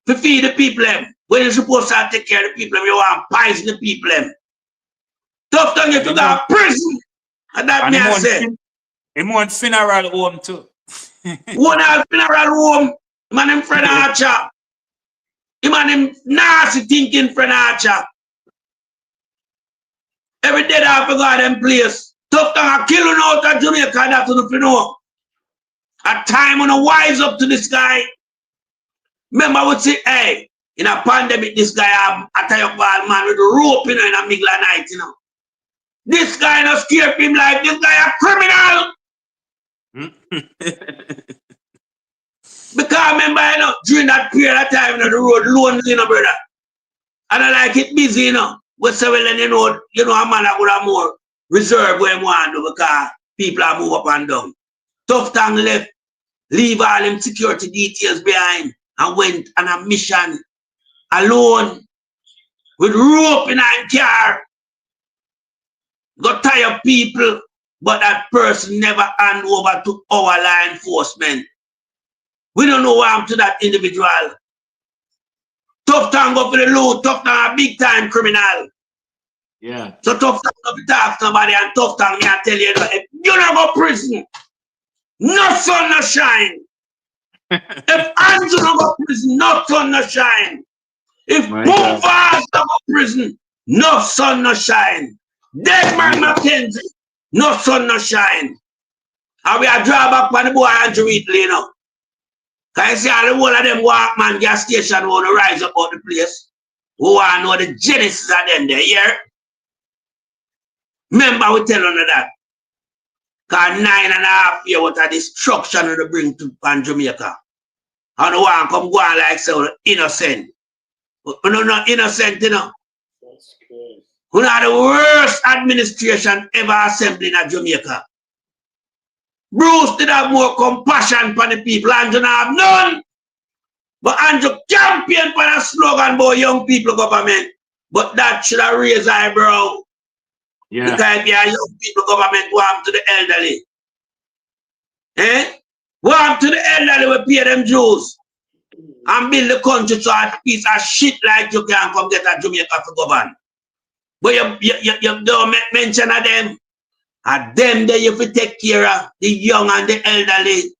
to feed the people them. When you're supposed to take care of the people, you want to poison the people them. Tough tongue if you go to prison. And that me I say. He want funeral home too. One have funeral home. Man him friend Archer. Man him nasty thinking friend Archer. Every day I forgot them place. Tough tongue I kill you out of Jamaica, that's what you know. At time when I wise up to this guy. Remember I would say, hey, in a pandemic, this guy have a tie up ball man with a rope in the middle of night, you know. This guy not scared him like this guy a criminal. Because remember, you know, during that period of time, you know, the road lonely, you know, brother. And I like it busy, you know. But so well, then you know, a man that would have more reserve where he want to because people are move up and down. Tough tongue left, leave all them security details behind and went on a mission alone with rope in a car. Got tired of people, but that person never hand over to our law enforcement. We don't know what happened to that individual. Tough tongue go for the loot, tough tongue a big time criminal. Yeah. So tough tongue go to talk to somebody and tough tongue me I tell you, if you don't go to prison, no sun no shine. If Andrew don't go to prison, no sun no shine. If Boomfast don't go to prison, no sun no shine. Dead man Mackenzie, no sun no shine. And we are draw back on the boy Andrew Wheatley, you know. Can you see all the whole of them walk man gas station want to rise up out the place? Who want to know the genesis of them there, yeah? Remember we tell you that. Because 9.5 years what a destruction they bring to Jamaica. And the one come go on like so innocent. But no not innocent, you know. That's crazy. We are the worst administration ever assembled in Jamaica. Bruce did have more compassion for the people. Andrew have none. But Andrew campaigned for a slogan about young people government. But that should have raised eyebrow. Yeah. Because your young people government want to the elderly. Eh? Want to the elderly will pay them dues. And build the country so a piece of shit like you can come get a Jamaica to govern. But you don't mention of them. And them there you have to take care of the young and the elderly.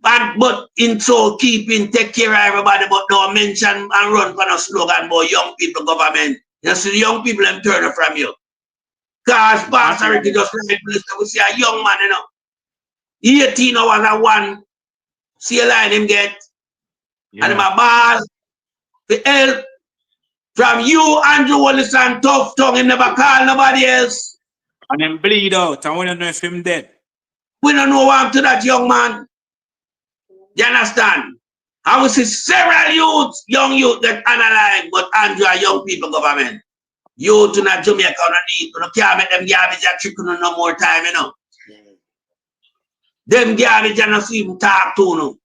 But in so keeping, take care of everybody, but don't mention and run for a slogan about young people government. You see the young people them turn from you. Because Pastor Ricky just like we see a young man, you know. 18 hours and one. See a line him get. Yeah. And my boss, the help from you, Andrew Wallace and Tough Tongue, him never call nobody else. And then bleed out, and we don't know if him dead. We don't know what happened to that young man. You understand? I will see several youths, young youth that analyze, but Andrew are young people government. Youth in Jamaica you can't make them garbage a trick no more time, you know. Them garbage and not even talk to no.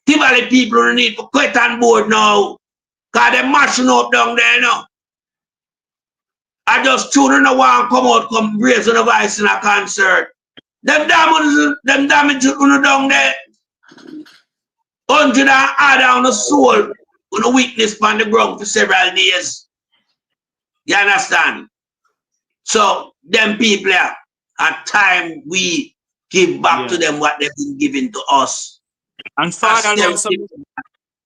Tivoli people don't need to quit on board now. Cause they're mashing up down there, you know. I just children don't want to come out, come raise on the voice in a concert. Them damage down there. 100 and add on the soul on the weakness on the ground for several days. You understand? So them people at time we give back to them what they've been giving to us. And Father Lord,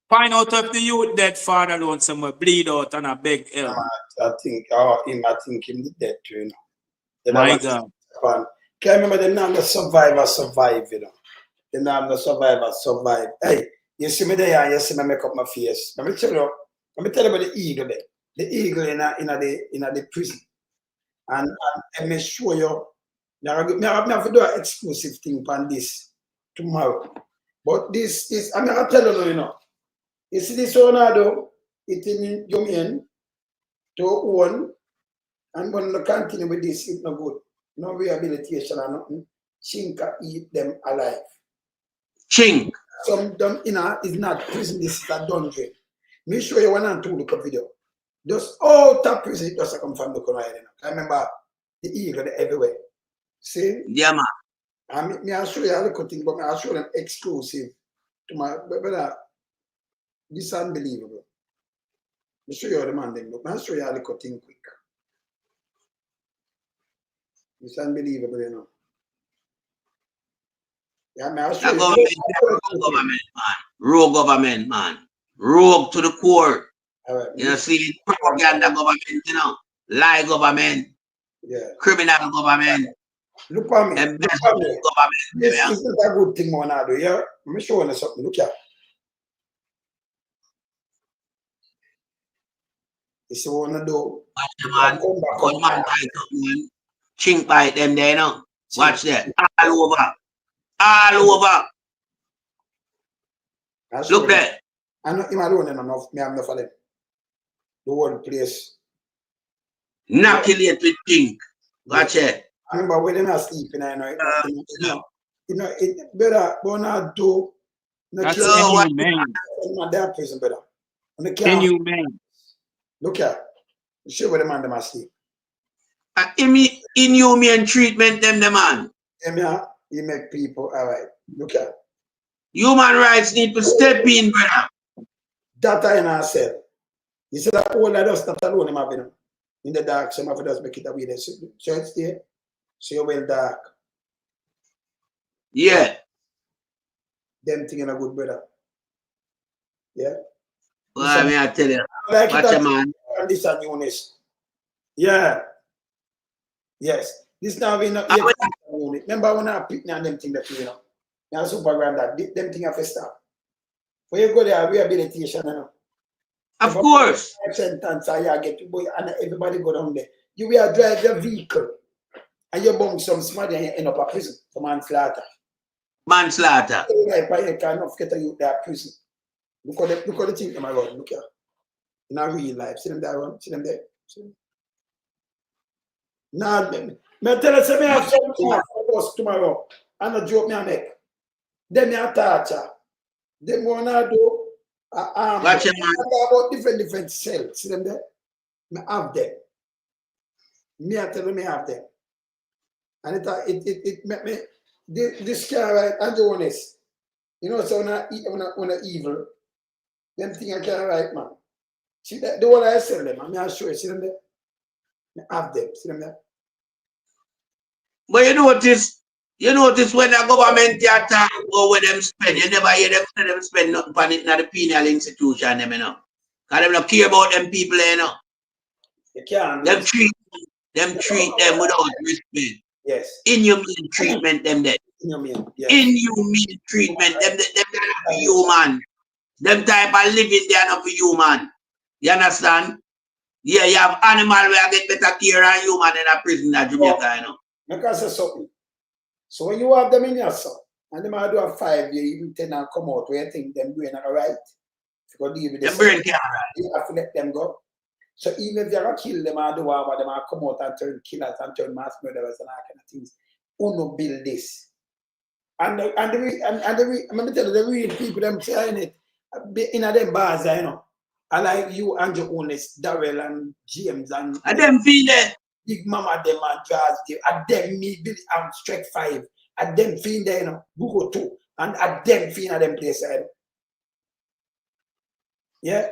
find out if the youth dead, Father Lord, somewhere bleed out and a beg help. I think him dead too, you know. My God. Can't remember the name of survivor survive, you know. The name of survivor survive. Hey, you see me there, you see me make up my face. Let me tell you about the eagle there. The eagle in the prison. And let me show you. I have to do an exclusive thing on this tomorrow. But this I'm gonna tell you, you know. You see this one though, it in Jamaican to own and when they continue with this, it's not good. No rehabilitation or nothing. Chinka eat them alive. Chink. Some them is not prison, this is a dungeon. Me show you 1 and 2 look at video. Just out of prison, it doesn't come from the corner. I remember the eagle everywhere. See? Yeah, man. I'll show you a little thing, but I'll show them exclusive to my brother, this is unbelievable. I'll show you the man them. I'll show you how they cut in quick. It's unbelievable, you know. Yeah, man, I'll show you. Government, man. Rogue government, man. Rogue to the core. All right. You know, see, propaganda government, you know. Lie government. Yeah. Criminal government. Look at me. And Look at me. government. This isn't a good thing, man. I do. Yeah. Let me show you something. Look here. This is what I want to do. Watch man. Man. Chink bite them there, you know. Watch that. All over. All over. Look there. I'm not alone enough. Me, I'm enough of them. The whole place. Inoculate with chink. Watch it. I remember when they're not sleeping, I know. You know, it better, but not do. That's inhumane. That prison better. Inhumane. Look here. Show where the man them asleep. Inhumane treatment them the man. Yeah, you make people all right. Look here. Human rights need to step in, brother. That I not said. You see that all of us that alone him having in the dark, some of us make it away there. So it's there. So you're well dark. Yeah. Them thing in a good brother. Yeah. Well, I mean, I tell you. Like watch a man. And this and Eunice. Yeah. Yes. This now we not remember when I pick and them thing that you know. Now super grand that them thing have to stop. When you go there, rehabilitation, you know. Of course. Sentence I get to boy and everybody go down there. You will drive your vehicle and you bump some somebody and you end up a prison for manslaughter. Manslaughter. You cannot get you there prison. Look at the thing them around. Look here. In our real life. See them there around? See them there? See them? Nah, me tell us me have some us tomorrow. And a joke me I make. Then me a torture. Them wanna do watch it, man. About different cells. See them there? Me have them. Me I tell them me have them. And it make me this guy right and the honest. You know, so when I evil, them thing I can't write, man. See that the one I sell them, I mean I show you, see them there? I have them, see them there? But you notice when the government attack or when them spend, you never hear them spend nothing on it in the penal institution, them, you know. Because them don't care about them people, you know. You can't. Them treat them without respect. Yes. Inhumane treatment, them there. Inhumane, yes. Inhumane treatment, them not for human. Them type of living, they are not for human. You understand? Yeah, you have animal where get better care than human in a prison in Jamaica, you know. Because say something. So when you have them in your son, and they might do a 5 year, even 10 and come out where you think them doing all right. If you go deal with them brain can't right. You have to let them go. So even if you're gonna kill them or do whatever, they might come out and turn killers and turn mass murderers and all kind of things. Who no build this? And let me tell you, the real people them saying it in them bars, you know. I like you and your owners, Darrell and James and them feel it. Big Mama them and Jazz them. At them me Billy and Strike 5. At them feel there, you know, Google 2. And at them feel at them place, you know. Yeah.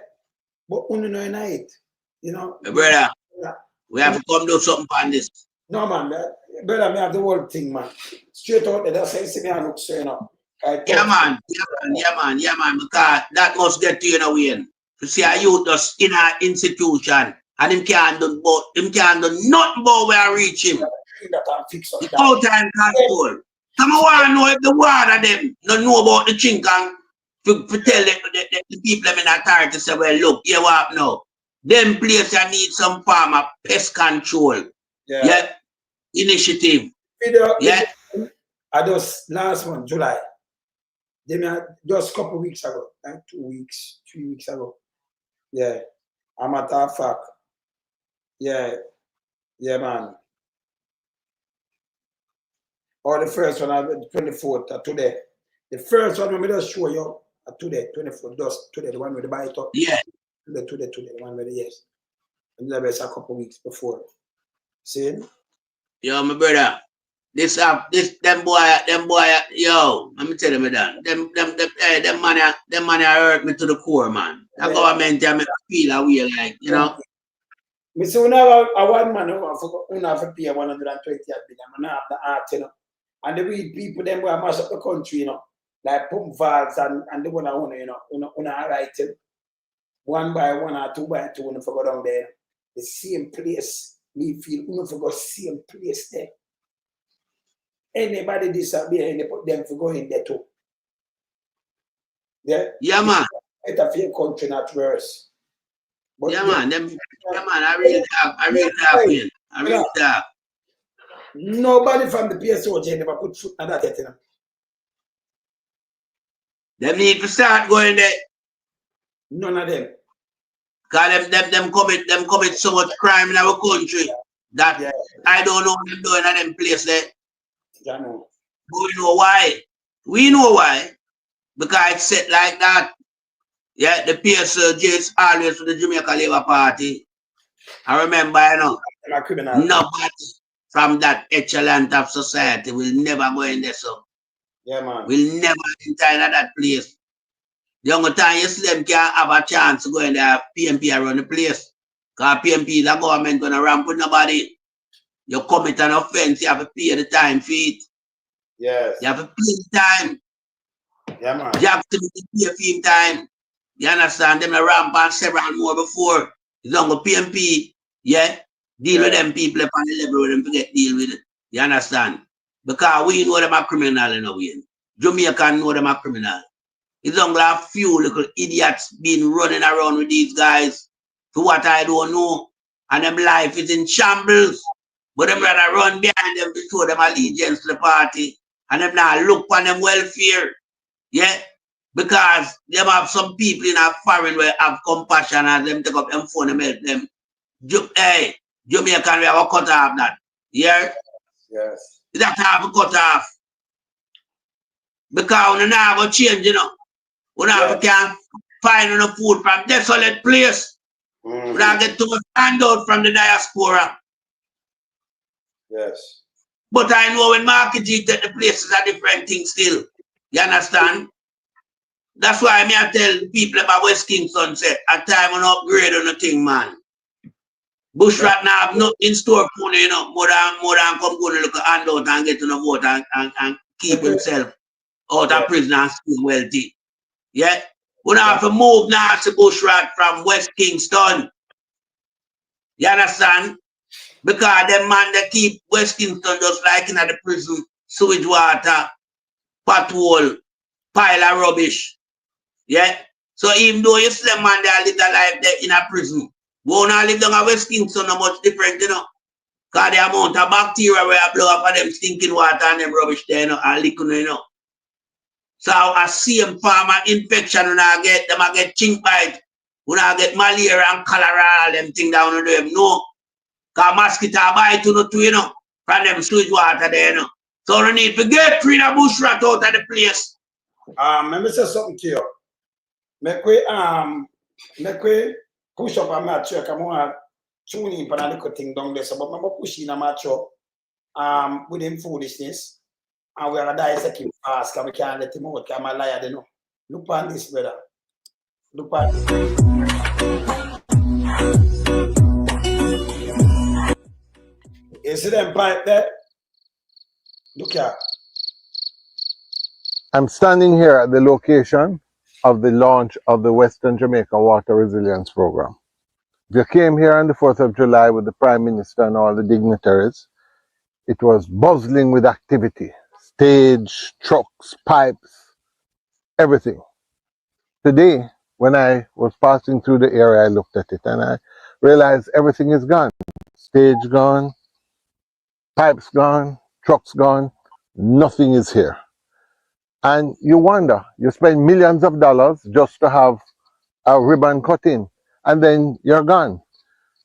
But only know in it. You know. Brother, we have to come do something on this. No man, brother, me have the whole thing, man. Straight out there, that's how you see me and look so, you know. Yeah man, because that must get to you in a way. To see a youth just in an institution and him can't do nothing about where I reach him. It's all time control. Some want to know if the one of them don't know about the chink and to tell the people in authority say, well, look, you what now? Them place I need some form of pest control. Yeah. Initiative. Yeah. I just last one, July. Just a couple of weeks ago, like 2 weeks, 3 weeks ago. Yeah. I'm at our fact. Yeah. Yeah, man. Or the first one, 24th, today. The first one, I'm going to show you today, 24th, just today, the one with the bite up. Yeah. Today, the one with the yes. And that was a couple of weeks before. See? Yo, my brother. them boy, yo, let me tell you that. Them money hurt me to the core, man. The government make me feel a way like, you know. Me say una a one man who have to pay 120 billion. Man have the art, you know. And the weed people them will mash up the country, you know. Like pump valves and the one I want, you know, una right it. One by one or two by two, una for go down there. The same place. Me feel una for go same place there. Anybody disappear and they put them to go in there too. Yeah? Yeah, man. It's a fair country, not worse. But yeah, man. I really talk. Nobody from the PSOJ never put foot on that, you know. Them need to start going there. None of them. Because them commit so much crime in our country that I don't know what they're doing at them place there. Yeah, no. But we know why. We know why. Because it's set like that. Yeah, the PSOJ is always for the Jamaica Labour Party. I remember, you know, nobody from that echelon of society will never go in there, so. Yeah, man. Will never enter in that place. The only time you see them can have a chance to go in there, PMP around the place. Because PMP is a government going to ramp with nobody. You commit an offense, you have to pay the time for it. Yes. You have to pay the time. Yeah, man. You have to pay for him time. You understand? Them the ramp and several more before. It's only PMP, yeah? Deal with them people upon the level where them forget deal with it. You understand? Because we know them are criminal in a way. Jamaica know them are criminal. It's only a few little idiots been running around with these guys for what I don't know. And them life is in shambles. But them rather run behind them to show them allegiance to the party. And them now look on them welfare. Yeah? Because them have some people in a foreign where have compassion and them take up them phone and help them. Hey, Jamaican, we have a cut off that. Yeah? Yes. That have a cut off. Because we now have a change, you know. We now can't find enough food from desolate place. We now get too much handout from the diaspora. Yes. But I know when market eat that the places are different things still. You understand? That's why I tell people about West Kingston say at time on upgrade on the thing, man. Bushrat now have nothing in store for you know, more than come go and look at handout and get to the vote and keep himself out of prison and still wealthy. Yeah? We now have to move now to Bushrat from West Kingston. You understand? Because them man they keep West Kingston just like in the prison, sewage water, pothole, pile of rubbish. Yeah? So even though you see them man they live their life there in a prison, we not live down at West Kingston no much different, you know. Because the amount of bacteria where I blow up for them stinking water and them rubbish there, you know, and liquid, you know. So I see them farmer infection when I get them, I get chink bite, when I get malaria and cholera, all them things down on them. No. Because mosquito bite to you know, from them sewage water there, you know. So we need to get rid of bush rat out of the place. Let me say something to you. Make we push up a match, come on, tune in for a little thing down there. So, but I'm pushing a match up with him foolishness. And we're going to dissect him fast because we can't let him out because I'm a liar, you know. Look on this, brother. Look on this. You see them pipe there? Look here. I'm standing here at the location of the launch of the Western Jamaica Water Resilience Program. We came here on the 4th of July with the Prime Minister and all the dignitaries. It was buzzing with activity. Stage, trucks, pipes, everything. Today, when I was passing through the area, I looked at it and I realized everything is gone. Stage gone, pipes gone, trucks gone, nothing is here. And you wonder, you spend millions of dollars just to have a ribbon cut in, and then you're gone.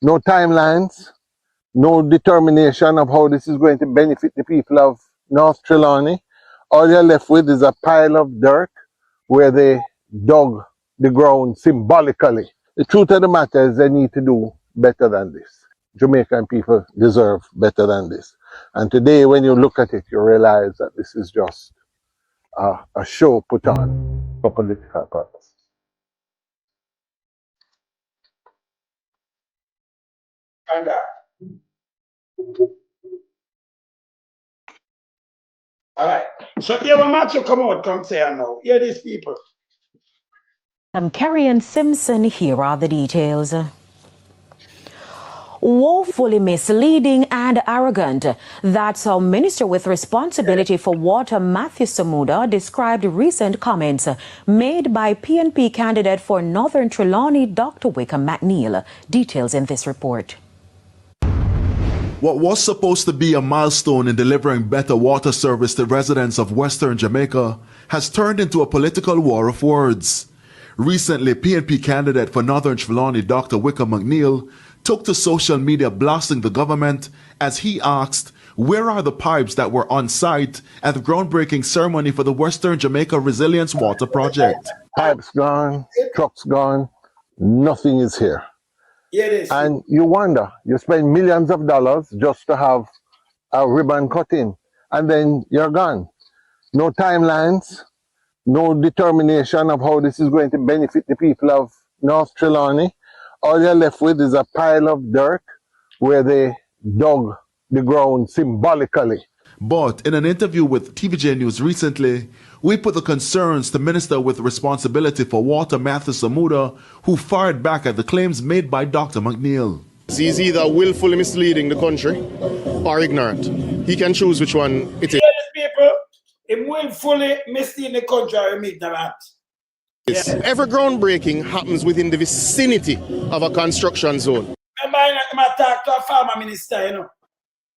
No timelines, no determination of how this is going to benefit the people of North Trelawney. All you're left with is a pile of dirt where they dug the ground symbolically. The truth of the matter is they need to do better than this. Jamaican people deserve better than this. And today, when you look at it, you realize that this is just a show put on for political purpose. And all right. So here when Matthew come out, come say now. Hear these people. I'm Carrie Simpson. Here are the details. Woefully misleading and arrogant. That's how Minister with responsibility for water Matthew Samuda described recent comments made by PNP candidate for Northern Trelawney, Dr. Wickham McNeil. Details in this report. What was supposed to be a milestone in delivering better water service to residents of Western Jamaica has turned into a political war of words. Recently, PNP candidate for Northern Trelawney, Dr. Wickham McNeil, took to social media blasting the government as he asked, where are the pipes that were on site at the groundbreaking ceremony for the Western Jamaica Resilience Water Project? Pipes gone, trucks gone, nothing is here. Yeah, it is. And you wonder, you spend millions of dollars just to have a ribbon cut in, and then you're gone. No timelines, no determination of how this is going to benefit the people of North Trelawney. All you're left with is a pile of dirt where they dug the ground symbolically. But in an interview with TVJ News recently, we put the concerns to Minister with responsibility for water Matthew Samuda, who fired back at the claims made by Dr. McNeil. He's either willfully misleading the country or ignorant. He can choose which one it is. People, he willfully misleading the country or ignorant. Yes. Every groundbreaking happens within the vicinity of a construction zone. Remember, I talk to a farmer minister, you know,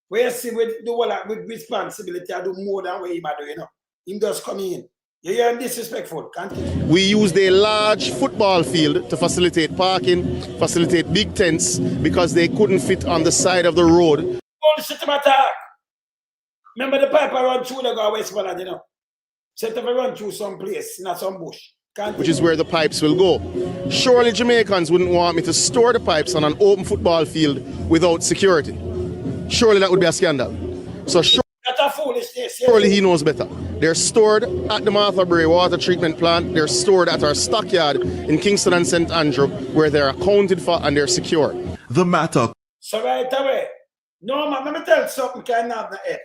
where you see with the whole with responsibility, I do more than what he do, you know. Him just come in. You hear him disrespectful, can't you? We used a large football field to facilitate parking, facilitate big tents, because they couldn't fit on the side of the road. Bullshit him attack. Remember the pipe I run through the go Westmoreland, you know. Set up run through some place, not some bush. Which is where the pipes will go. Surely Jamaicans wouldn't want me to store the pipes on an open football field without security. Surely that would be a scandal. So surely he knows better. They're stored at the Martha Brae water treatment plant. They're stored at our stockyard in Kingston and St. Andrew, where they're accounted for and they're secure. The matter. So right away. No man, let me tell you something can have the head.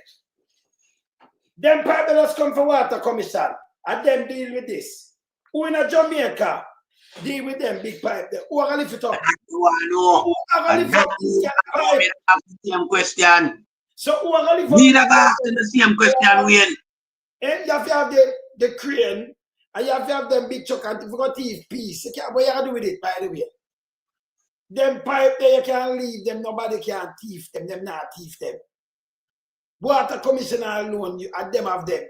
Them pipe that come for water commission and them deal with this. Who in a Jamaica deal with them big pipe there? Who are going to lift it up? Who are going to lift up the same question? So who are going to lift up? We are asking the same question, Wayne. And you have to have the crane, and you have to have them big truck, and if you got thief piece, what you do with it, by the way? Them pipe there, you can't leave them, nobody can thief them, them not thief them. Water commissioner alone, you and them have them.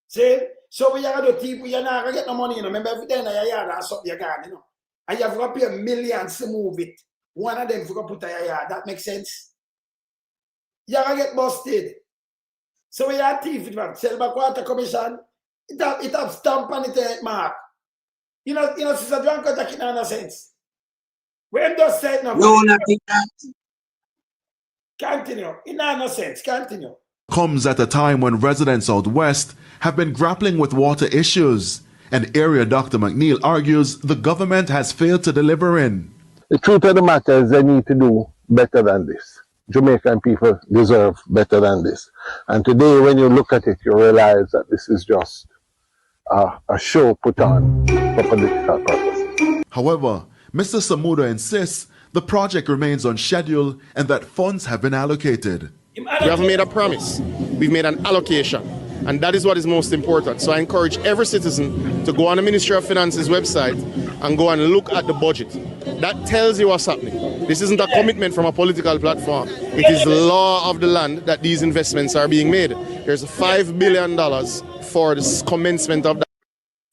See? So when you have the thief, you're not going to get no money, you know. Remember, every day in your yard or something you got, you know. And you have to pay millions to move it. One of them if you put in your yard. That makes sense? You're going to get busted. So when you have thief, you have sell back water commission, it have stamp on it mark. You know, Sister Janko, that in no sense. When does say no? No, nothing. Continue. In no sense. Continue. Comes at a time when residents out west have been grappling with water issues, an area Dr. McNeil argues the government has failed to deliver in. The truth of the matter is they need to do better than this. Jamaican people deserve better than this. And today, when you look at it, you realize that this is just a show put on for political purposes. However, Mr. Samuda insists the project remains on schedule and that funds have been allocated. We haven't made a promise. We've made an allocation. And that is what is most important. So I encourage every citizen to go on the Ministry of Finance's website and go and look at the budget. That tells you what's happening. This isn't a commitment from a political platform. It is the law of the land that these investments are being made. There's $5 billion for the commencement of that.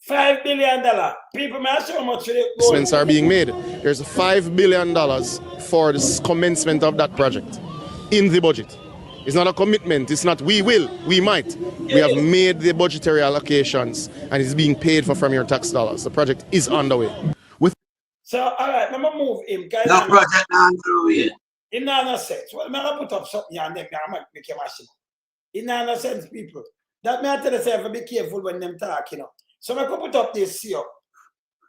$5 billion. People may ask how much investments are being made. There's $5 billion for the commencement of that project in the budget. It's not a commitment. It's not we will, we might. We have made the budgetary allocations and it's being paid for from your tax dollars. The project is underway. So, all right, let me move him. No project underway. In no sense. Well, I'm going to put up something and then I'm going to make a machine. In no sense, people. That may I tell yourself, be careful when them talk, you know. So I'm going to put up this here.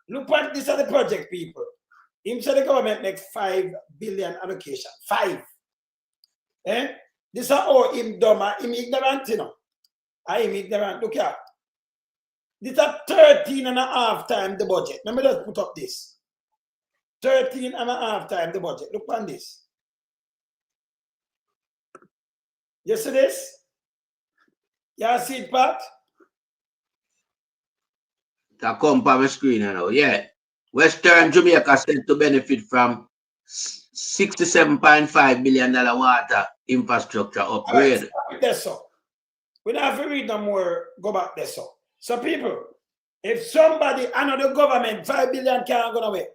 Look what this are the project, people. Him said the government makes 5 billion allocation. 5. Eh? This are all him dumb, him ignorant, you know. I am ignorant. Look here. This are 13.5 times the budget. Let me just put up this. 13.5 times the budget. Look on this. You see this? You see it, Pat? That come on my screen now. Yeah. Western Jamaica said to benefit from $67.5 million water infrastructure upgrade. Right, that's so. We don't have to read no more, go back there. So people, if somebody, another government, 5 billion can't go away.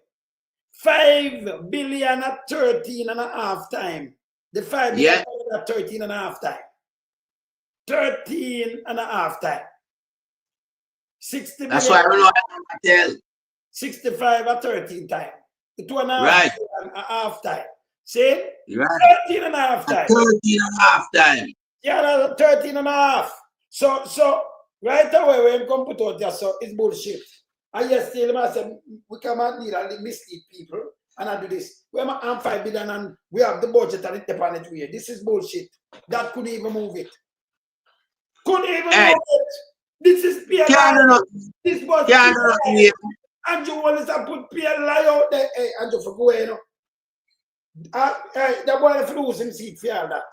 5 billion at 13.5 times. The 5 billion at 13.5 times. 13.5 times. 60 billion. That's why I don't know how to tell. 65 at 13 times. The 2.5 right. half time. See? Right. 13.5 times. 13.5 times. Yeah, 13.5. So right away when you come put out there, so it's bullshit. And yes, still I said we cannot need and mislead people and I do this. We have 5 billion and we have the budget and it depends on it. This is bullshit. That couldn't even move it. Couldn't even move it. This is PLI. This was PLI. Andrew Wallace have put PLI out there. Hey, Andrew, for go, you know. The boy have lose him seat for all that.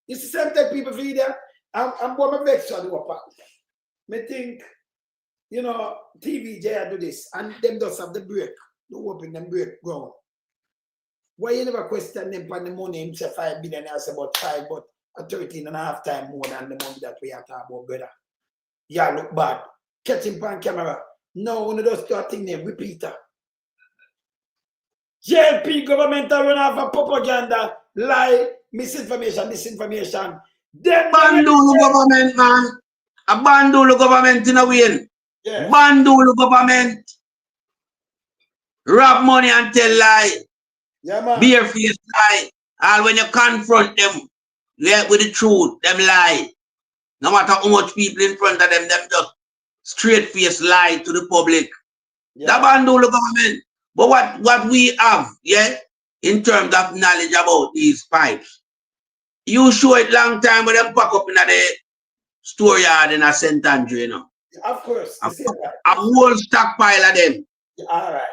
It's the same thing people feel there. I'm going to vex on the part. I think, you know, TVJ do this and them does have the break. The open them break ground. Why you never question them for the money? Him say 5 billion, I say about 5, but a 13.5 times more than the money that we are talking about, brother. Yeah, look bad. Catch him on camera. No, one of those two things named repeater. JLP government are run off of propaganda, lie, misinformation, disinformation. Bandulu government, man. A bandulu government in a way. Yeah. Bandulu government. Rob money and tell lie. Yeah, man. Bare face lie. And when you confront them with the truth, them lie. No matter how much people in front of them just straight face lie to the public. Yeah. That bandulu government. But what we have, yeah, in terms of knowledge about these pipes, you show it long time when them pack up in the store yard in a St. Andrew, you know. Yeah, of course. A whole stockpile of them. Yeah, all right.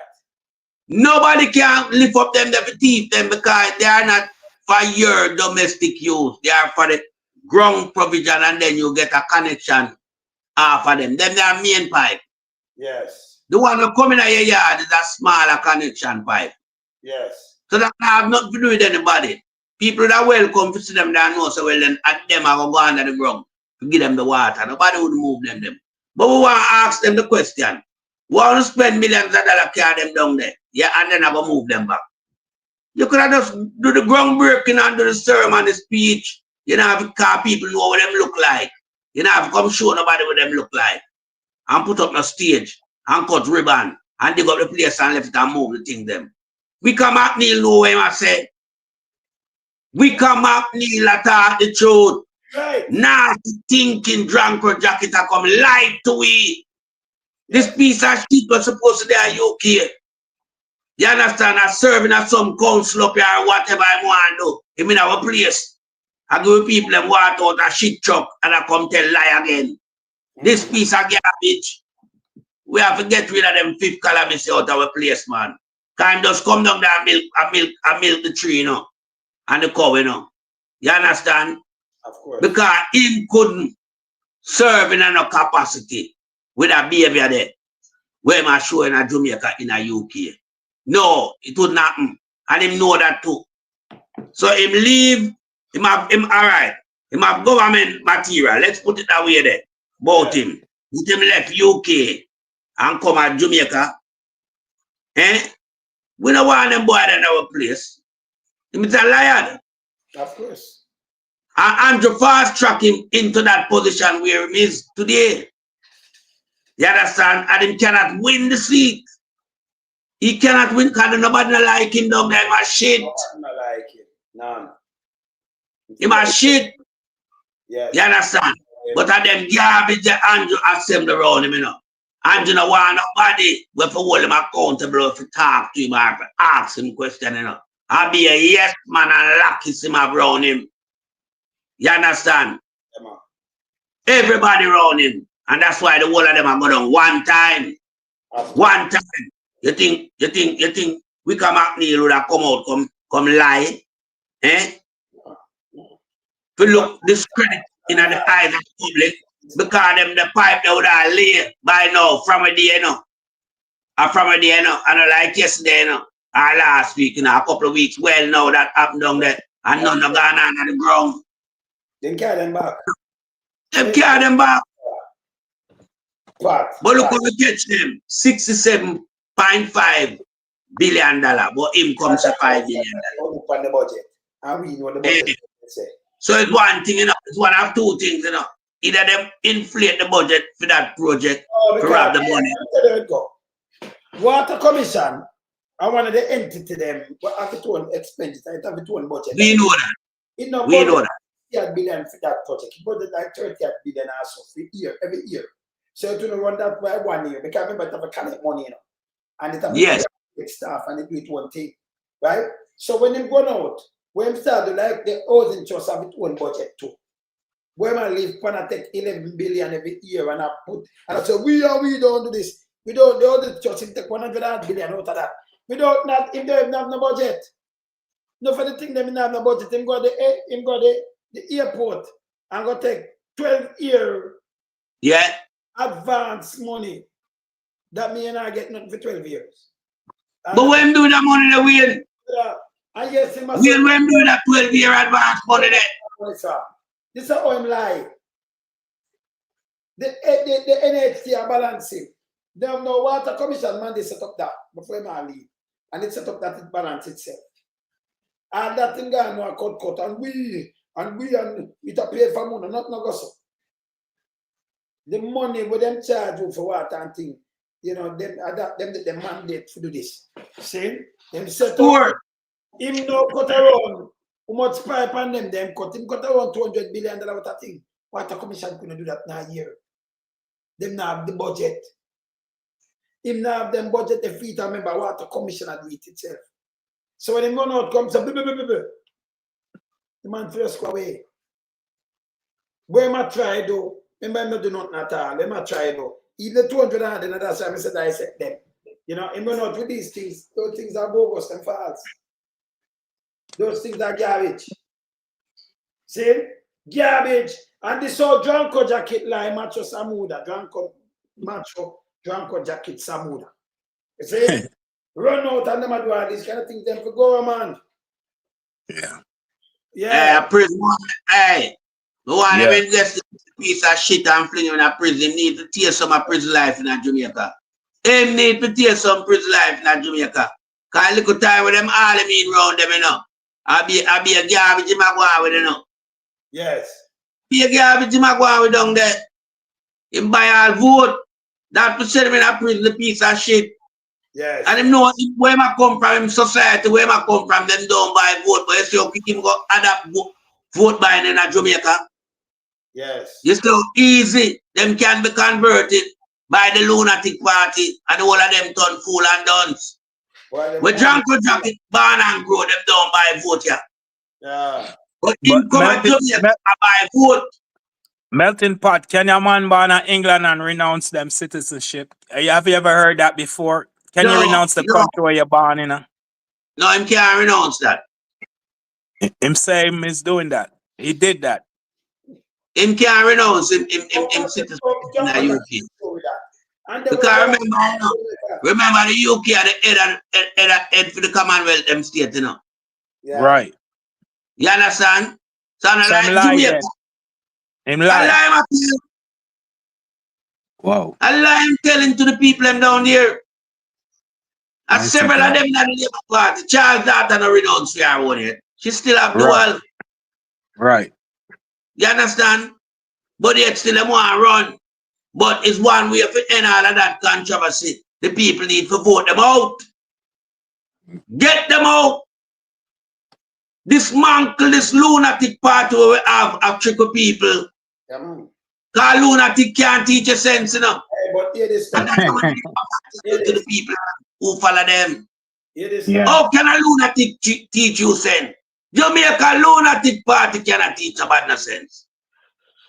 Nobody can lift up them to thief them because they are not for your domestic use. They are for the ground provision and then you get a connection off of them. Them they are main pipe. Yes. The one that come in your yard is a smaller connection pipe. Yes. So that have nothing to do with anybody. People that welcome to see them that know so well, then at them are going to go under the ground to give them the water. Nobody would move them. But we want to ask them the question. We want to spend millions of dollars to carry them down there. Yeah, and then I go move them back. You could have just do the groundbreaking and do the sermon, the speech. You know, have to call people know what them look like. You know, have to come show nobody what them look like. And put up the stage. And cut ribbon and dig up the place and left it and move the thing them. We come up Neil know what I say. We come up Neil at the truth. Right. Nasty thinking Janko jacket I come live to we. This piece of shit was supposed to be at UK. You understand? I'm serving at some council up here or whatever I want to do. I'm in our place. I give people them water out a shit truck and I come tell lie again. This piece of garbage. We have to get rid of them 5th calamity out of our place, man. Can't just come down there and milk the tree, you know, and the cow, you know. You understand? Of course. Because him couldn't serve in no capacity with a behavior there. Where am I showing a Jamaica in a UK? No, it wouldn't happen. And him know that too. So him leave, him all right. Him have government material. Let's put it that way there. About him. With him left UK. And come at Jamaica, we don't want them boy in our place. It's a liar. Of course. And Andrew fast track him into that position where he is today. You understand? And he cannot win the seat. He cannot win because nobody like him down there, my shit. Nobody like him. None. Him a shit. Yes. You understand? But of them garbage that Andrew assemble around him, you know. Andrew no want nobody we for hold him accountable to talk to him or to ask him question, you know. I be a yes man and lock him around him. You understand? Yeah, everybody around him. And that's why the whole of them are going on one time. One time. You think we come up Neil would have come out, come lie? Eh? To look discredit in the eyes of the public because them the pipe they would have lay by now from a day, you know. Or from a day, you know, and like yesterday, you know, or last week, you know, a couple of weeks, well now that happened down there, and none of gone on the ground. They carry them back. Them carry them back. But look how we catch them, $67.5 billion, but him comes to $5 billion. On the budget. And we know the budget. So it's one thing, you know, it's one of two things, you know. Either them inflate the budget for that project to rob the money. Water Commission, I wanted the entity them, but have its own expenditure, it have its own budget. We know that. We know that. $30 billion for that project. It budget like $30 billion also for every year. So it will run that by 1 year. Because remember, it have a collect money, you know. And it have staff and it do it one thing. Right? So when them go out, when start to like the housing trust have its own budget too. When I live, when I take 11 billion every year and I put, and I say, we don't do this. We don't, the housing trust take 100 billion out of that. We don't not, if they have no budget. No for the thing them have no budget, him go the airport and go take 12-year advance money. That means I get nothing for 12 years. And but when do the money they win? And yes, he must when do that 12-year advance money there? This is how him lie. The NHT are balancing. They have no water commission, man, they set up that before him leave. And it set up that it balance itself. And that thing got no cut, and we it a pay for money, not no gossip. The money with them charge you for water and thing, you know, them the mandate to do this. See? Them set up. Him no cut around. How much pipe on them cut? Him cut around $200 billion worth of thing. Water Commission couldn't do that now year. Them now have the budget. Him now have them budget the feet. I remember Water Commission had it itself. So when him run out, comes up, the man first go away. Where am I try though? Remember him not do nothing at all. Let me try though. Even 200 and that's why I said I said them. You know, him run out with these things. Those things are bogus and false. Those things are garbage. See? Garbage. And this whole Janko jacket line macho Samuda. Janko jacket Samuda. You see? Run out and them do all these kind of things. Them for go, man. Yeah. Prison. Hey. The one that invest in a piece of shit and fling him in a prison need to tear some of prison life in Jamaica. Him need to tear some prison life in Jamaica. Cause look at time with them all mean round them, you know. I be a garbage in my go with, you know. Yes. Be a garbage in my go with down there. Him buy all vote. That to send him in a prison a piece of shit. Yes. And him know where I come from, him society, where I come from, them don't buy vote, but you see how him go adapt vote buying in Jamaica. Yes. It's so easy. Them can be converted by the lunatic party and all of them turn fool and dunce. When Janko jacket born and grow, them don't buy vote here. Yeah. But him come to Jamaica buy vote. Melting pot, can your man born in England and renounce them citizenship? Have you ever heard that before? Can you renounce the country where you're born in? No, him can't renounce that. Him say him is doing that. He did that. Him can't renounce him citizenship in the UK. Because remember the UK are the head for the Commonwealth them state, you know. Yeah. Right. You understand? So I'm like Jamaica. Him lie. Wow. I lie him telling to the people them down here. And several of them in the Labour Party. Charles daughter no renounce for her own yet. She still have the world. Right. You understand? But yet still them want to run. But it's one way to end all of that controversy. The people need to vote them out. Get them out. dismantle this lunatic party where we have trickle people. Yeah, man. Because lunatic can't teach a sense, you know. Hey, but hear this And stuff. that's what we to the people who follow them. Hear this Yeah. How can a lunatic teach you sense? Jamaica lunatic party cannot teach about no sense.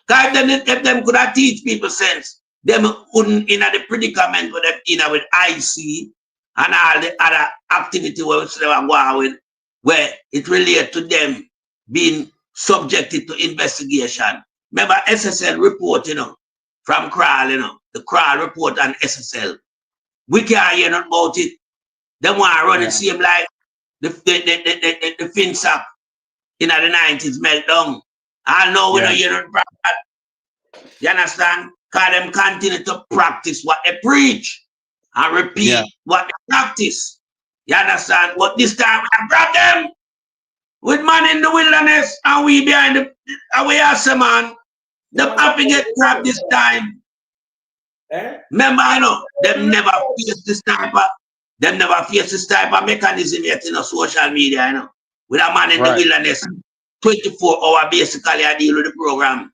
Because if them could have teach people sense, them couldn't in the predicament with them in with IC and all the other activity where they were going with, where it relates to them being subjected to investigation. Remember SSL report, you know, from Crawl, you know, the Crawl report on SSL. We can't hear nothing about it. Them want to run the same like the FinSAC in the 90s meltdown. I know we don't hear nothing about that. You understand? Because them continue to practice what they preach and repeat what they practice. You understand? But this time we grab them with man in the wilderness and we behind the we are some man. Them have to get grabbed this time. Remember, I know, them never face this type of mechanism yet in the social media, you know. With a man in the wilderness, 24 hours basically I deal with the program.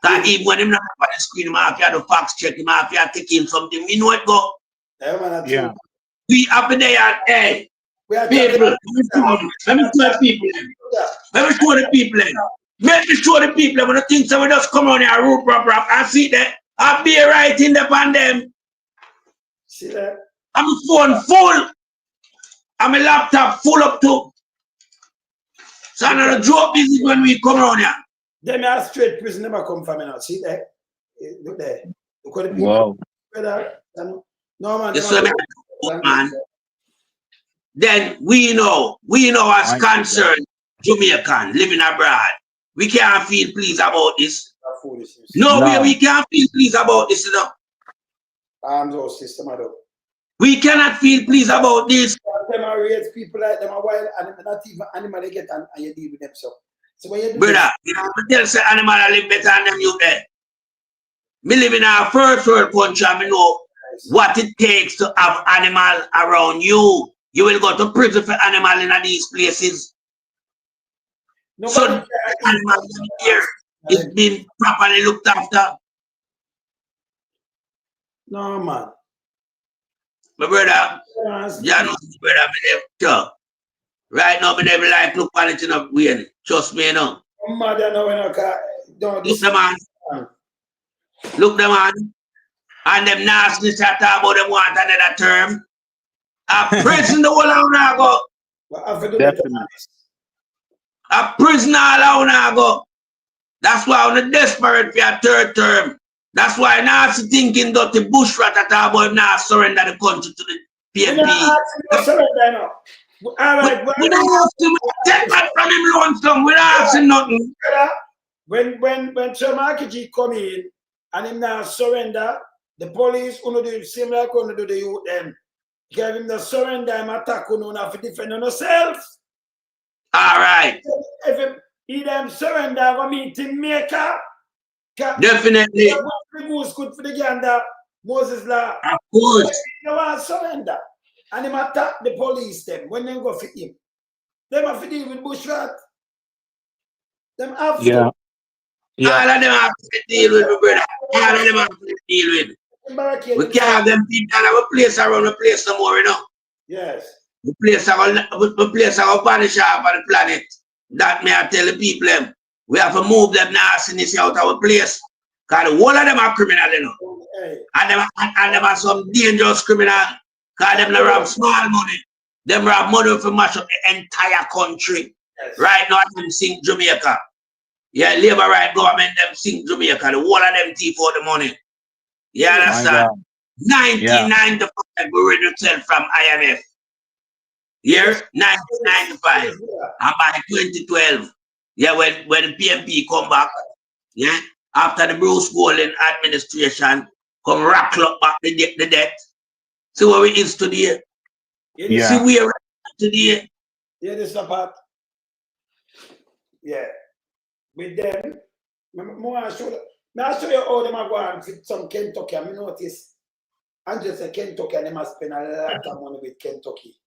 Because even when him not on the screen, him have to fact check, him have to take in something, we know it go. Yeah. We up in there, hey, people, let me show the people. Let me show the people. Make me show the people when the things that we just come on here, root, and see that. I'll be right in the pandemic. See that? I'm phone full. I'm a laptop full up too. So I'm not a joke business when we come around here. Them are straight prison never come from me now. See that? Look there. Look at the people. Wow. No man. Yes, man. Then we know as concerned Jamaican living abroad, we can't feel pleased about this. No, we can't feel pleased about this, you know. We cannot feel pleased about this. Them are raise people like them are wild and not even animal they get and you deal with them so. So when you do brother, you know, tell say animal live better than them you there. Me live in a first world country and me know what it takes to have animal around you. You will go to prison for animal in these places. So animal here is being properly looked after. No man. My brother, Janko, brother, me talk. Right now, me never like look on it in a way. Trust me, you know. Look the man. Look the man. And them nasty chat about them want another term. A prison the whole hour ago. Definitely. A prison all hour ago. That's why I'm desperate for a third term. That's why I'm not thinking that the bushrat at all about not surrender the country to the PNP. We don't ask him, take that from him lonesome. We don't ask him nothing. When Chamakiji come in and him now surrender, the police do the same like when do the youth them. Give him the surrender, him attack on have to defend on themselves. All right. If he them surrender, go meet him maker. Definitely. The goose good for the gander, Moses law. Of course. He want surrender. And him attack the police them when they go for him. Them have to deal with bushrat. Them have to. All of them have to deal with, brother. All of them have to deal with. We can't have them people that have a place around the place no more, you know. Yes. The place are vanish off of the planet. That may I tell the people them. We have to move them nastiness out of our place. Because the whole of them are criminal, you know. And them are some dangerous criminal. Because them not have small money. Them have money for mash up the entire country. Yes. Right now, them sink Jamaica. Yeah, labor right government, them sink Jamaica. The whole of them thief out the money. You understand? 1995, we ready to sell from IMF. Year 1995. And by 2012, yeah, when PMP come back, yeah, after the Bruce Golding administration, come rackle up back the debt. See where we is today. Yeah. See where we are today. Yeah, this is the part. Yeah. With them, I'll show you how them are going with some Kentucky. I notice, and just a Kentucky, and they must spend a lot of money with Kentucky.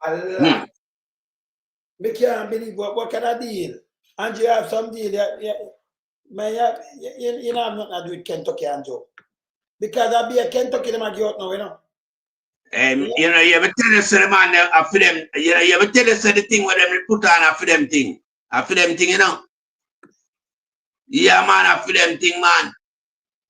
A lot. Me can't believe what kind of deal. And you have some deal. You know, I'm not going to do with Kentucky and Joe. Because I'll be a Kentucky, them are out now, you know. You know, you ever tell us the man after them, you know, you ever tell us the thing where them put on after them thing. After them thing, you know. Yeah, man, after them thing, man.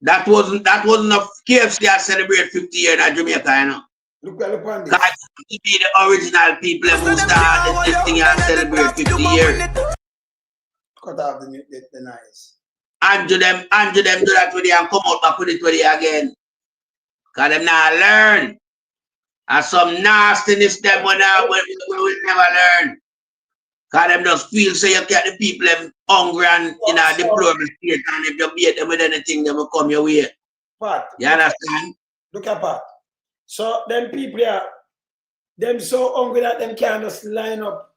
That wasn't a KFC that celebrate 50 years in Jamaica, you know. Look on this. Because it be the original people who started this thing and celebrate 50 years. Cut off the nice. And to them do that with you and come out back with it with you again. Because them not learn. And some nastiness them we will never learn. Because them just feel so you get the people them hungry and in a deplorable state, and if you beat them with anything, they will come your way. Pat, you understand? Look at Pat. So them people are them so hungry that them can't just line up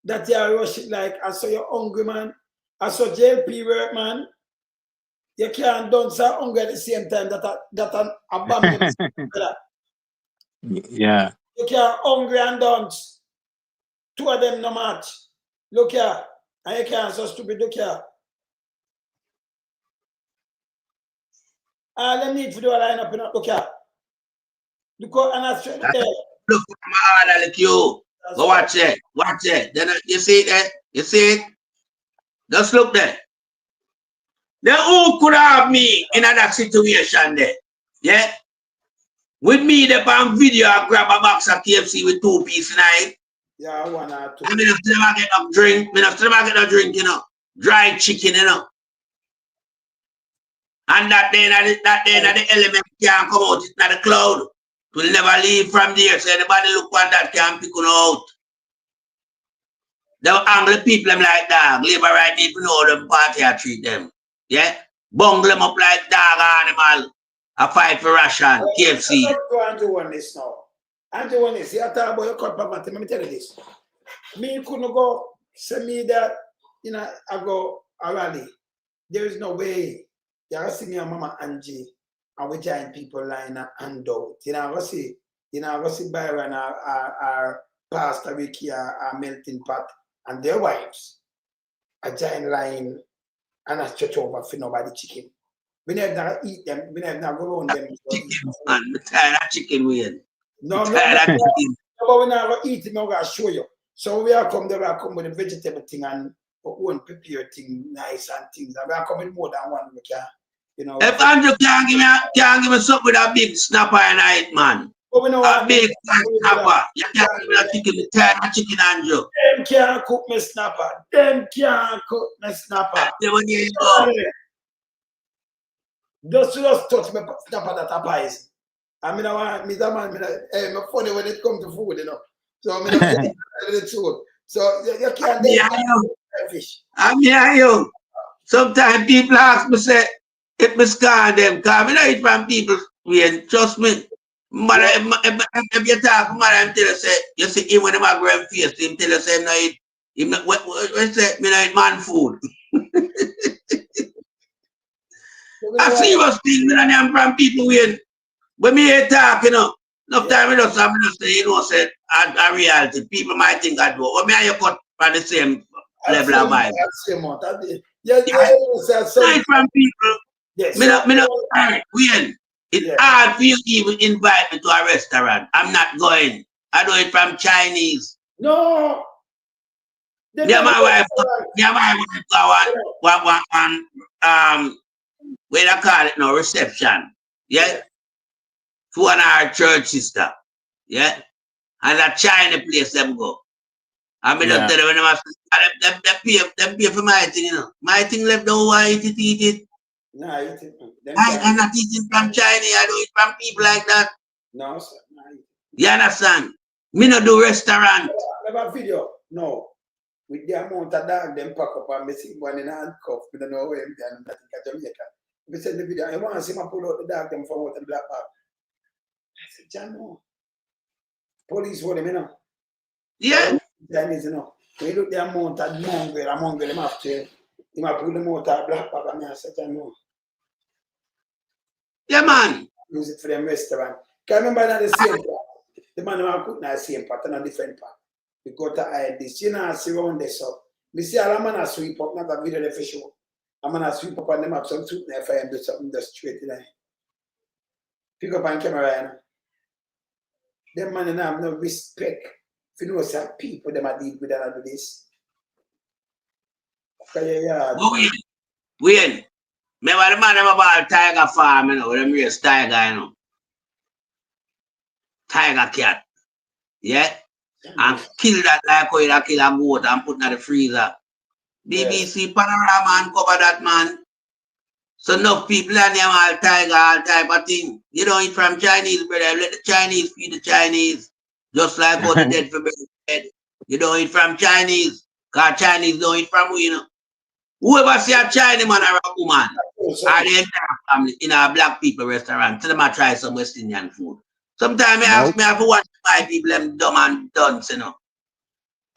that you are rushing like, and so you're hungry, man. And so JLP work, man. You can't done so hungry at the same time that an abandoned. Yeah. You can't hungry and dance. Two of them no match. Look here. And you can't so stupid. Look here. All them need to do a line up, you know. Look here. Look out and I straight there. Look at my order like you. Go watch it. Watch it. Then you see it there? You see it? Just look there. Then who could have me in that situation there? Yeah? With me there on video, I grab a box of KFC with 2 pieces in it. Yeah, 1 or 2. I mean, I still get a drink. I still get a drink, you know. Dried chicken, you know. And that day, the element can't come out. It's not a cloud. It will never leave from there. So anybody look on that can pick on out. They'll angle people them like dog. Labor right people know them party I treat them. Yeah? Bungle them up like dog animal. A fight for ration, KFC. Andrew won this now. Andrew won this. You talk about your cut poverty. Let me tell you this. Me couldn't go send me that, you know, I go a rally. There is no way. You have to see me and Mama Angie and we giant people line and hand out. You know, I go see Byron, our Pastor Ricky, our Melting Pot, and their wives. A giant line and a stretch over for nobody chicken. We never eat them. We never go around them. Chicken, man. I'm tired of chicken weird. No, but we never eat it. I'm going to show you. So we are come there. We are come with a vegetable thing and one prepare thing, nice and things. And we are coming more than one. We can, you know. If Andrew can't give me something with a big snapper and night, man. A big snapper. You can't give me a chicken. I'm tired of chicken, Andrew. Them can't cook me snapper. Them can't cook me snapper. Just touch me snapper that a pies. I mean, I want me that man. I'm funny when it comes to food, you know. So I mean, the truth. So you can't fish. I'm here, you. Sometimes people ask me, say, if me scan them, because I don't eat from people. Trust me. Mother, if you talk, mother, I'm tell you, say, you see him when him a grand face, him tell you, say, no eat. What say, me no eat man food. I see what's thing, me no from people when me hear talk, you know. Enough time, I just say, you know, say, a reality. People might think I do. But me and you cut from the same level of vibe. Right from people. Yes. Me not it's hard for you to even invite me to a restaurant. I'm not going. I do it from Chinese. No. Yeah, my wife one where they call it now, reception. Yeah. To one of our church sister. Yeah. And that China place them go. I mean, just tell them them pay for my thing, you know. My thing left over, eat it. No, eat it. I'm not eating from China, I do it from people like that. No, sir. You understand? Me not do restaurant. Never video. No. With the amount of dog them pack up and missing one in handcuff, we don't know where I'm doing that in Jamaica. We send the video, I want to see my pull out the dog them from out the black bag. I said, Janko. Police for them, you know. Yeah. Chinese, you know. When you look the amount of mongrel, them after him have pull them out of black bag and I said, Janko. Yeah, man. Use it for them restaurant. Can I remember that the same pot? The man who cook in the same pot and a different pot. We go to hide this. You know, I see around this up. Me see all man a sweep up, not a video there for sure. I'm gonna sweep up and them have some suit there for him do something just straight in there. Pick up on camera, you know. Them man don't have no respect. If you know some people them a deal with and do this. Wait. Remember the man them about tiger farm, you know, where them raise tiger, you know. Tiger cat. Yeah? And kill that like how you kill a goat and put in the freezer. BBC Panorama and cover that, man. So enough people and them all tiger, all type of thing. You don't eat from Chinese, brother. Let the Chinese feed the Chinese. Just like how the dead for dead. You don't eat from Chinese. Because Chinese don't eat from we, you know. Whoever see a Chinese man or a woman, or the entire family in a black people restaurant, tell them I try some West Indian food. Sometimes I ask me if I want to buy people them dumb and dunce, you know.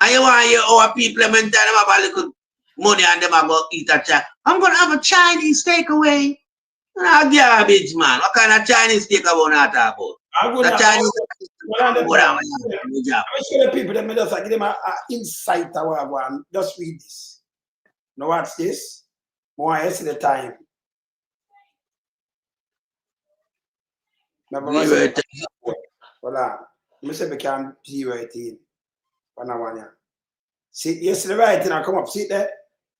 And you want to hear our people them and tell them have a little money and them about eat a Chinese. I'm going to have a Chinese takeaway. Not garbage, man. What kind of Chinese takeaway not talk about? The Chinese I'm sure the people that made us give them an insight to what I want. Just read this. Now watch this. More I see the time. Hold on. I say we can 018. See, you see the writing I come up. See that?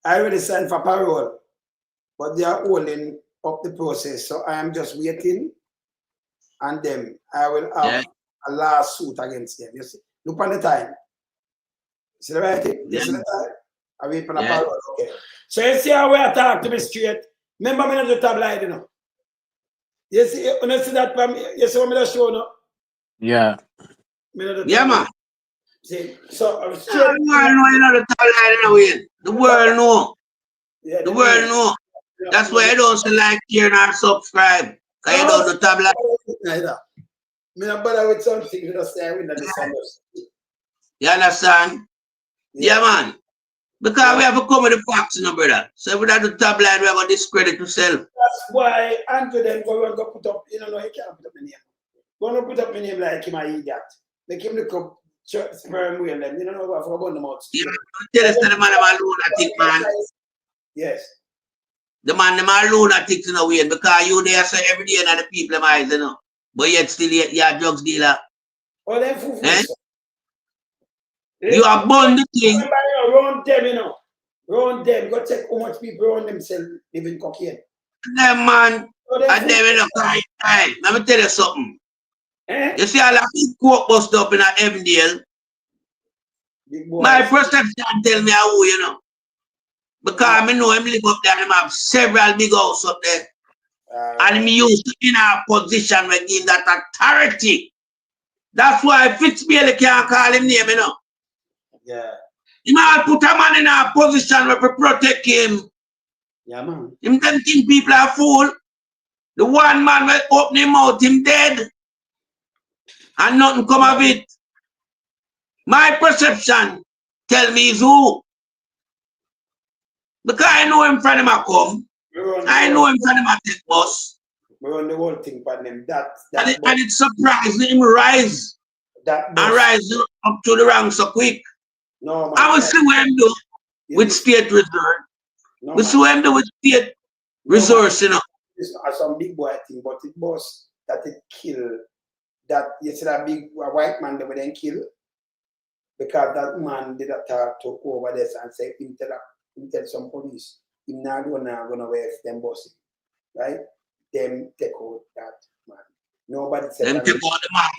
I already signed for parole. But they are holding up the process. So I am just waiting. And then I will have a lawsuit against them. You see? Look on the time. See the writing? You see the time? I wait for the parole. Okay. So you see how we are talking to me straight. Remember me not the tabloid, you know. You see, when you see that from you see what me just show no? Yeah. Yeah, man. See, so I'm straight. The world know you know the tabloid in a way. The world know. Yeah, the world know. That's why I don't say like, share, and subscribe. Because you don't do tabloid. Neither. Me not bother with something you just say I win the summers. You understand? Yeah, man. Because we have to come with the facts, you know, brother. So if we don't do tabloid, we have to discredit yourself. That's why Andrew then go put up, you know, no, he can't put up my name. Go and put up my name like him an idiot. Make him look up sperm whale them. You don't know what for about the mouth. You tell us that the man them a lunatic, man. Yes. The man them a lunatic in a way because you there say every day and the people them eyes, you know. But yet still you're a drugs dealer. Oh, them fool. You are born the thing. Round them, you know. Round them. Go check how much people around themselves living cocaine. Them man. And them in the cry. Hey, let me tell you something. You see all that big coke bust up in a Evandale. My perception tell me how, you know. Because I know him live up there and him have several big houses up there. And me used to be in a position where give that authority. That's why Fitzbailey can't call him name, you know. Yeah. He might put a man in a position where to protect him. Yeah, man. Him them think people are fool. The one man will open him out, him dead. And nothing come of it. My perception tell me is who. Because I know him from him a come. I know him from him a take bus. We run the whole thing for them. And it surprised him rise. And rise up to the rank so quick. No, man. I will see what him do with state reserve. No, we see what him do with state resource, you know. It's some big boy thing, but it was that it killed that you see that big white man that would then kill because that man did that took over this and say him tell some police him not gonna wear them bossy. Right? Them take out that man. Nobody said them take out the man.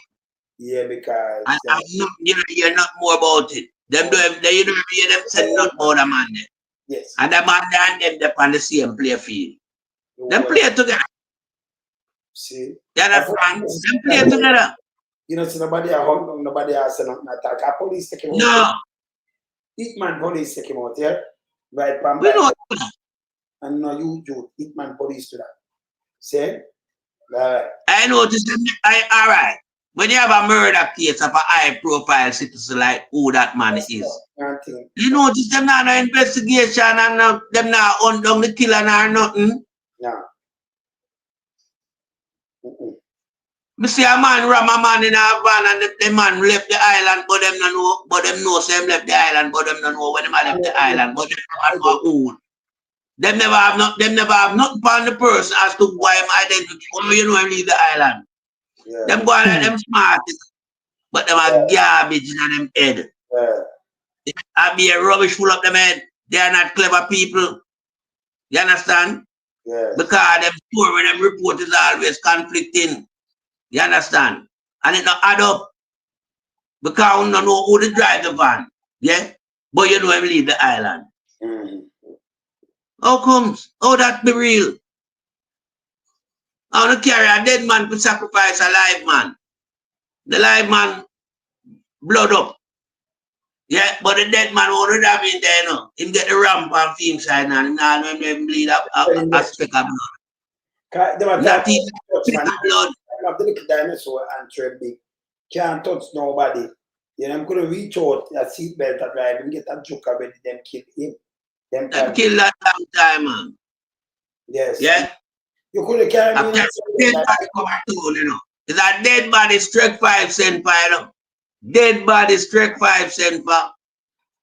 Yeah, because and you know hear not more about it. Them do you don't hear them say not about the man there. Yes. And the man there and them they're on the same play field. Them play together. See? You understand? Them play together. You know, so nobody nobody has nothing attack. A police take him out. No. Hitman police take him out, yeah? Right, we know. And no, you Hitman police to that. See? Right. I noticed them. All right. When you have a murder case of a high-profile citizen like who that man is, you notice them not no investigation and them not hunt down the killer or nothing. No. Me see a man ram a man in a van and the man left the island, but them don't know. But them know say him left the island, but them don't know when them left the island. But them never know who. Them never have nothing on the person as to why him identity. Well, you know him leave the island. Yeah. Them go like them smart, but them are garbage in them head. I be a rubbish full of them head. They are not clever people. You understand? Yeah. Because them story when them report is always conflicting. You understand? And it not add up. Because we don't know who to drive the van. Yeah? But you know him leave the island. How comes? How that be real? I want to carry a dead man to sacrifice a live man. The live man blood up. Yeah, but the dead man won't have in there, you know. Him get the ramp and feel inside and him not know him bleed up a speck of blood. Not even a speck of blood. Have the little dinosaur and trade big. Can't touch nobody. You know, I'm gonna reach out a seatbelt and drive and get a joke already, them kill him. Them kill that long time, man. Yes. Yeah? You could have carried me. After dead body come back to you know. It's a dead body strike 5 cents per, you know. Dead body strike 5 cents per.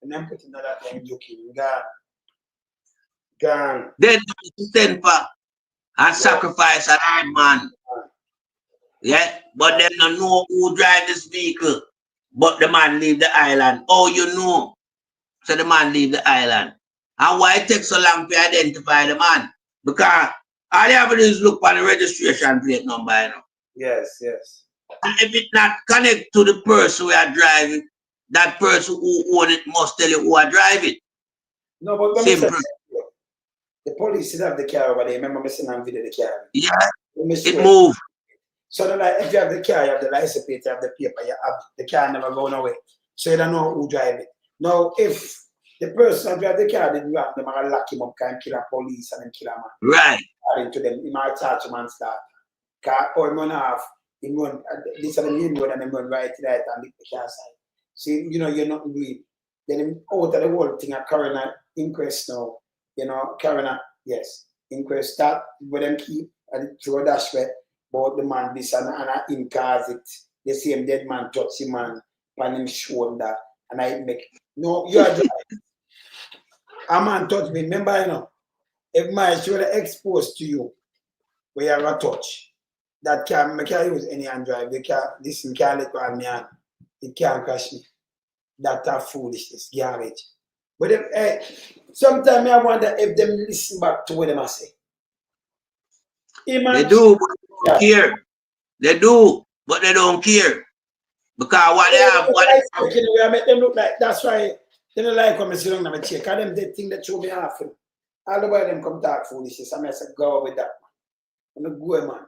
And I'm putting another thing joking. Gone. Dead body cents per. And sacrifice a live man. Yeah? But them don't know who drive this vehicle. But the man leave the island. Oh, you know. So the man leave the island. And why it takes so long to identify the man? Because all you have to do is look for the registration plate number, you know. Yes, yes. And if it not connect to the person who are driving, that person who own it must tell you who are driving. No, but simple. The police still have the car over there. Remember me seeing on video the car? Yeah, it move. So then, like, if you have the car, you have the license plate, you have the paper, you have the car never going away. So you don't know who drive it. Now, if the person who drive the car didn't have them, are lock him up, can kill a police and then kill a man. Right. According to them, he might charge him and start. Or him have, this is the main road and him run right and leave the car side. See, you know, you're not doing. Then him out of the whole thing, a coroner inquest now. You know, coroner, yes. Inquest start, but them keep and throw dash way. But the man this and in cause it. The same dead man touch him man on him shoulder. And I make no, you are driving. A man touch me. Remember, you know, if my shoulder exposed to you, where you have a touch, that can't use any hand drive. They can't listen, can't let go of me hand. It can't crash me. That's foolishness, garbage. But if sometimes I wonder if them listen back to what them I say. They do, but they don't care. They do, but they don't care. Because what they have, I make them look like, that's why they don't like when I sit down and I check. Because them they think that show me half. All the way them come talk foolishness. I say, go with that man. I'm go, man.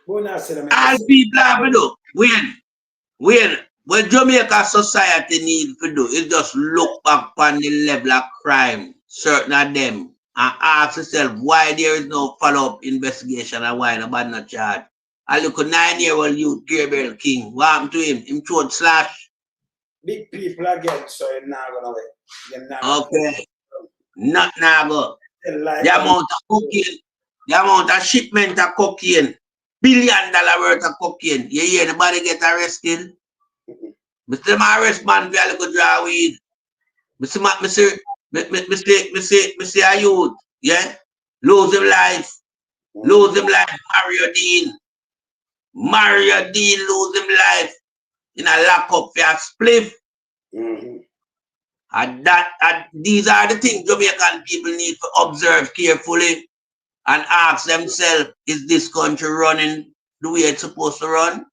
Go now, say them. All people have to do. When what Jamaica society need to do is just look back on the level of crime, certain of them, and ask yourself why there is no follow-up investigation and why nobody not charged. I look at 9-year-old youth, Gabriel King. What happened to him? Him throat slash. Big people again, so you're not gonna wait. Okay. Not now go. The amount of cocaine, the amount of shipment of cocaine, $1 billion worth of cocaine. You hear anybody get arrested? Mr. Arrest man for a little draw weed. Mr. a youth, yeah? Lose him life. Lose him life. Mario Dean lose him life in a lockup for a spliff. And these are the things Jamaican people need to observe carefully and ask themselves, is this country running the way it's supposed to run?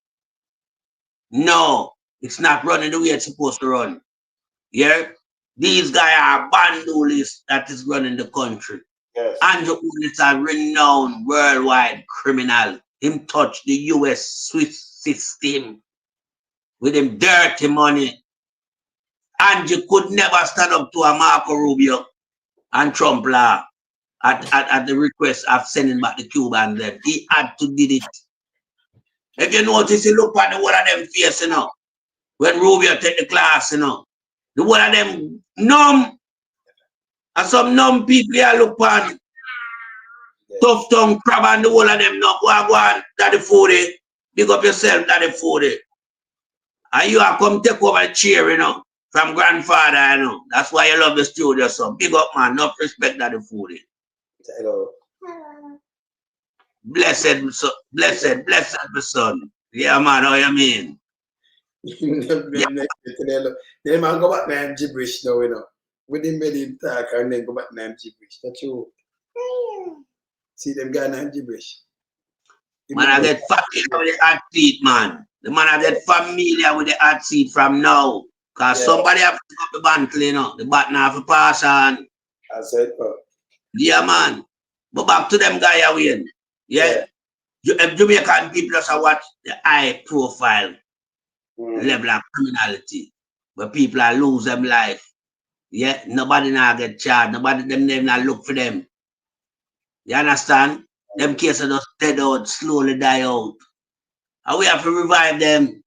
No, it's not running the way it's supposed to run. Yeah? These guys are bandoolists that is running the country. Yes. Andrew is a renowned worldwide criminal. Him touch the US Swiss system with him dirty money. Andrew could never stand up to a Marco Rubio and Trump law at the request of sending back the Cubans. Them. He had to did it. If you notice, you look at the one of them face, you know, when Rubio take the class, you know, the one of them numb. And some numb people here look on tough tongue crab and the whole of them not go on to the food. Big up yourself, Daddy Foodie. And you are come take over the chair, you know, from grandfather, you know. That's why you love the studio, so big up, man. Enough respect, Daddy Foodie. Hello. Blessed, my son. Yeah, man, how you mean? Then man go back and gibberish now, you know. We didn't make him talk and then go back and gibberish. That's true. See them guys and gibberish. Man, I get familiar with the hot seat, man. The man I get familiar with the hot seat from now. Because somebody have to pick up the band, you know. The button have to pass on. I said, yeah, man. But back to them guy away. Yeah. Jamaican people just watch the high profile level of criminality. Where people are lose them life. Yeah. Nobody now get charged. Nobody them not look for them. You understand? Them cases just dead out, slowly die out. And we have to revive them.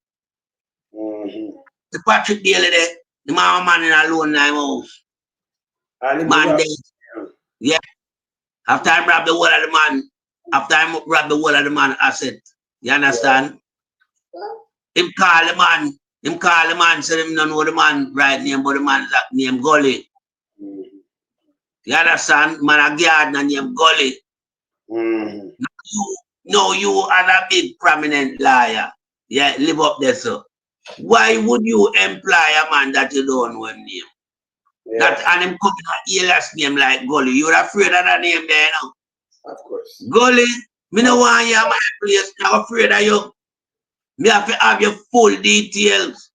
The Patrick Daly there, the man in a lone nine house. Man dead. Yeah. After I rob the whole of the man, asset. You understand? Him call the man, say him don't know the man right name, but the man name Gully. You understand? Man a gardener named Gully. No, you are a big prominent liar. Yeah, live up there, sir. Why would you employ a man that you don't know him name? That and him coming an alias name like Gully. You're afraid of that name there now? Of course. Gully, me no want you at my place. I'm afraid of you. Me have to have your full details.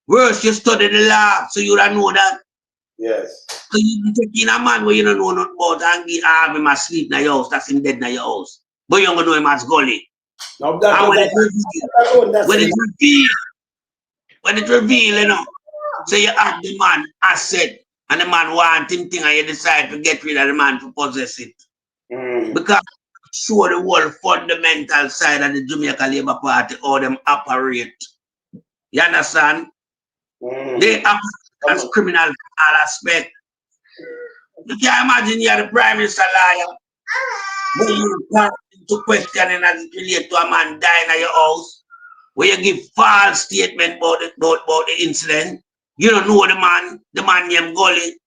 Worse, you study the law, so you don't know that. Yes. So you take in a man where you don't know nothing about and have him asleep in your house, that's him dead in your house. But you don't know him as Gully. Now that, and when it reveal, you know, so you have the man asset and the man want him thing and you decide to get rid of the man to possess it. Because show the whole fundamental side of the Jamaica Labour Party how them operate. You understand? They operate as criminals in all aspects. You can't imagine you're the Prime Minister liar. When you come to questioning as it relates to a man dying at your house, where you give false statement about the incident. You don't know the man named Gully.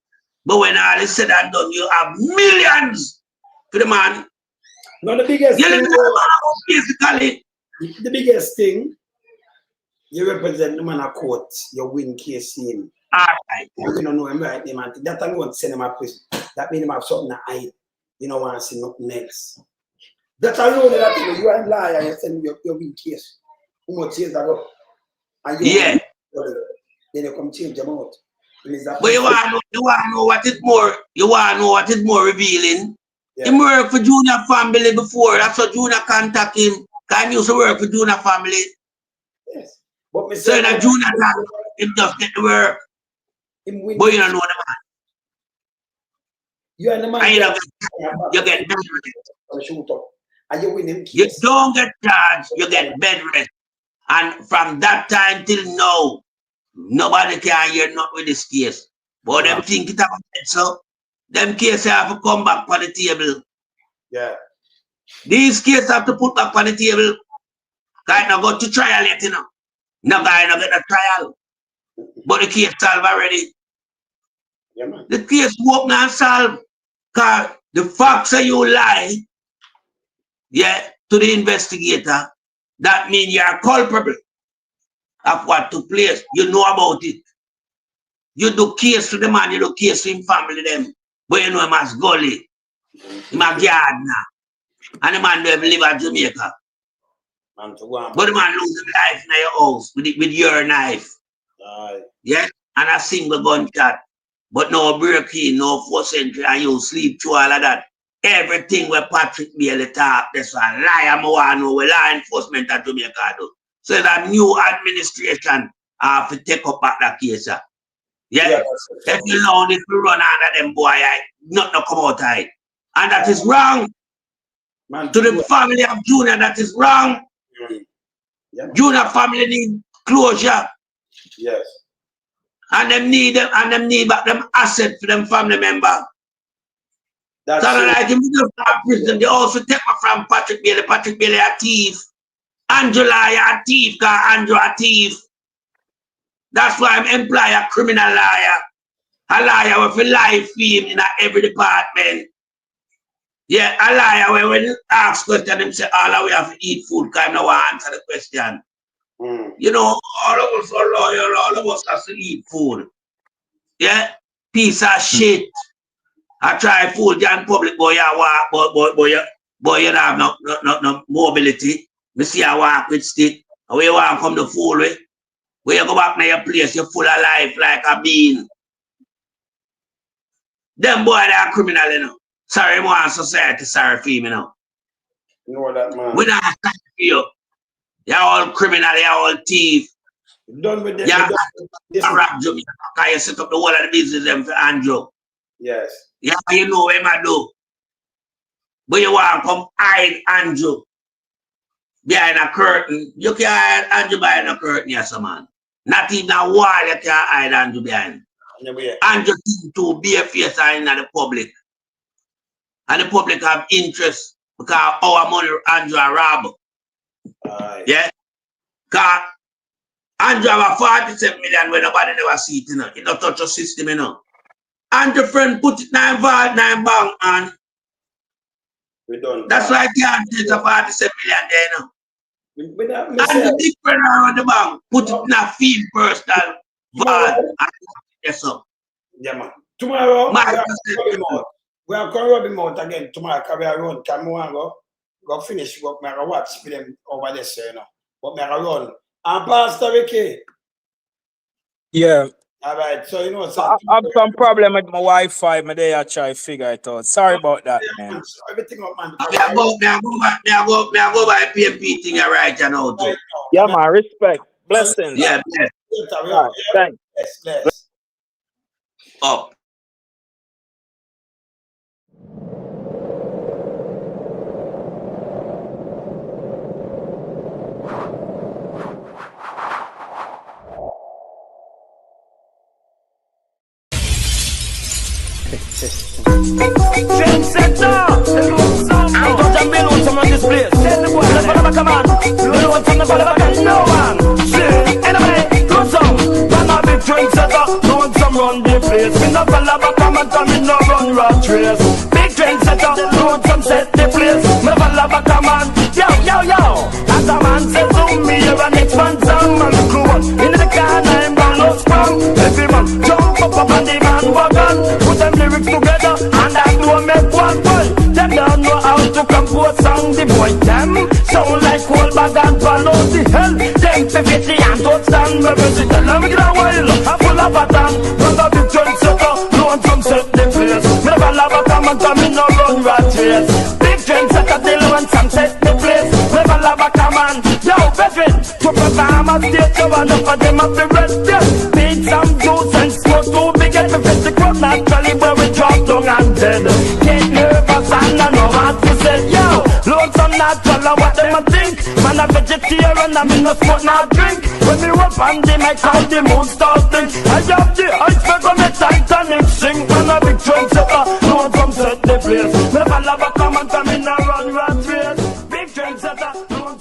But when all is said and done, you have millions for the man. No, the biggest thing, basically. The biggest thing, you represent the man at court, you win case in. Alright. You don't know him right name, and that alone send him a prison. That means him have something to hide. You don't want to see nothing else. That alone, that you are a liar, you send your win case. How much years ago? And you then you come change them out. But you want to know what is more, revealing? He worked for Junior family before. That's what Junior contact him. Because he used to work for Junior family. Yes. But so in a Junior time, him just get to work. But you don't know the man. You are the man. And you get bed rest. And you win him case. You don't get charged, you get bed rest. And from that time till now, nobody can hear nothing with this case. But them think it about it, so them cases have to come back on the table. Yeah. These cases have to put back on the table. Guy not go to trial yet, you know. No guy not get a trial. But the case solved already. Yeah, man. The case won't not solve. Because the facts that you lie, to the investigator, that means you are culpable of what took place. You know about it. You do case to the man, you do case to him family them. But you know him as Gully. Him a gardener. And the man don't live in Jamaica. But the man lose his life in your house with your knife. Yeah? And a single gunshot. But no break-in, no 4th century, and you sleep through all of that. Everything where Patrick Bailey talk, that's a lie. I want to know where law enforcement at Jamaica do. So that new administration have to take up back that case. Yeah? If you allow this to run under them boy, nothing to come out of it. And that is wrong. Man, to the family of Junior, that is wrong. Junior family need closure. Yes. And them need back them asset for them family member. That's so like in the prison, they also take me from Patrick Bailey. Patrick Bailey a thief. Andrew liar, a thief, cause Andrew a thief. That's why I'm employ a criminal lawyer. A liar with a life fame in every department. Yeah, a liar where when you ask question, him say all we have to eat food, cause I don't want to answer the question. You know, all of us are loyal, all of us have to eat food. Yeah? Piece of shit. I try fool Jan public boy, I walk, boy, you don't have no mobility. Me see I walk with stick. And where you want to come to fool with? When you go back to your place, you're full of life like a bean. Them boy, they are criminal, you know. Sorry, more society, sorry for you know. You know that, man. We don't have time for you. You're all criminal, you're all thief. Done with them. You're a rap job. You set up the whole of the business them for Andrew. Yes. Yeah, you know what I do. But you want to come hide Andrew behind a curtain. You can't hide Andrew behind a curtain, yes, man. Not even a wall you can't hide Andrew behind. Andrew to be a face in the public. And the public have interest because our money Andrew are rob. Yeah? Because Andrew have a 47 million when nobody never see it, you know. It don't touch your system, you know. And the friend put it 9 vault, 9 bank, and we done. That's why I can't take a 47 million there, you know. And the big friend around the bank put it in a field personal vault. Yes, sir. Yeah, man. Tomorrow, we are going to rub him out again tomorrow because we are run. Can we go finish what we are watch for them over there, you know. But we are run. And Pastor Ricky. Yeah. All right, so you know, I have some problem with my Wi-Fi. My day I try to figure it out. Sorry about that, man. Everything up, man. I go by PMP thing right now too. Yeah, man. Respect. Blessings. Yeah, bless. Right, thanks. Bless. Up. Trendsetter, I'm going to build on some of this place. Tell the boy, let's follow my command. Build on some of the back, no one. See, anyway, go some. I'm a big trendsetter, no one some run the place. Me no follow my command, and me no run rat race. Big trendsetter, no one some set the place. Me follow my command, yo, yo, yo. As a man says to me, you're an expansion, man, crew on. In the car, I'm gonna look strong. Every man jump up on the man wagon. Put them lyrics together, and I know make one boy. Them don't know how to compose song. The boy them sound like cold bag and follow the hell. Them pivot the hand don't stand. Me visit the let me get a while. I'm full of a tan. Run the big trendsetter, no one come set the place. Me never love a comment, me no run rat race. Big trendsetter, they want some set the place. Never love a comment. Yo, veteran, to perform a stage, you want for them up the rest. Yes, beat some juice and smoke too big at the fist. The crowd naturally where we drop down and dead. Get nervous and I know what to say. Yo, load some natural, what them a think. Man a vegetarian, I mean no smoke, not drink. When me rub on the mic, how the moon starting. I have the iceberg on the Titanic sing. Man a big trendsetter, no one come set the place. Never love a comment, I mean no run rat race. Big trendsetter, no one